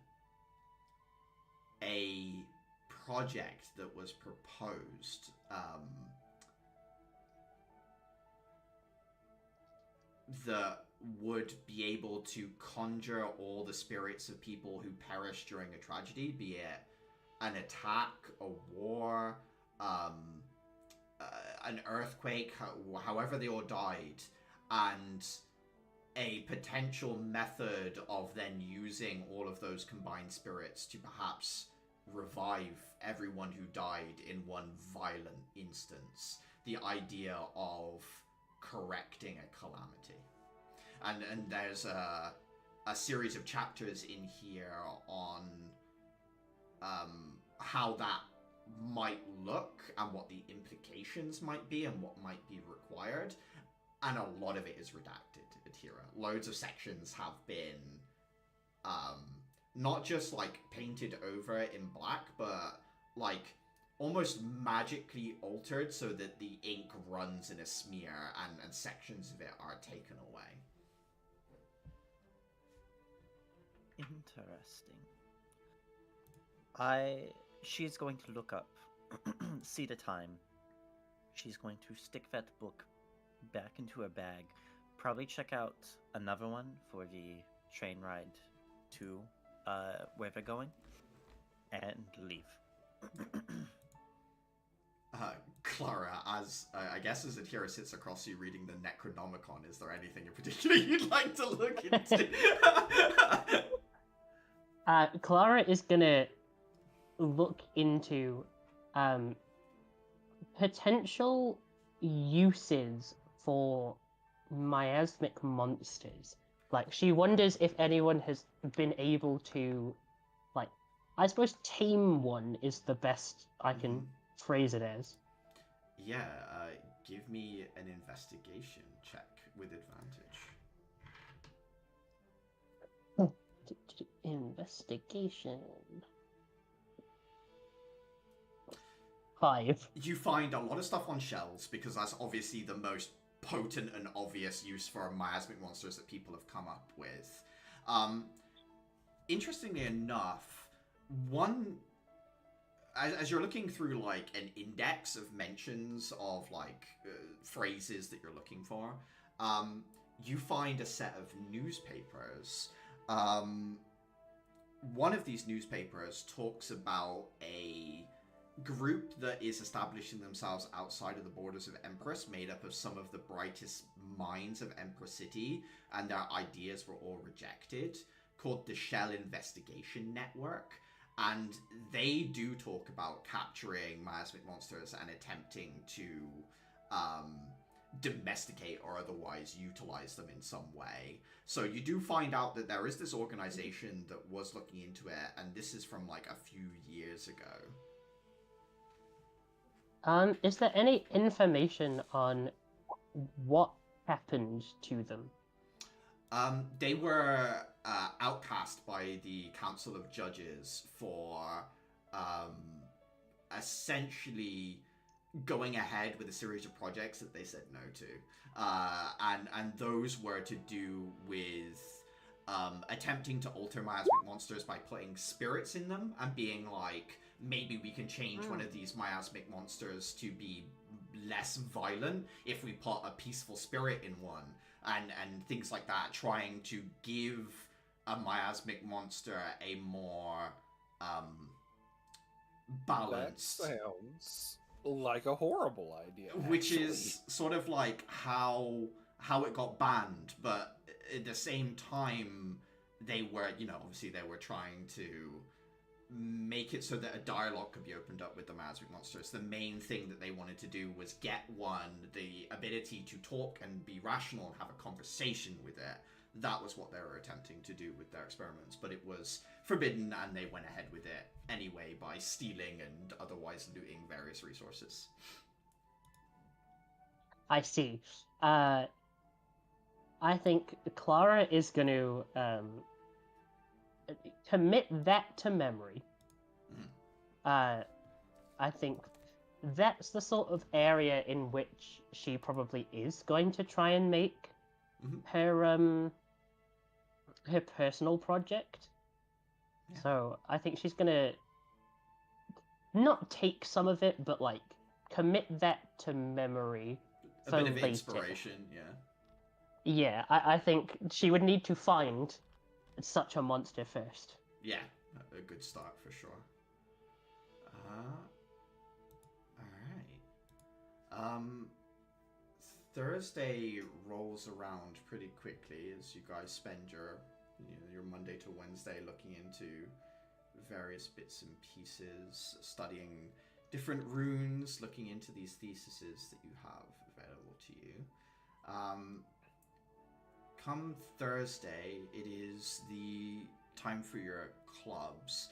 a project that was proposed that would be able to conjure all the spirits of people who perished during a tragedy, be it an attack, a war, an earthquake, however they all died, and a potential method of then using all of those combined spirits to perhaps revive everyone who died in one violent instance. The idea of correcting a calamity. And there's a series of chapters in here on how that might look and what the implications might be and what might be required. And a lot of it is redacted, Adhira. Loads of sections have been not just, like, painted over in black, but, like, almost magically altered so that the ink runs in a smear and sections of it are taken away. Interesting. She's going to look up, see the time. She's going to stick that book back into her bag, probably check out another one for the train ride to where they're going, and leave. Clara, as I guess as Adhira sits across you reading the Necronomicon, is there anything in particular you'd like to look into? Clara is gonna look into potential uses for miasmic monsters. Like, she wonders if anyone has been able to, like, I suppose tame one is the best I can phrase it as. Yeah, give me an investigation check with advantage. Investigation. 5. You find a lot of stuff on shells, because that's obviously the most potent and obvious use for miasmic monsters that people have come up with. Interestingly enough, as you're looking through like an index of mentions of like phrases that you're looking for, you find a set of newspapers. One of these newspapers talks about a group that is establishing themselves outside of the borders of Empress, made up of some of the brightest minds of Empress City, and their ideas were all rejected, called the Shell Investigation Network. And they do talk about capturing miasmic monsters and attempting to domesticate or otherwise utilize them in some way. So you do find out that there is this organization that was looking into it, and this is from like a few years ago. Is there any information on what happened to them? They were outcast by the Council of Judges for essentially going ahead with a series of projects that they said no to. And those were to do with attempting to alter miasmic monsters by putting spirits in them and being like, maybe we can change one of these miasmic monsters to be less violent if we put a peaceful spirit in one, and things like that, trying to give a miasmic monster a more balanced... That sounds like a horrible idea. Which actually. is sort of like how it got banned, but at the same time, they were, obviously they were trying to make it so that a dialogue could be opened up with the miasmic monsters. The main thing that they wanted to do was get the ability to talk and be rational and have a conversation with it. That was what they were attempting to do with their experiments, but it was forbidden, and they went ahead with it anyway by stealing and otherwise looting various resources. I see. I think Clara is going to commit that to memory. I think that's the sort of area in which she probably is going to try and make her personal project. Yeah. So I think she's gonna not take some of it, but like commit that to memory A for bit of later. inspiration, yeah. Yeah, I think she would need to find such a monster first. Yeah, a good start for sure. Alright. Thursday rolls around pretty quickly as you guys spend your Monday to Wednesday looking into various bits and pieces, studying different runes, looking into these theses that you have available to you. Come Thursday, it is the time for your clubs.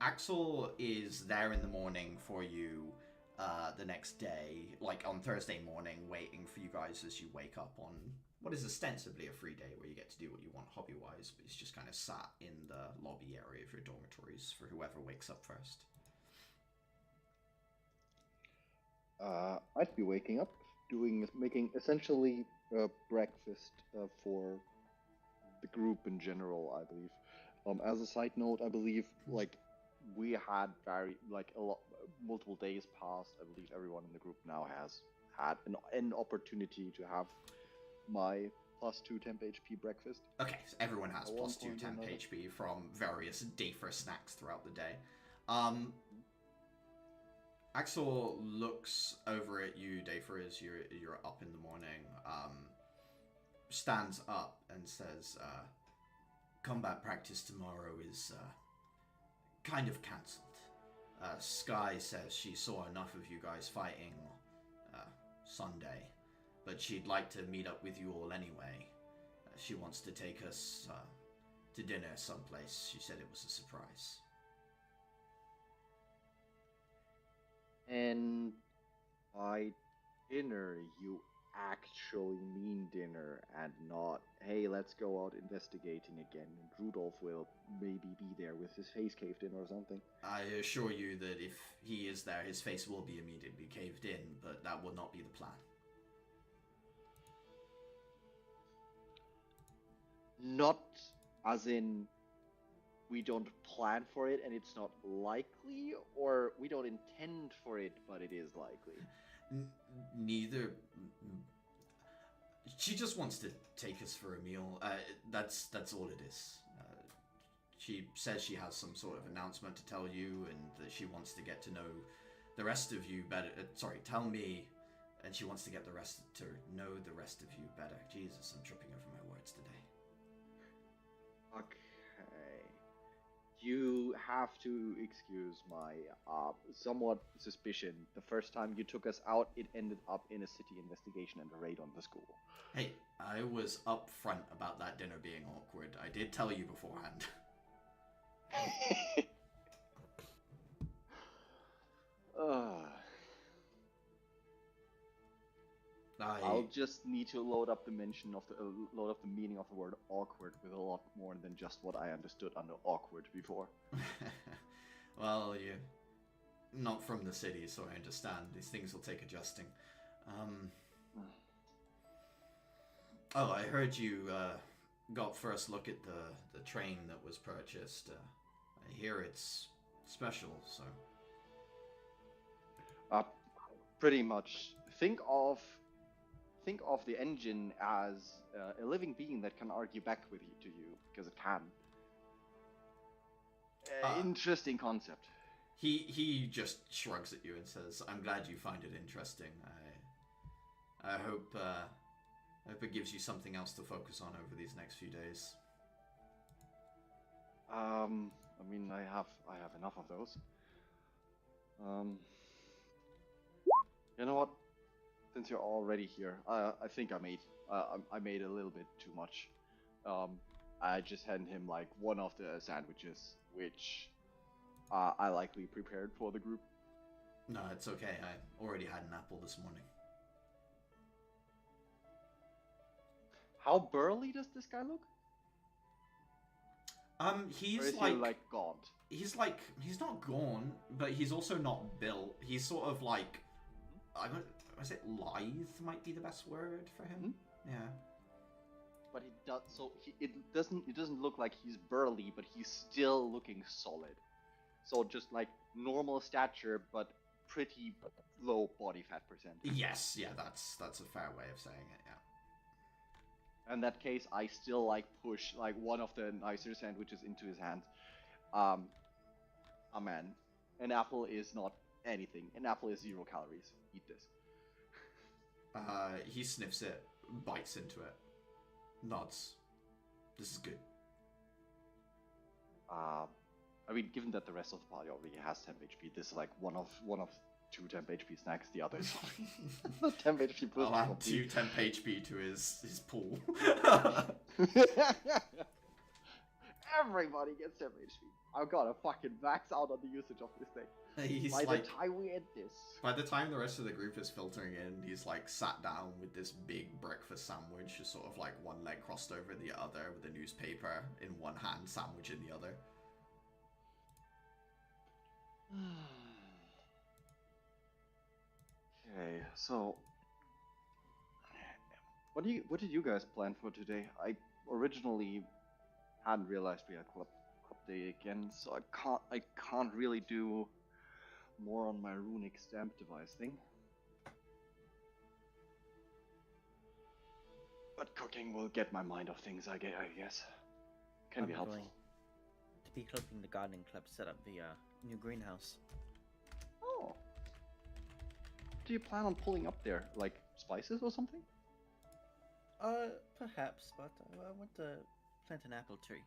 Axel is there in the morning for you the next day, like on Thursday morning, waiting for you guys as you wake up on what is ostensibly a free day where you get to do what you want hobby-wise, but he's just kind of sat in the lobby area of your dormitories for whoever wakes up first. I'd be waking up, making essentially breakfast for the group in general, I believe. As a side note, I believe we had multiple days passed. I believe everyone in the group now has had an opportunity to have my +2 temp HP breakfast. Okay, so everyone has At one +2 point or temp another. HP from various Dayfer snacks throughout the day. Axel looks over at you, Dayfer, as you're up in the morning, stands up and says, combat practice tomorrow is kind of cancelled. Sky says she saw enough of you guys fighting Sunday, but she'd like to meet up with you all anyway. She wants to take us to dinner someplace. She said it was a surprise. And dinner, you actually mean dinner and not, hey, let's go out investigating again. And Rudolph will maybe be there with his face caved in or something. I assure you that if he is there, his face will be immediately caved in, but that will not be the plan. Not as in we don't plan for it and it's not likely, or we don't intend for it but it is likely. Neither. She just wants to take us for a meal. That's all it is. She says she has some sort of announcement to tell you, and that she wants to get to know the rest of you better. Tell me, and she wants to get to know the rest of you better. Jesus, I'm tripping over my words today. Okay. You have to excuse my somewhat suspicion. The first time you took us out, it ended up in a city investigation and a raid on the school. Hey, I was upfront about that dinner being awkward. I did tell you beforehand. I'll just need to load up the meaning of the word awkward with a lot more than just what I understood under awkward before. Well, you're not from the city, so I understand. These things will take adjusting. Oh, I heard you got first look at the train that was purchased. I hear it's special, so... Pretty much. Think of the engine as a living being that can argue back with you to you, because it can. Interesting concept. He just shrugs at you and says, "I'm glad you find it interesting. I hope it gives you something else to focus on over these next few days." I mean, I have enough of those. You know what? Since you're already here, I think I made a little bit too much. I just hand him like one of the sandwiches, which I likely prepared for the group. No, it's okay. I already had an apple this morning. How burly does this guy look? He's or is he like gaunt? He's not gaunt, but he's also not built. He's sort of like, is it lithe might be the best word for him? Yeah. But it doesn't look like he's burly, but he's still looking solid. So just like normal stature, but pretty low body fat percent. Yes, yeah, that's a fair way of saying it. Yeah. In that case, I still push one of the nicer sandwiches into his hand. Man, an apple is not anything. An apple is 0 calories. Eat this. He sniffs it, bites into it, nods. This is good. I mean, given that the rest of the party already has temp HP, this is like one of 2 temp HP snacks. The others not temp HP. I'll add 2 temp HP to his pool. Everybody gets temp HP. I've got to fucking max out on the usage of this thing. By the time we end this. By the time the rest of the group is filtering in, he's sat down with this big breakfast sandwich, just sort of one leg crossed over the other, with a newspaper in one hand, sandwich in the other. Okay, so what did you guys plan for today? I originally hadn't realized we had club day again, so I can't really do more on my runic stamp device thing. But cooking will get my mind off things, I guess. Can be helpful. Going to be helping the gardening club set up the new greenhouse. Oh. Do you plan on pulling up there, like spices or something? Perhaps, but I want to plant an apple tree.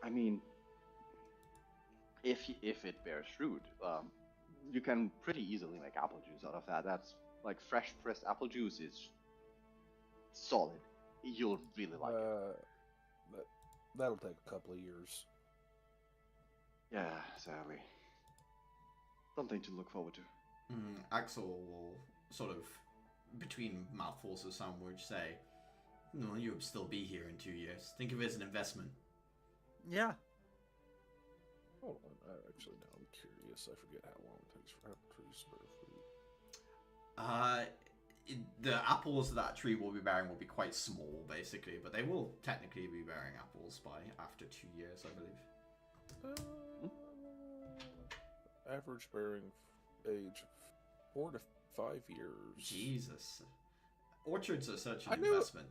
I mean, if it bears fruit, you can pretty easily make apple juice out of that. That's like fresh pressed apple juice is solid. You'll really like it. That'll take a couple of years. Yeah, sadly. something to look forward to. Axel will sort of, between mouthfuls of sandwich, say, "No, you'll still be here in 2 years. Think of it as an investment." Yeah. Hold on, actually, now I'm curious. I forget how long it takes for apple trees to bear fruit. The apples that tree will be bearing will be quite small, basically, but they will technically be bearing apples by after 2 years, I believe. Average bearing age 4 to 5 years. Jesus. Orchards are such an I knew- investment.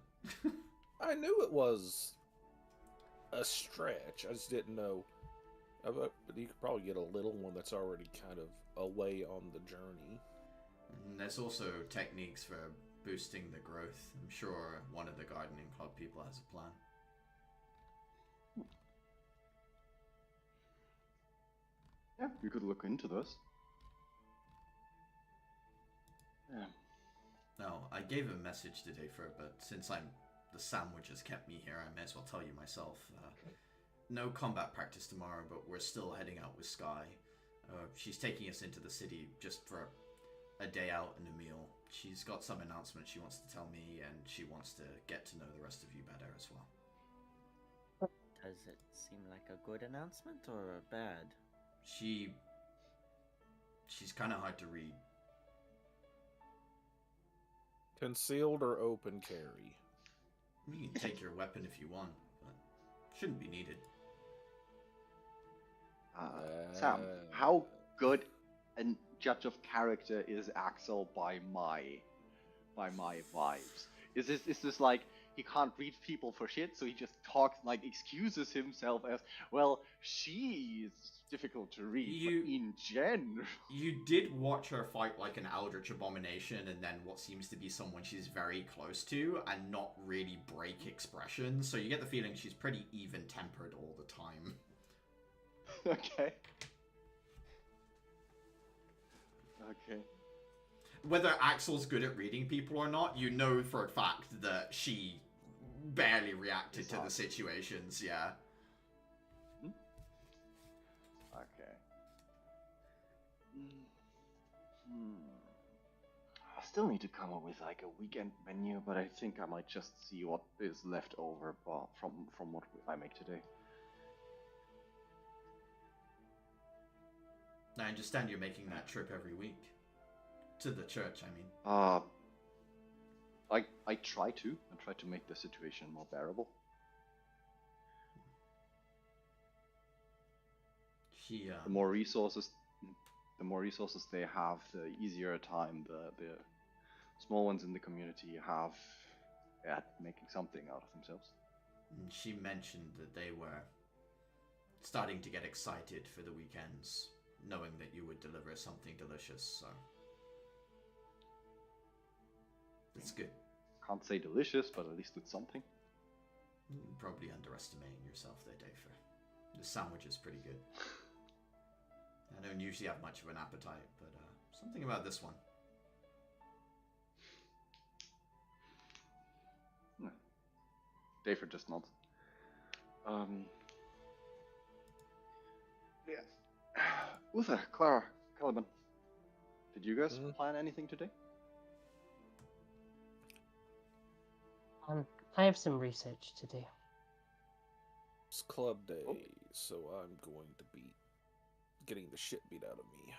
I knew it was a stretch. I just didn't know. But you could probably get a little one that's already kind of away on the journey. And there's also techniques for boosting the growth. I'm sure one of the gardening club people has a plan. Yeah, we could look into this. Yeah. No, I gave a message today for it, but since the sandwich has kept me here, I may as well tell you myself. No combat practice tomorrow, but we're still heading out with Sky. She's taking us into the city just for a day out and a meal. She's got some announcement she wants to tell me, and she wants to get to know the rest of you better as well. Does it seem like a good announcement or a bad? She's kind of hard to read. Concealed or open carry? You can take your weapon if you want, but shouldn't be needed. Sam, how good a judge of character is Axel by my vibes? Is this like he can't read people for shit, so he just talks like excuses himself as, well, she's difficult to read, but in general. You did watch her fight like an eldritch abomination and then what seems to be someone she's very close to and not really break expression, so you get the feeling she's pretty even-tempered all the time. Okay. Okay. Whether Axel's good at reading people or not, you know for a fact that she barely reacted to the situations, yeah. Okay. I still need to come up with like a weekend menu, but I think I might just see what is left over from what I make today. I understand you're making that trip every week. To the church, I mean. I try to make the situation more bearable. The more resources they have, the easier a time the small ones in the community have at making something out of themselves. She mentioned that they were starting to get excited for the weekends, knowing that you would deliver something delicious, so it's good. Can't say delicious, but at least it's something. Probably underestimating yourself there, Dave. The sandwich is pretty good. I don't usually have much of an appetite, but something about this one. David just nods. Yeah. Uther, Clara, Caliban, did you guys plan anything today? I have some research to do. It's club day, so I'm going to be getting the shit beat out of me.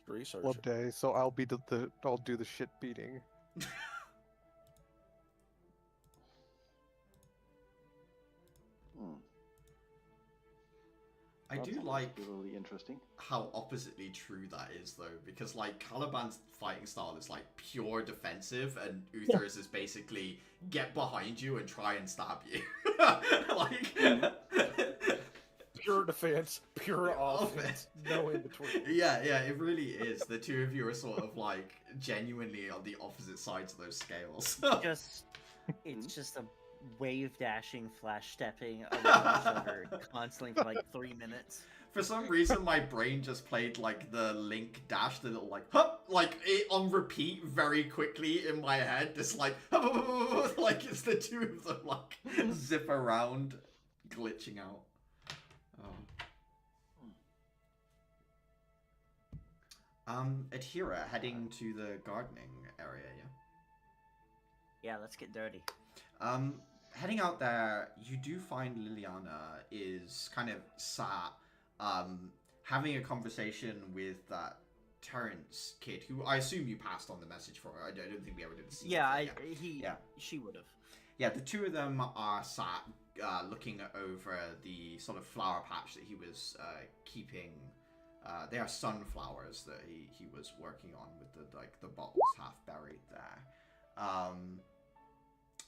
Research. Club day, so I'll do the shit beating. I do like really interesting how oppositely true that is, though, because like Caliban's fighting style is like pure defensive, and Uther's is basically get behind you and try and stab you. Like pure defense, pure offense, no in between. Yeah, it really is. The two of you are sort of like genuinely on the opposite sides of those scales. It's just a wave dashing, flash stepping around each other constantly for like 3 minutes. For some reason, my brain just played like the Link dash, the little like hup, like it on repeat very quickly in my head. Just like like it's the two of them like zip around, glitching out. Oh. Adhira, heading to the gardening area, yeah? Yeah, let's get dirty. Heading out there, you do find Liliana is kind of sat, having a conversation with that Terrence kid, who I assume you passed on the message for. I don't think we ever did a scene. Yeah, Yeah. she would have. Yeah, the two of them are sat looking over the sort of flower patch that he was keeping. They are sunflowers that he was working on with the bottles half buried there.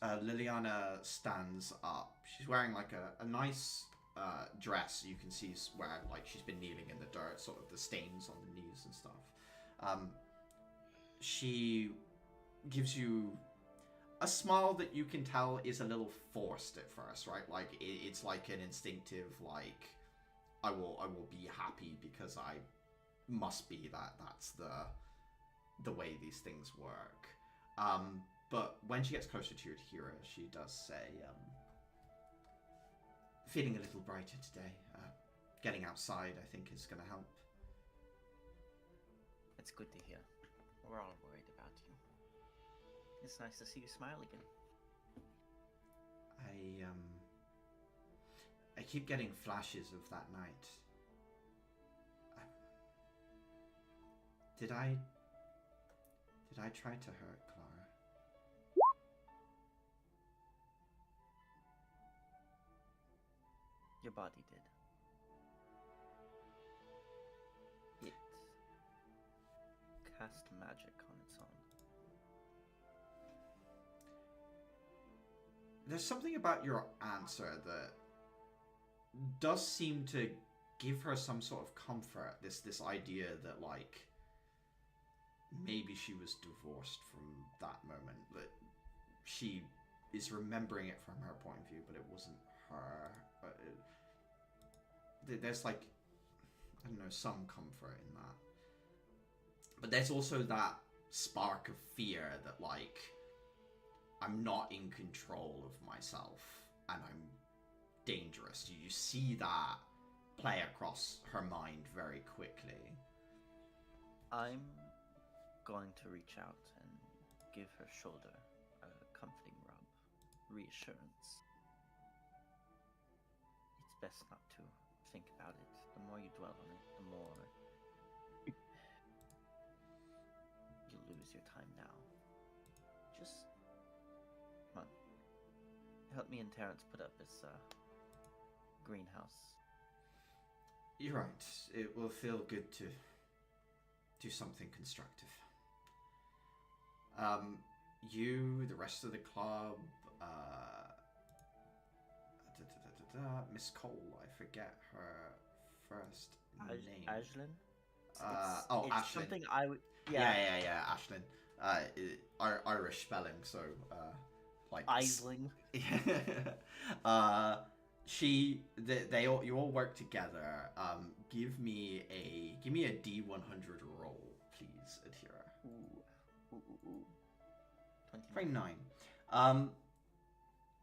Liliana stands up. She's wearing like a nice dress. You can see where like she's been kneeling in the dirt, sort of the stains on the knees and stuff. She gives you a smile that you can tell is a little forced at first, right? Like it's like an instinctive, like I will be happy because I must be that. That's the way these things work. But when she gets closer to Adhira, she does say, feeling a little brighter today. Getting outside, I think, is going to help. It's good to hear. We're all worried about you. It's nice to see you smile again. I keep getting flashes of that night. Did I try to hurt Clara? Your body did. It cast magic on its own. There's something about your answer that does seem to give her some sort of comfort. This idea that like maybe she was divorced from that moment, that she is remembering it from her point of view, but it wasn't her. But there's like, I don't know, some comfort in that. But there's also that spark of fear that like I'm not in control of myself and I'm dangerous. You see that play across her mind very quickly. I'm going to reach out and give her shoulder a comforting rub. Reassurance. It's best not to think about it. The more you dwell on it, the more you lose your time now. Just come on. Help me and Terrence put up this greenhouse. You're right. It will feel good to do something constructive. You, the rest of the club, Miss Cole, I forget her first name. Ashlyn? It's Ashlyn. Something I would. Yeah, Ashlyn. Irish spelling, so like Isling. You all work together. Give me a D100 roll, please, Adhira. Ooh. 29.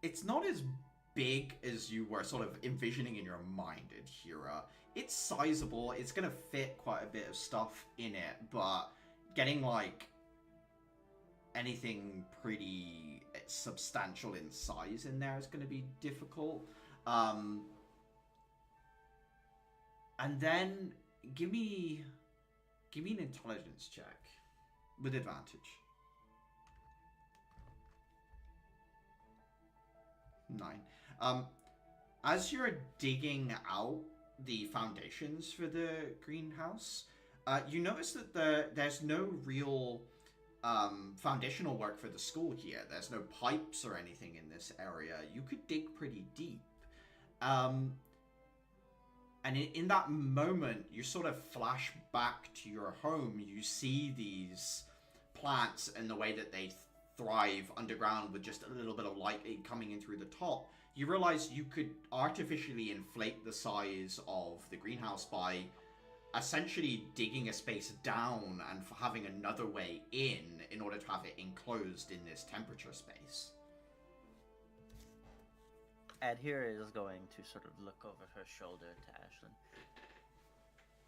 It's not as big as you were sort of envisioning in your mind, Adhira. It's sizable. It's gonna fit quite a bit of stuff in it, but getting like anything pretty substantial in size in there is going to be difficult. And then give me an intelligence check with advantage. 9. As you're digging out the foundations for the greenhouse, you notice that there's no real foundational work for the school here. There's no pipes or anything in this area. You could dig pretty deep. And in that moment, you sort of flash back to your home. You see these plants and the way that they thrive underground with just a little bit of light coming in through the top. You realize you could artificially inflate the size of the greenhouse by essentially digging a space down and having another way in order to have it enclosed in this temperature space. Adhira is going to sort of look over her shoulder to Ashlyn.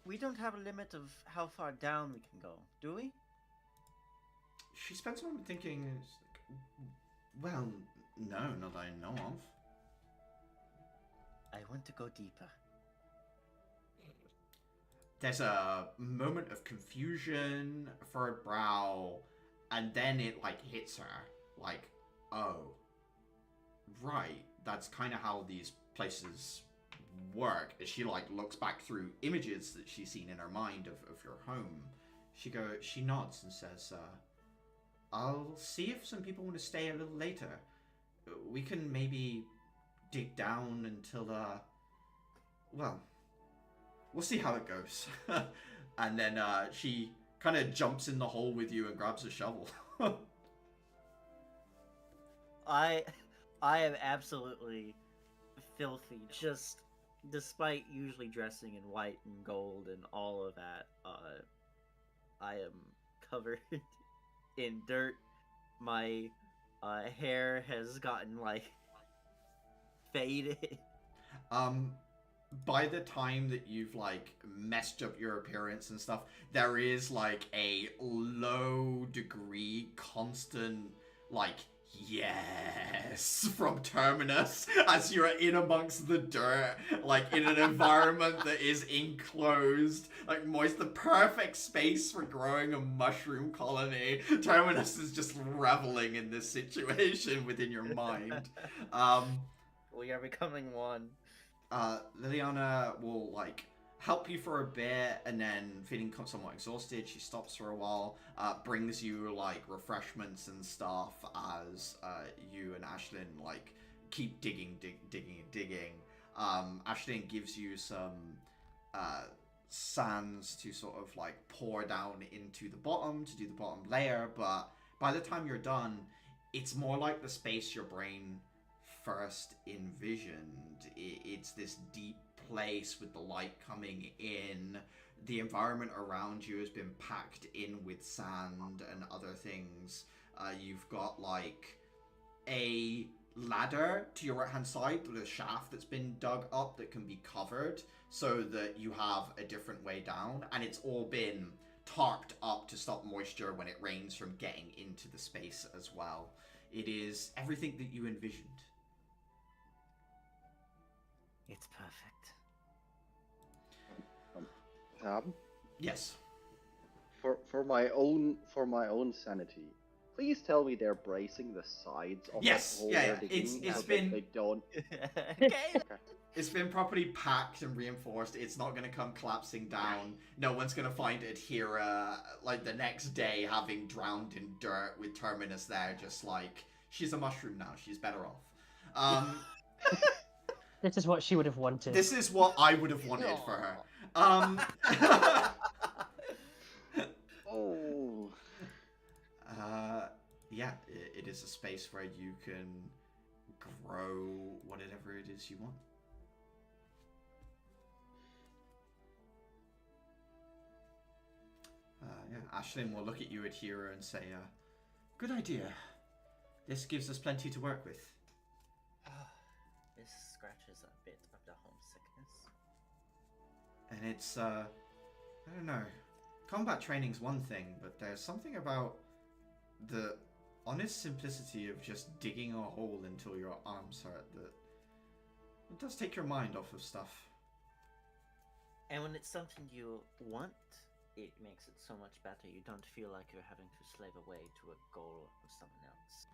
We don't have a limit of how far down we can go, do we? She spends a moment thinking, it's like, well, no, not that I know of. I want to go deeper. There's a moment of confusion, furrowed brow, and then it, like, hits her. Like, oh, right, that's kind of how these places work. As she, like, looks back through images that she's seen in her mind of your home, she nods and says, I'll see if some people want to stay a little later. We can maybe dig down until, well, we'll see how it goes. And then she kind of jumps in the hole with you and grabs a shovel. I am absolutely filthy. Just despite usually dressing in white and gold and all of that, I am covered in dirt. My hair has gotten like faded. By the time that you've like messed up your appearance and stuff, there is like a low degree constant like yes from Terminus as you're in amongst the dirt, like in an environment that is enclosed, like moist, the perfect space for growing a mushroom colony. Terminus is just reveling in this situation within your mind. We are becoming one. Liliana will like help you for a bit, and then feeling somewhat exhausted, she stops for a while, brings you like refreshments and stuff as you and Ashlyn like keep digging. Ashlyn gives you some sands to sort of like pour down into the bottom to do the bottom layer, but by the time you're done, it's more like the space your brain first envisioned. It's this deep place with the light coming in. The environment around you has been packed in with sand and other things. You've got like a ladder to your right hand side with a shaft that's been dug up that can be covered so that you have a different way down, and it's all been tarped up to stop moisture when it rains from getting into the space as well. It is everything that you envisioned. It's perfect. Yes. For my own sanity, please tell me they're bracing the sides of Yes, that hole yeah, they're digging it's so that been- they don't. Okay. It's been properly packed and reinforced. It's not going to come collapsing down. No one's going to find Adhira like the next day having drowned in dirt with Terminus there, just like, she's a mushroom now, she's better off. This is what she would have wanted. This is what I would have wanted for her. Oh. Yeah, it is a space where you can grow whatever it is you want. Yeah, Ashlyn will look at you, Adhira, and say, good idea. This gives us plenty to work with. This scratches a bit of the homesickness. And it's, I don't know. Combat training's one thing, but there's something about the honest simplicity of just digging a hole until your arms hurt that it does take your mind off of stuff. And when it's something you want, it makes it so much better. You don't feel like you're having to slave away to a goal of someone else.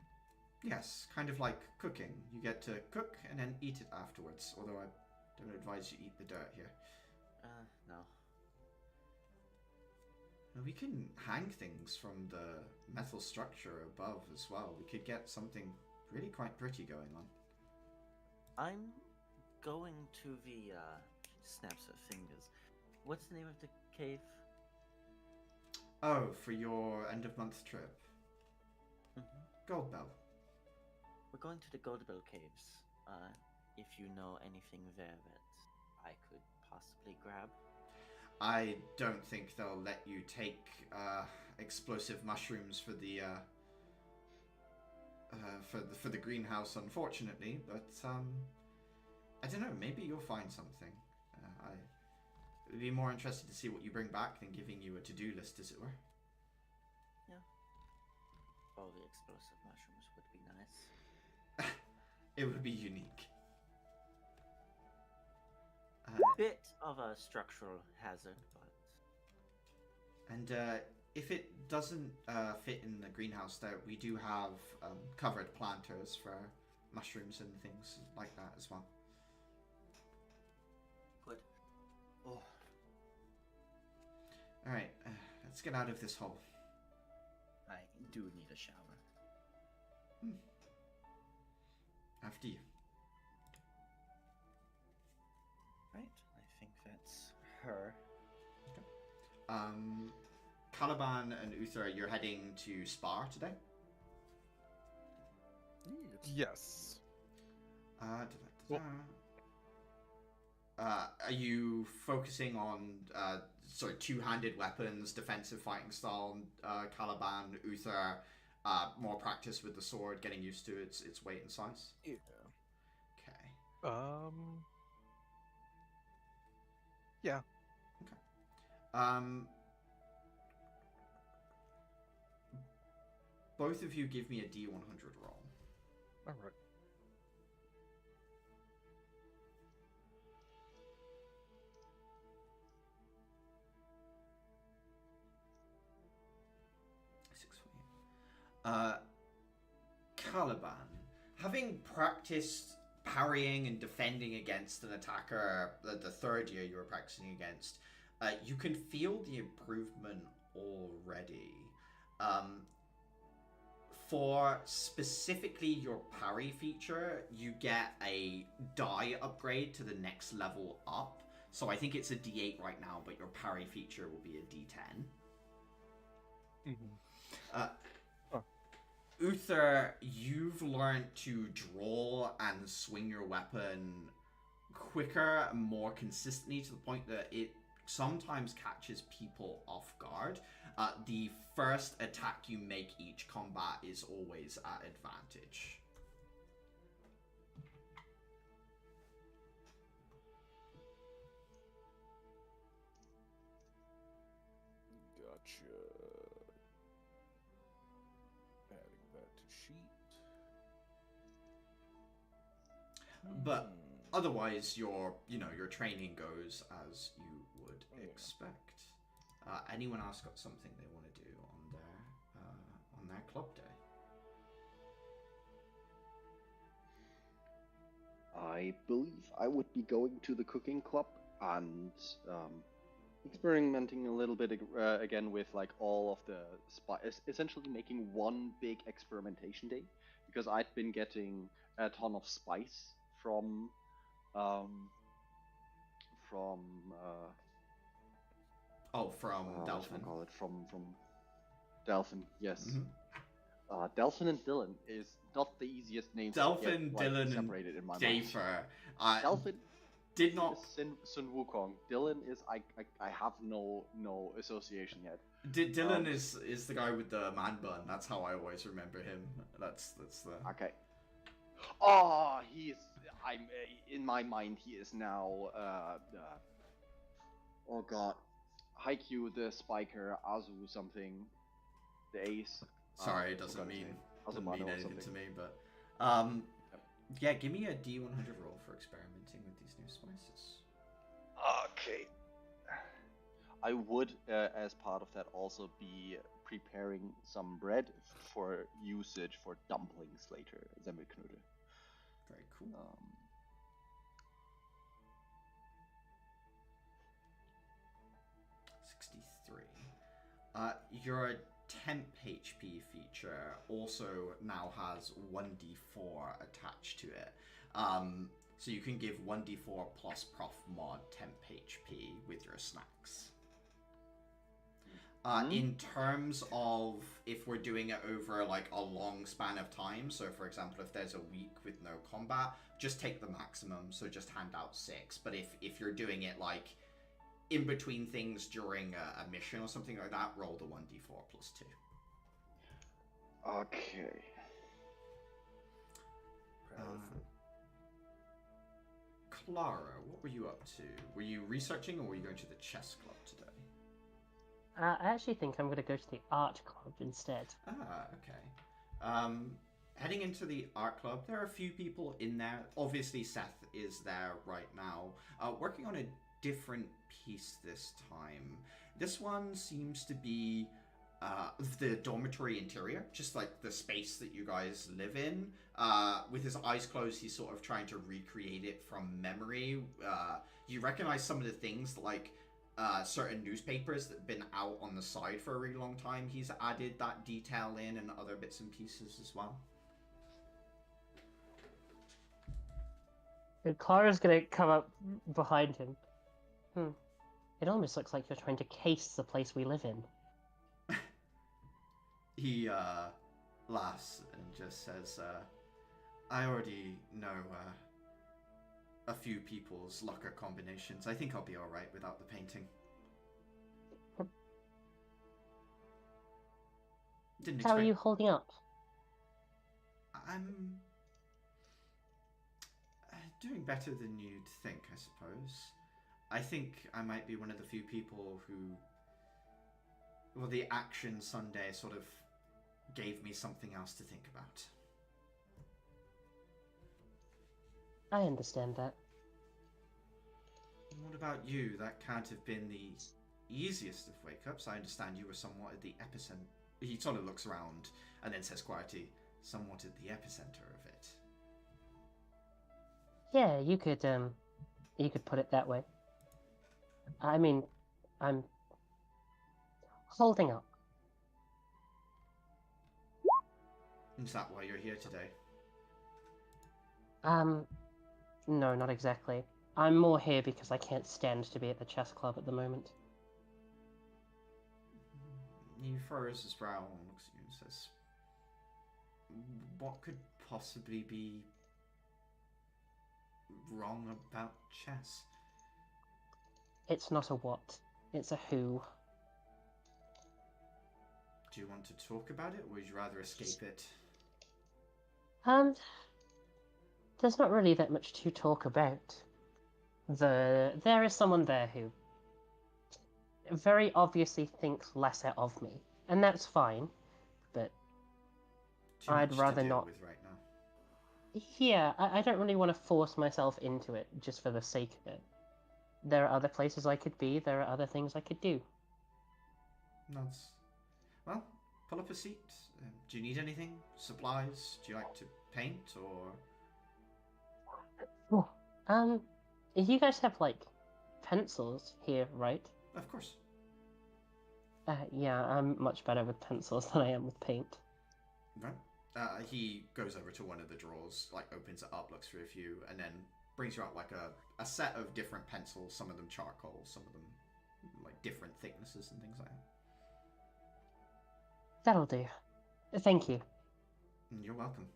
Yes, kind of like cooking. You get to cook and then eat it afterwards, although I don't advise you eat the dirt here. No. We can hang things from the metal structure above as well. We could get something really quite pretty going on. I'm going to the, snaps her fingers. What's the name of the cave? Oh, for your end of month trip. Mm-hmm. Gold Bell. We're going to the Goldbell Caves. If you know anything there that I could possibly grab. I don't think they'll let you take explosive mushrooms for the for the greenhouse, unfortunately. But I don't know. Maybe you'll find something. I'd be more interested to see what you bring back than giving you a to-do list, as it were. All the explosive mushrooms would be nice. It would be unique. Bit of a structural hazard, but... And if it doesn't fit in the greenhouse there, we do have covered planters for mushrooms and things like that as well. Good. Oh. Alright, let's get out of this hole. I do need a shower. After you. Right, I think that's her. Caliban and Uther, you're heading to Spa today? Yes. Are you focusing on sort of two-handed weapons, defensive fighting style? Caliban, Uther, more practice with the sword, getting used to its weight and size? Yeah. Okay. Yeah. Okay. Both of you give me a D100 roll. All right. Caliban, having practiced parrying and defending against an attacker the third year you were practicing against, you can feel the improvement already. For specifically your parry feature, you get a die upgrade to the next level up. So I think it's a D8 right now, but your parry feature will be a D10. Uther, you've learned to draw and swing your weapon quicker and more consistently to the point that it sometimes catches people off guard. The first attack you make each combat is always at advantage. Gotcha. Adding that to sheet. But otherwise, your training goes as you would expect. Anyone else got something they want to do on their club day? I believe I would be going to the cooking club and experimenting a little bit again with like all of the essentially making one big experimentation day, because I'd been getting a ton of spice from Delphin. Call it from Delphin, yes. Mm-hmm. Delphin and Dylan is not the easiest names Delphin, to get, Dylan, separated in my mind. Dafer. Delphin did not. Sun Wukong. Dylan is I have no association yet. Dylan is the guy with the man bun. That's how I always remember him. That's the. Okay. Oh, I'm in my mind. He is now. Oh God, Haikyuu, the Spiker, Azu something, the Ace. Sorry, it doesn't mean anything to me, but yeah, give me a D100 roll for experimenting with these new spices. Okay. I would, as part of that, also be preparing some bread for usage for dumplings later, Semmelknödel. Very cool. 63. Your temp HP feature also now has 1d4 attached to it. So you can give 1d4 plus prof mod temp HP with your snacks. In terms of if we're doing it over like a long span of time, so for example if there's a week with no combat, just take the maximum, so just hand out 6. But if you're doing it like in between things during a mission or something like that, roll the 1d4 plus 2. Okay. Clara, what were you up to? Were you researching, or were you going to the chess club today? I actually think I'm going to go to the art club instead. Ah, okay. Heading into the art club, there are a few people in there. Obviously, Seth is there right now, working on a different piece this time. This one seems to be the dormitory interior, just like the space that you guys live in. With his eyes closed, he's sort of trying to recreate it from memory. You recognize some of the things, like certain newspapers that have been out on the side for a really long time. He's added that detail in, and other bits and pieces as well. And Clara's going to come up behind him. It almost looks like you're trying to case the place we live in. He laughs and just says, I already know a few people's locker combinations. I think I'll be alright without the painting. Didn't How are you holding up? I'm doing better than you'd think, I suppose. I think I might be one of the few people who... Well, the action Sunday sort of gave me something else to think about. I understand that. What about you? That can't have been the easiest of wake-ups. I understand you were somewhat at the epicenter. He sort of looks around and then says quietly, somewhat at the epicenter of it. Yeah, you could put it that way. I mean, I'm holding up. Is that why you're here today? No, not exactly. I'm more here because I can't stand to be at the chess club at the moment. He furrows his brow and looks at you and says, what could possibly be wrong about chess? It's not a what, it's a who. Do you want to talk about it, or would you rather escape it? There's not really that much to talk about. There is someone there who very obviously thinks lesser of me, and that's fine, but Too I'd much rather to deal not. with right now. Yeah, I don't really want to force myself into it just for the sake of it. There are other places I could be, there are other things I could do. Nods. Well, pull up a seat. Do you need anything? Supplies? Do you like to paint, or...? You guys have, like, pencils here, right? Of course. Yeah, I'm much better with pencils than I am with paint. Right. He goes over to one of the drawers, like, opens it up, looks through a few, and then brings you out, like, a set of different pencils, some of them charcoal, some of them, like, different thicknesses and things like that. That'll do. Thank you. You're welcome.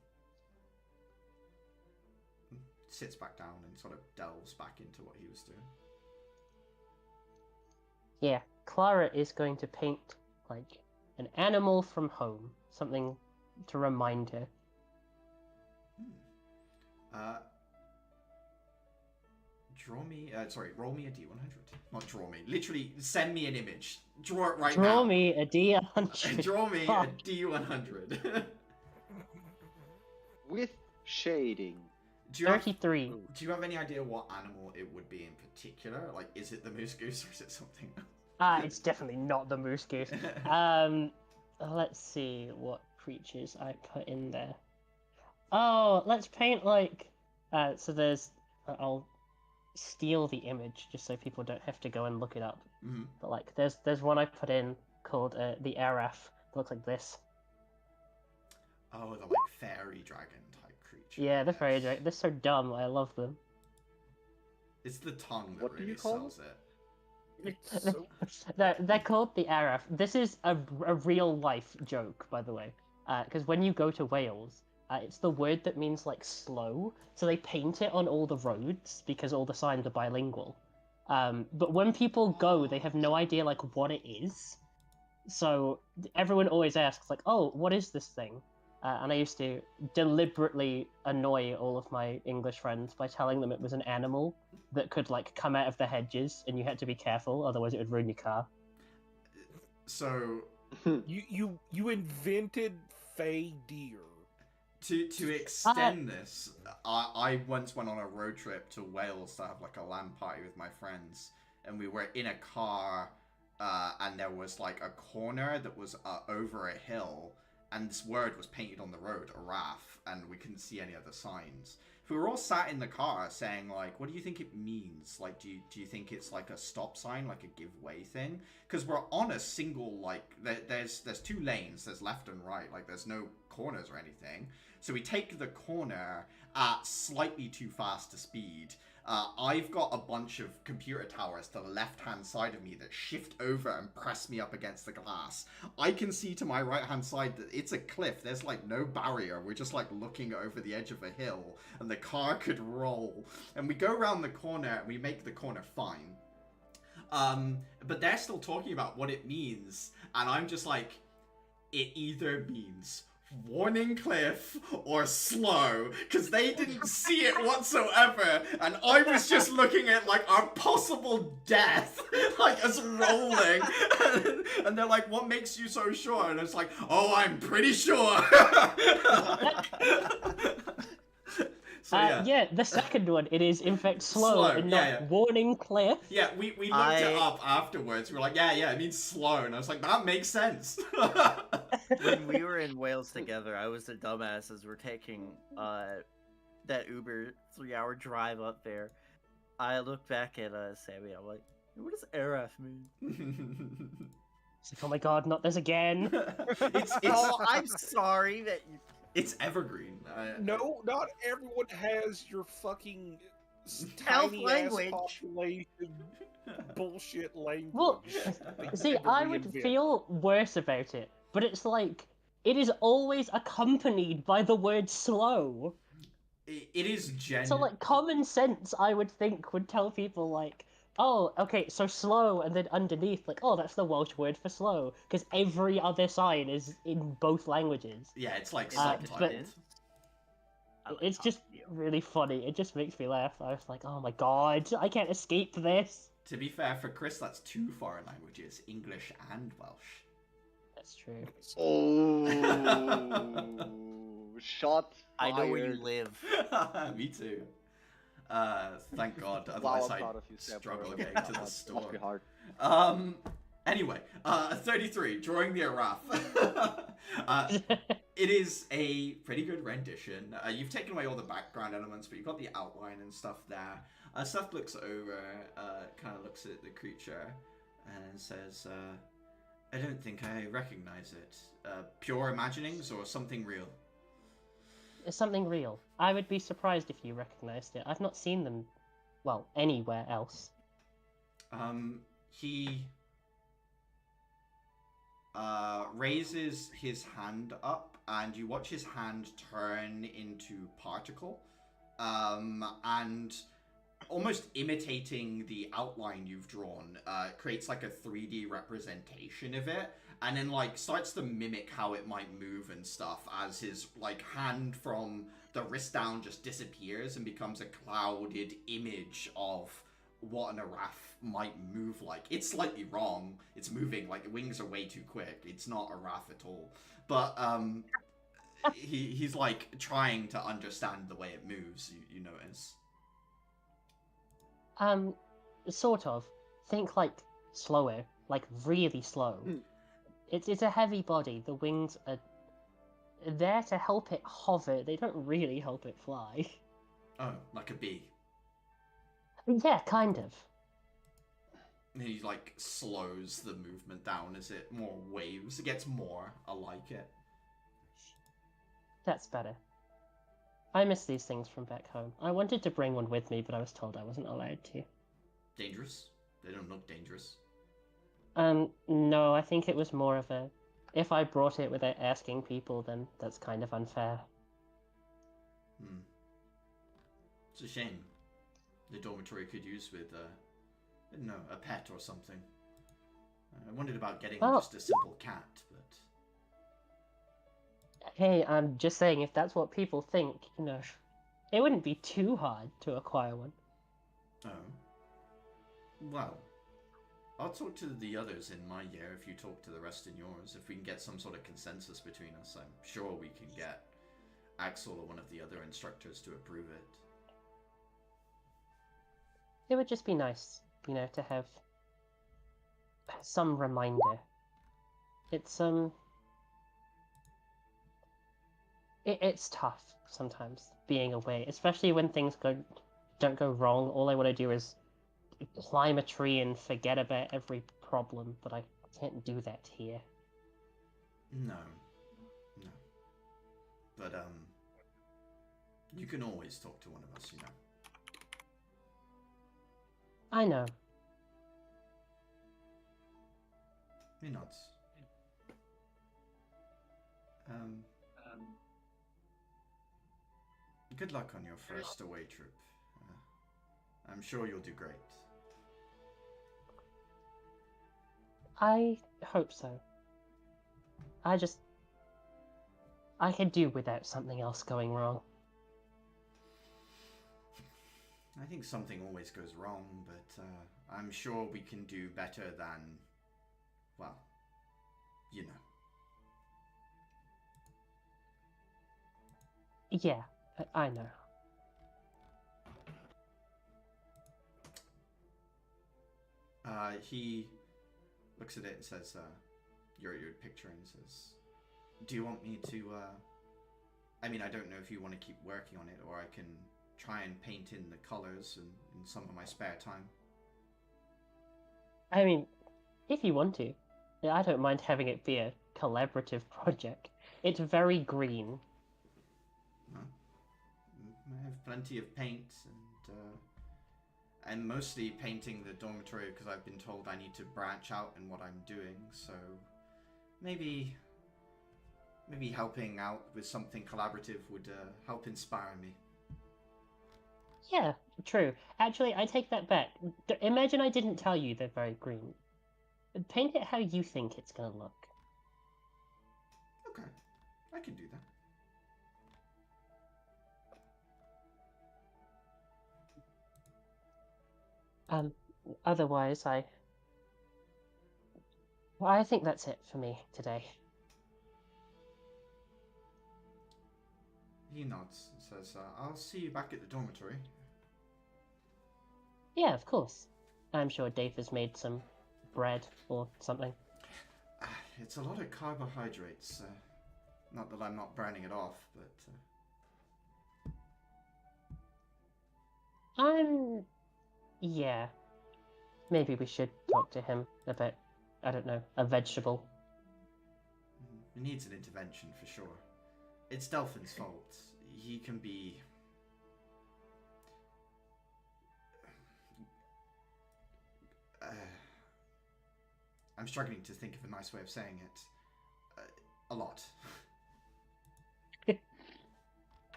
Sits back down and sort of delves back into what he was doing. Yeah, Clara is going to paint, like, an animal from home. Something to remind her. Roll me a D100. Not draw me. Literally, send me an image. Draw it right now. Draw me a D100. Draw me a D100. With shading. Do you have 33. Do you have any idea what animal it would be in particular? Like, is it the moose goose, or is it something else? It's definitely not the moose goose. Let's see what creatures I put in there. Oh, let's paint like... so there's... I'll steal the image just so people don't have to go and look it up. Mm-hmm. But like, there's one I put in called the Araf. It looks like this. Oh, the like fairy dragon type creature. Yeah, the fairy dragon. They're so dumb. I love them. It's the tongue that What do really you call sells it. It's so... They're called the Araf. This is a real life joke, by the way. Because when you go to Wales, it's the word that means like slow. So they paint it on all the roads because all the signs are bilingual. But when people go, they have no idea like what it is. So everyone always asks like, "Oh, what is this thing?" and I used to deliberately annoy all of my English friends by telling them it was an animal that could like come out of the hedges, and you had to be careful, otherwise it would ruin your car. So You invented fey deer. to extend this, I once went on a road trip to Wales to have like a LAN party with my friends, and we were in a car, and there was like a corner that was over a hill, and this word was painted on the road, Araf, and we couldn't see any other signs. We were all sat in the car saying like, what do you think it means? Like, do you think it's like a stop sign, like a give way thing? Because we're on a single, like, there's 2 lanes, there's left and right, like there's no corners or anything. So we take the corner at slightly too fast a speed. I've got a bunch of computer towers to the left-hand side of me that shift over and press me up against the glass. I can see to my right-hand side that it's a cliff. There's, like, no barrier. We're just, like, looking over the edge of a hill, and the car could roll. And we go around the corner, and we make the corner fine. But they're still talking about what it means, and I'm just like, it either means warning cliff or slow, because they didn't see it whatsoever, and I was just looking at like our possible death, like us rolling, and they're like, what makes you so sure? And it's like, oh, I'm pretty sure. So, yeah, the second one, it is in fact slow and not warning cliff. Yeah, we looked it up afterwards. We were like, yeah, it means slow. And I was like, that makes sense. When we were in Wales together, I was the dumbass as we're taking that Uber 3-hour drive up there. I looked back at Sammy, I'm like, what does Araf mean? It's like, oh my god, not this again. Oh, I'm sorry that you... It's evergreen. No, not everyone has your fucking Health tiny language. ass population bullshit language. Well, see, I would reinvent. feel worse about it, but it's like, it is always accompanied by the word slow. It is So, like, common sense, I would think, would tell people, like, oh, okay, so slow, and then underneath, like, oh, that's the Welsh word for slow, because every other sign is in both languages. Yeah, it's like but subtitled. It's just really funny. It just makes me laugh. I was like, oh my god, I can't escape this. To be fair, for Chris, that's 2 foreign languages, English and Welsh. That's true. Oh, shot fired. I know where you live. Me too. Thank God, Wow, otherwise I'm I'd proud of you, Sam, struggle bro. getting to the Must be store. hard. Anyway, 33, drawing the Araf. It is a pretty good rendition. You've taken away all the background elements, but you've got the outline and stuff there. Seth looks over, kind of looks at the creature, and says, I don't think I recognize it. Pure imaginings or something real? It's something real. I would be surprised if you recognized it. I've not seen them, well, anywhere else. He raises his hand up, and you watch his hand turn into particle, and almost imitating the outline you've drawn, creates like a 3D representation of it, and then like starts to mimic how it might move and stuff as his like hand from the wrist down just disappears and becomes a clouded image of what an Araf might move like. It's slightly wrong. It's moving, like the wings are way too quick. It's not Araf at all. But he's like trying to understand the way it moves, you notice. Sort of. Think like slower, like really slow. It's a heavy body. The wings are there to help it hover. They don't really help it fly. Oh, like a bee. Yeah, kind of. And he like slows the movement down as it more waves. It gets more like it. That's better. I miss these things from back home. I wanted to bring one with me, but I was told I wasn't allowed to. Dangerous? They don't look dangerous. No, I think it was more of a... If I brought it without asking people, then that's kind of unfair. It's a shame. The dormitory could use with, I don't know, a pet or something. I wondered about getting just a simple cat, but... Hey, I'm just saying, if that's what people think, it wouldn't be too hard to acquire one. Oh. Well, I'll talk to the others in my year if you talk to the rest in yours. If we can get some sort of consensus between us, I'm sure we can get Axel or one of the other instructors to approve it. It would just be nice, to have some reminder. It's it's tough sometimes being away, especially when things don't go wrong. All I want to do is climb a tree and forget about every problem, but I can't do that here. No. No. But, you can always talk to one of us, I know. He nods. Good luck on your first away trip. I'm sure you'll do great. I hope so. I could do without something else going wrong. I think something always goes wrong, but I'm sure we can do better than, well, you know. Yeah, I know. He looks at it and says, your picture, and says, do you want me to, I mean, I don't know if you want to keep working on it, or I can try and paint in the colors in some of my spare time. I mean, if you want to. I don't mind having it be a collaborative project. It's very green. Well, I have plenty of paint, and mostly painting the dormitory because I've been told I need to branch out in what I'm doing, so maybe helping out with something collaborative would help inspire me. Yeah, true. Actually, I take that back. Imagine I didn't tell you they're very green. Paint it how you think it's gonna look. Okay, I can do that. Otherwise, I think that's it for me today. He nods and says, I'll see you back at the dormitory. Yeah, of course. I'm sure Dave has made some bread or something. It's a lot of carbohydrates. Not that I'm not burning it off, but... Yeah. Maybe we should talk to him about, I don't know, a vegetable. It needs an intervention for sure. It's Delphin's fault. He can be... I'm struggling to think of a nice way of saying it. A lot.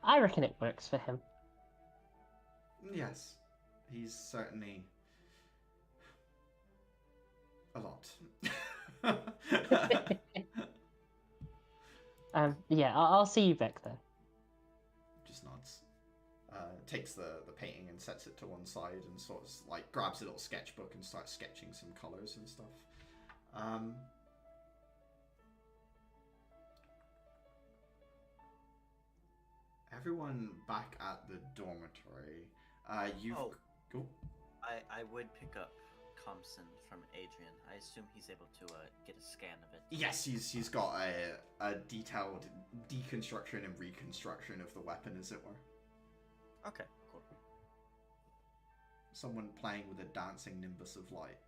I reckon it works for him. Yes. He's certainly... a lot. Yeah, I'll see you back there. Just nods. Takes the painting and sets it to one side and sort of like grabs a little sketchbook and starts sketching some colors and stuff. Everyone back at the dormitory. You've... Oh. I would pick up Compson from Adrian. I assume he's able to get a scan of it. Yes, he's got a detailed deconstruction and reconstruction of the weapon, as it were. Okay, cool. Someone playing with a dancing nimbus of light.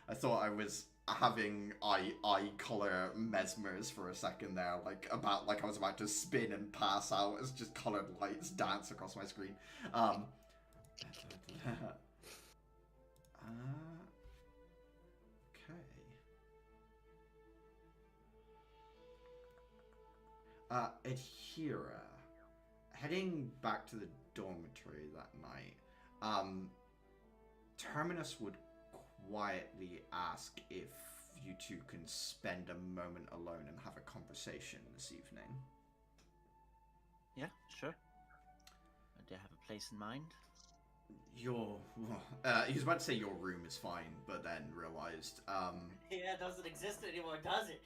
I thought I was having eye color mesmers for a second there, like I was about to spin and pass out as just colored lights dance across my screen. Okay. Adhira, heading back to the dormitory that night, Terminus would quietly ask if you two can spend a moment alone and have a conversation this evening. Yeah, sure. Do you have a place in mind? He was about to say your room is fine, but then realized, Yeah, it doesn't exist anymore, does it?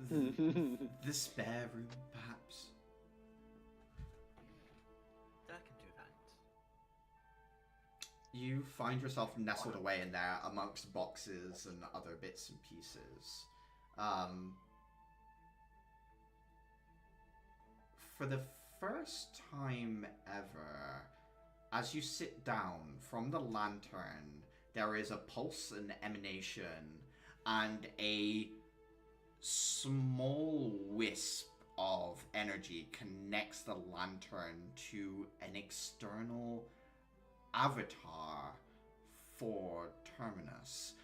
the spare room, perhaps? I can do that. You find yourself nestled away in there amongst boxes and other bits and pieces. For the first time ever, as you sit down from the lantern, there is a pulse and emanation and a small wisp of energy connects the lantern to an external avatar for Terminus.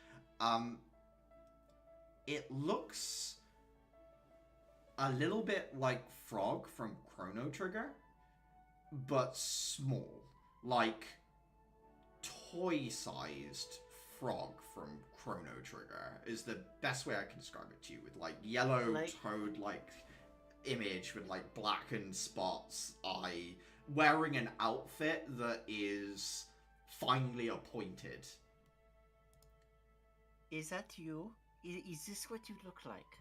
It looks a little bit like Frog from Chrono Trigger, but small. Like toy-sized Frog from Chrono Trigger is the best way I can describe it to you, with like yellow toad-like image with like blackened spots, eye, wearing an outfit that is finely appointed. Is that you? Is this what you look like?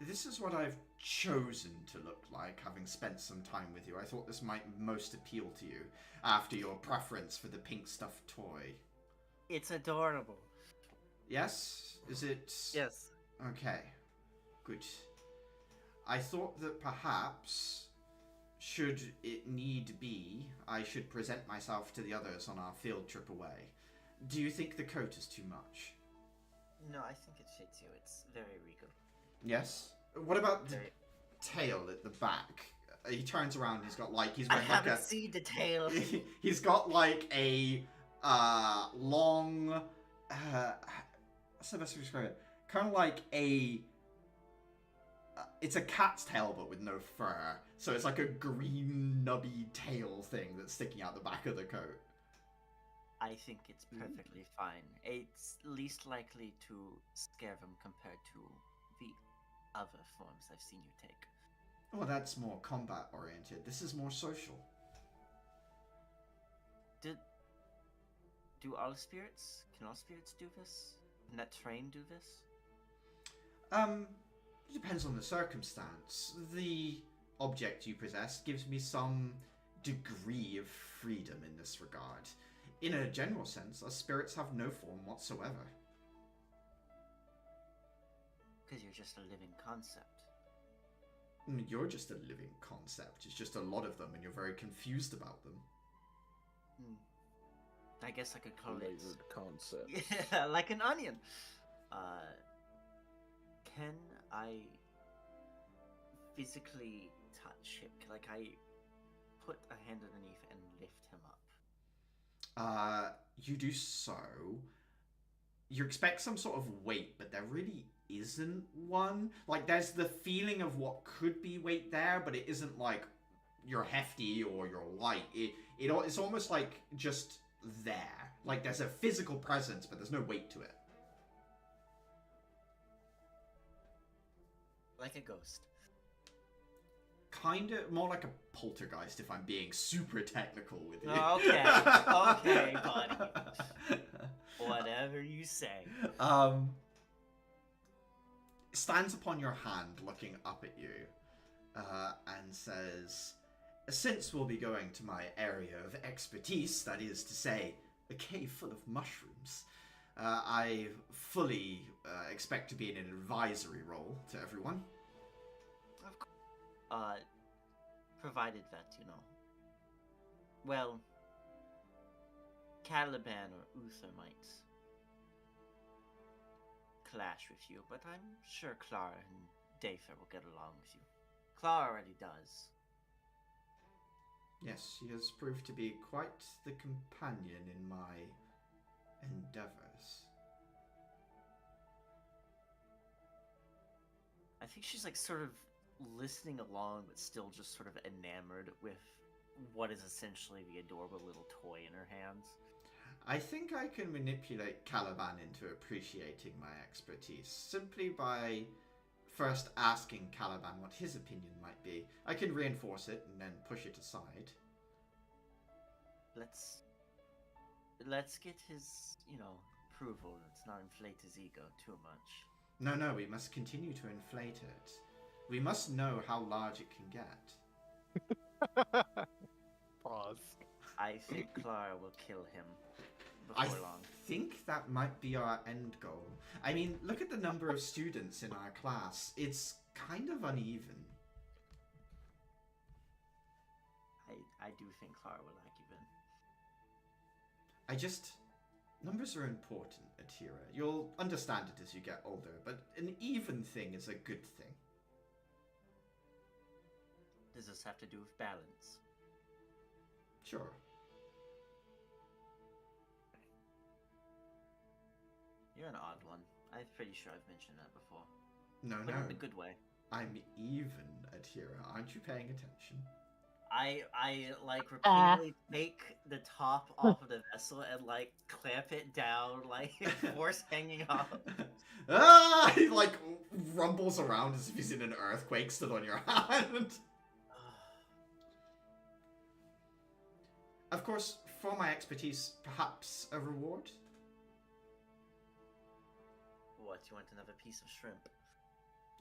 This is what I've chosen to look like, having spent some time with you. I thought this might most appeal to you, after your preference for the pink stuffed toy. It's adorable. Yes? Is it? Yes. Okay. Good. I thought that perhaps, should it need be, I should present myself to the others on our field trip away. Do you think the coat is too much? No, I think it fits you. It's very regal. Yes? What about the tail at the back? He turns around, he's got like, he's I wearing like haven't seen the tail. He's got like a long, what's the best way to describe it? Kind of like a, it's a cat's tail but with no fur. So it's like a green nubby tail thing that's sticking out the back of the coat. I think it's perfectly fine. It's least likely to scare them compared to the other forms I've seen you take. Well, that's more combat oriented. This is more social. Do all spirits? Can all spirits do this? Can that train do this? It depends on the circumstance. The object you possess gives me some degree of freedom in this regard. In a general sense, our spirits have no form whatsoever. Because you're just a living concept. You're just a living concept. It's just a lot of them, and you're very confused about them. I guess I could call it... Layered concept. Yeah, like an onion. Can I physically touch him? Like, I put a hand underneath and lift him up? You do so. You expect some sort of weight, but there really isn't one. Like, there's the feeling of what could be weight there, but it isn't like you're hefty or you're light. It's almost like just there. Like, there's a physical presence, but there's no weight to it. Like a ghost. Kind of more like a poltergeist, if I'm being super technical with you. Okay, okay, buddy. Whatever you say. Stands upon your hand, looking up at you, and says, "Since we'll be going to my area of expertise, that is to say, a cave full of mushrooms, I fully expect to be in an advisory role to everyone." Of course. Provided that, well, Caliban or Uther might clash with you, but I'm sure Clara and Dayfair will get along with you. Clara already does. Yes, she has proved to be quite the companion in my endeavors. I think she's like sort of listening along, but still just sort of enamored with what is essentially the adorable little toy in her hands. I think I can manipulate Caliban into appreciating my expertise simply by first asking Caliban what his opinion might be. I can reinforce it and then push it aside. Let's get his, approval. Let's not inflate his ego too much. No, we must continue to inflate it. We must know how large it can get. Pause. I think Clara will kill him I before long. think that might be our end goal. I mean, look at the number of students in our class. It's kind of uneven. I do think Clara will like you, Ben. Numbers are important, Atira. You'll understand it as you get older, but an even thing is a good thing. Does this have to do with balance? Sure. You're an odd one. I'm pretty sure I've mentioned that before. No. But in a good way. I'm even, Atira. Aren't you paying attention? I repeatedly take the top off of the vessel and clamp it down, force hanging off. He rumbles around as if he's in an earthquake stood on your hand. Of course, for my expertise, perhaps a reward? What, you want another piece of shrimp?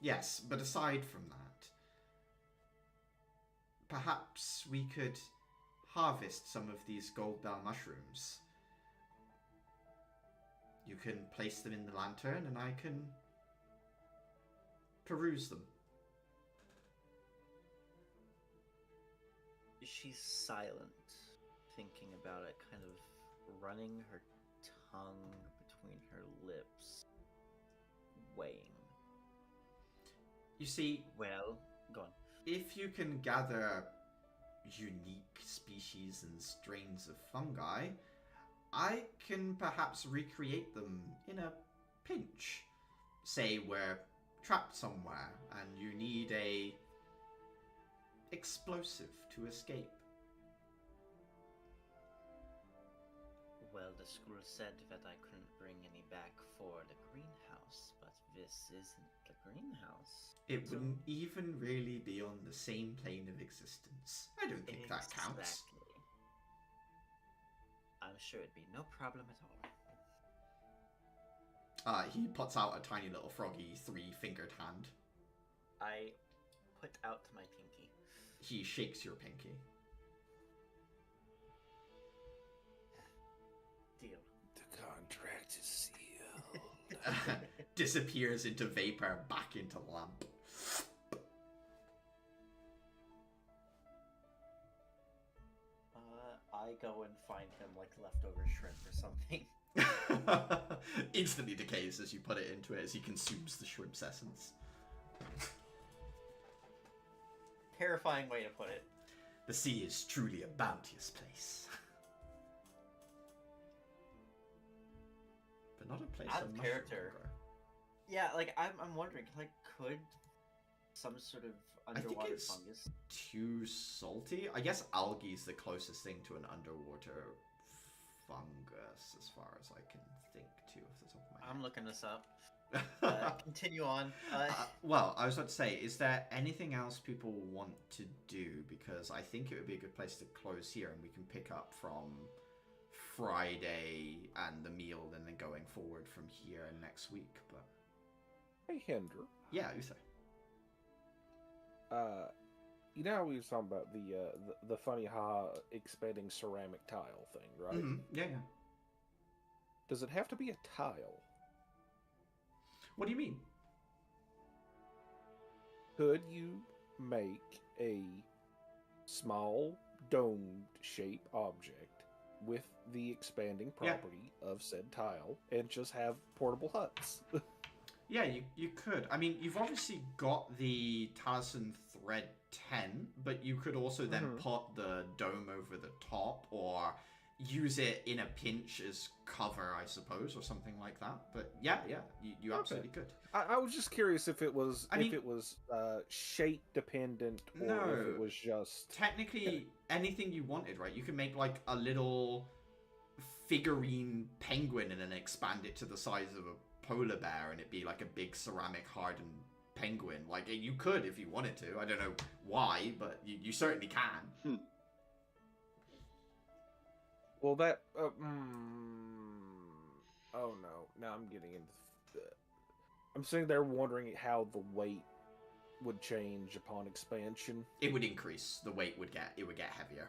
Yes, but aside from that, perhaps we could harvest some of these gold bell mushrooms. You can place them in the lantern and I can peruse them. She's silent, thinking about it, kind of running her tongue between her lips, weighing. You see, Well, go on. if you can gather unique species and strains of fungi, I can perhaps recreate them in a pinch. Say we're trapped somewhere and you need a explosive to escape. Well, the school said that I couldn't bring any back for the greenhouse, but this isn't the greenhouse. It So- wouldn't even really be on the same plane of existence. I don't think that counts. Exactly. I'm sure it'd be no problem at all. He puts out a tiny little froggy 3-fingered hand. I put out my pinky. He shakes your pinky. Deal. The contract is sealed. Disappears into vapor, back into lamp. I go and find him leftover shrimp or something. Instantly decays as you put it into it, as he consumes the shrimp's essence. Terrifying way to put it. The sea is truly a bounteous place. But not a place Out of of mushroom character. grow. Yeah, I'm wondering, could some sort of I think underwater it's fungus? too salty. I guess algae is the closest thing to an underwater fungus, as far as I can think to off the top of my head. I'm looking this up. Continue on. Well, I was about to say, is there anything else people want to do? Because I think it would be a good place to close here, and we can pick up from Friday and the meal, and then going forward from here next week. But Hey, Hinder. yeah, Uther. You know how we were talking about the funny expanding ceramic tile thing, right? Mm-hmm. Yeah. Does it have to be a tile? What do you mean? Could you make a small domed shape object with the expanding Yeah. property of said tile and just have portable huts? Yeah, you could. I mean, you've obviously got the Taliesin Thread 10, but you could also then put the dome over the top, or use it in a pinch as cover, I suppose, or something like that. But yeah, you absolutely could. I was just curious if it was I mean, shape dependent or No. if it was just Technically, anything you wanted, right? You could make like a little figurine penguin and then expand it to the size of a polar bear and it be like a big ceramic hardened penguin. Like, you could if you wanted to. I don't know why, but you certainly can. Well, that. Oh no! Now I'm getting into. I'm sitting there wondering how the weight would change upon expansion. It would increase. The weight would get heavier.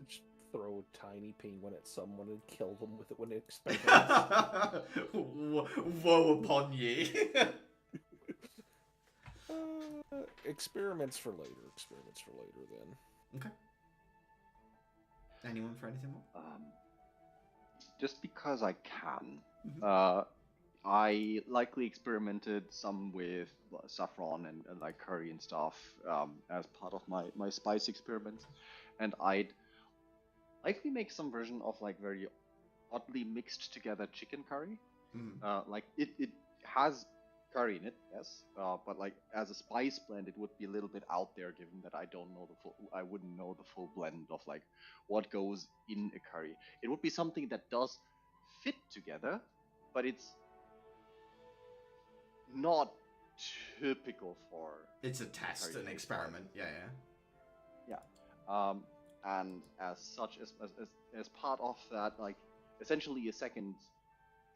Just throw a tiny penguin at someone and kill them with it when it expands. Woe upon ye. Experiments for later. Experiments for later, then. Okay. Anyone for anything more? Just because I can. Mhm. I likely experimented some with saffron and like curry and stuff as part of my spice experiments, and I'd likely make some version of like very oddly mixed together chicken curry. Like it has curry in it, yes, but like as a spice blend, it would be a little bit out there, given that I wouldn't know the full blend of like what goes in a curry. It would be something that does fit together, but it's not typical for. It's a test, an experiment. Yeah. And as such, as part of that, like essentially a second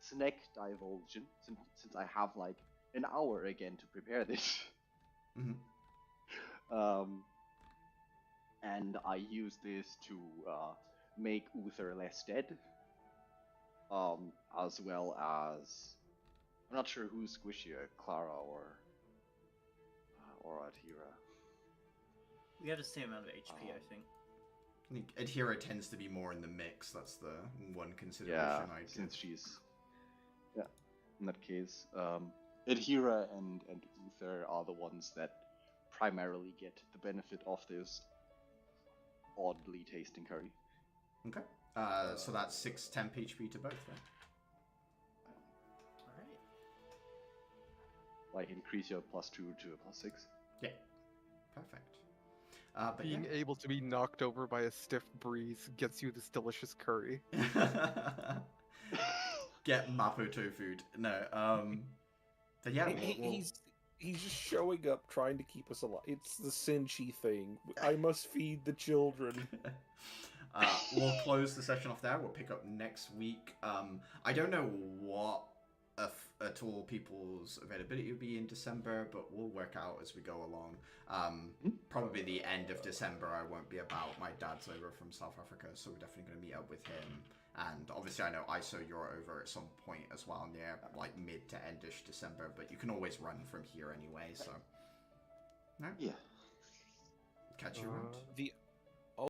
snack divulsion, since I have like an hour again to prepare this. And I use this to make Uther less dead, as well as I'm not sure who's squishier, Clara or Adhira. We have the same amount of HP, I think. I think Adhira tends to be more in the mix. That's the one consideration I give. Since she's in that case, Adhira and Uther are the ones that primarily get the benefit of this oddly tasting curry. Okay. So that's 6 temp HP to both, right? Like increase your +2 to a +6. Yeah. Perfect. But Being able to be knocked over by a stiff breeze gets you this delicious curry. Get Mapo tofu. No. But yeah, He's just showing up trying to keep us alive. It's the Sinchi thing. I must feed the children. We'll close the session off there. We'll pick up next week. I don't know what at all people's availability will be in December, but we'll work out as we go along. Probably the end of December I won't be about. My dad's over from South Africa, so we're definitely going to meet up with him. And obviously I know ISO, you're over at some point as well, near like mid to endish December, but you can always run from here anyway, so. No? Yeah. Catch you around. The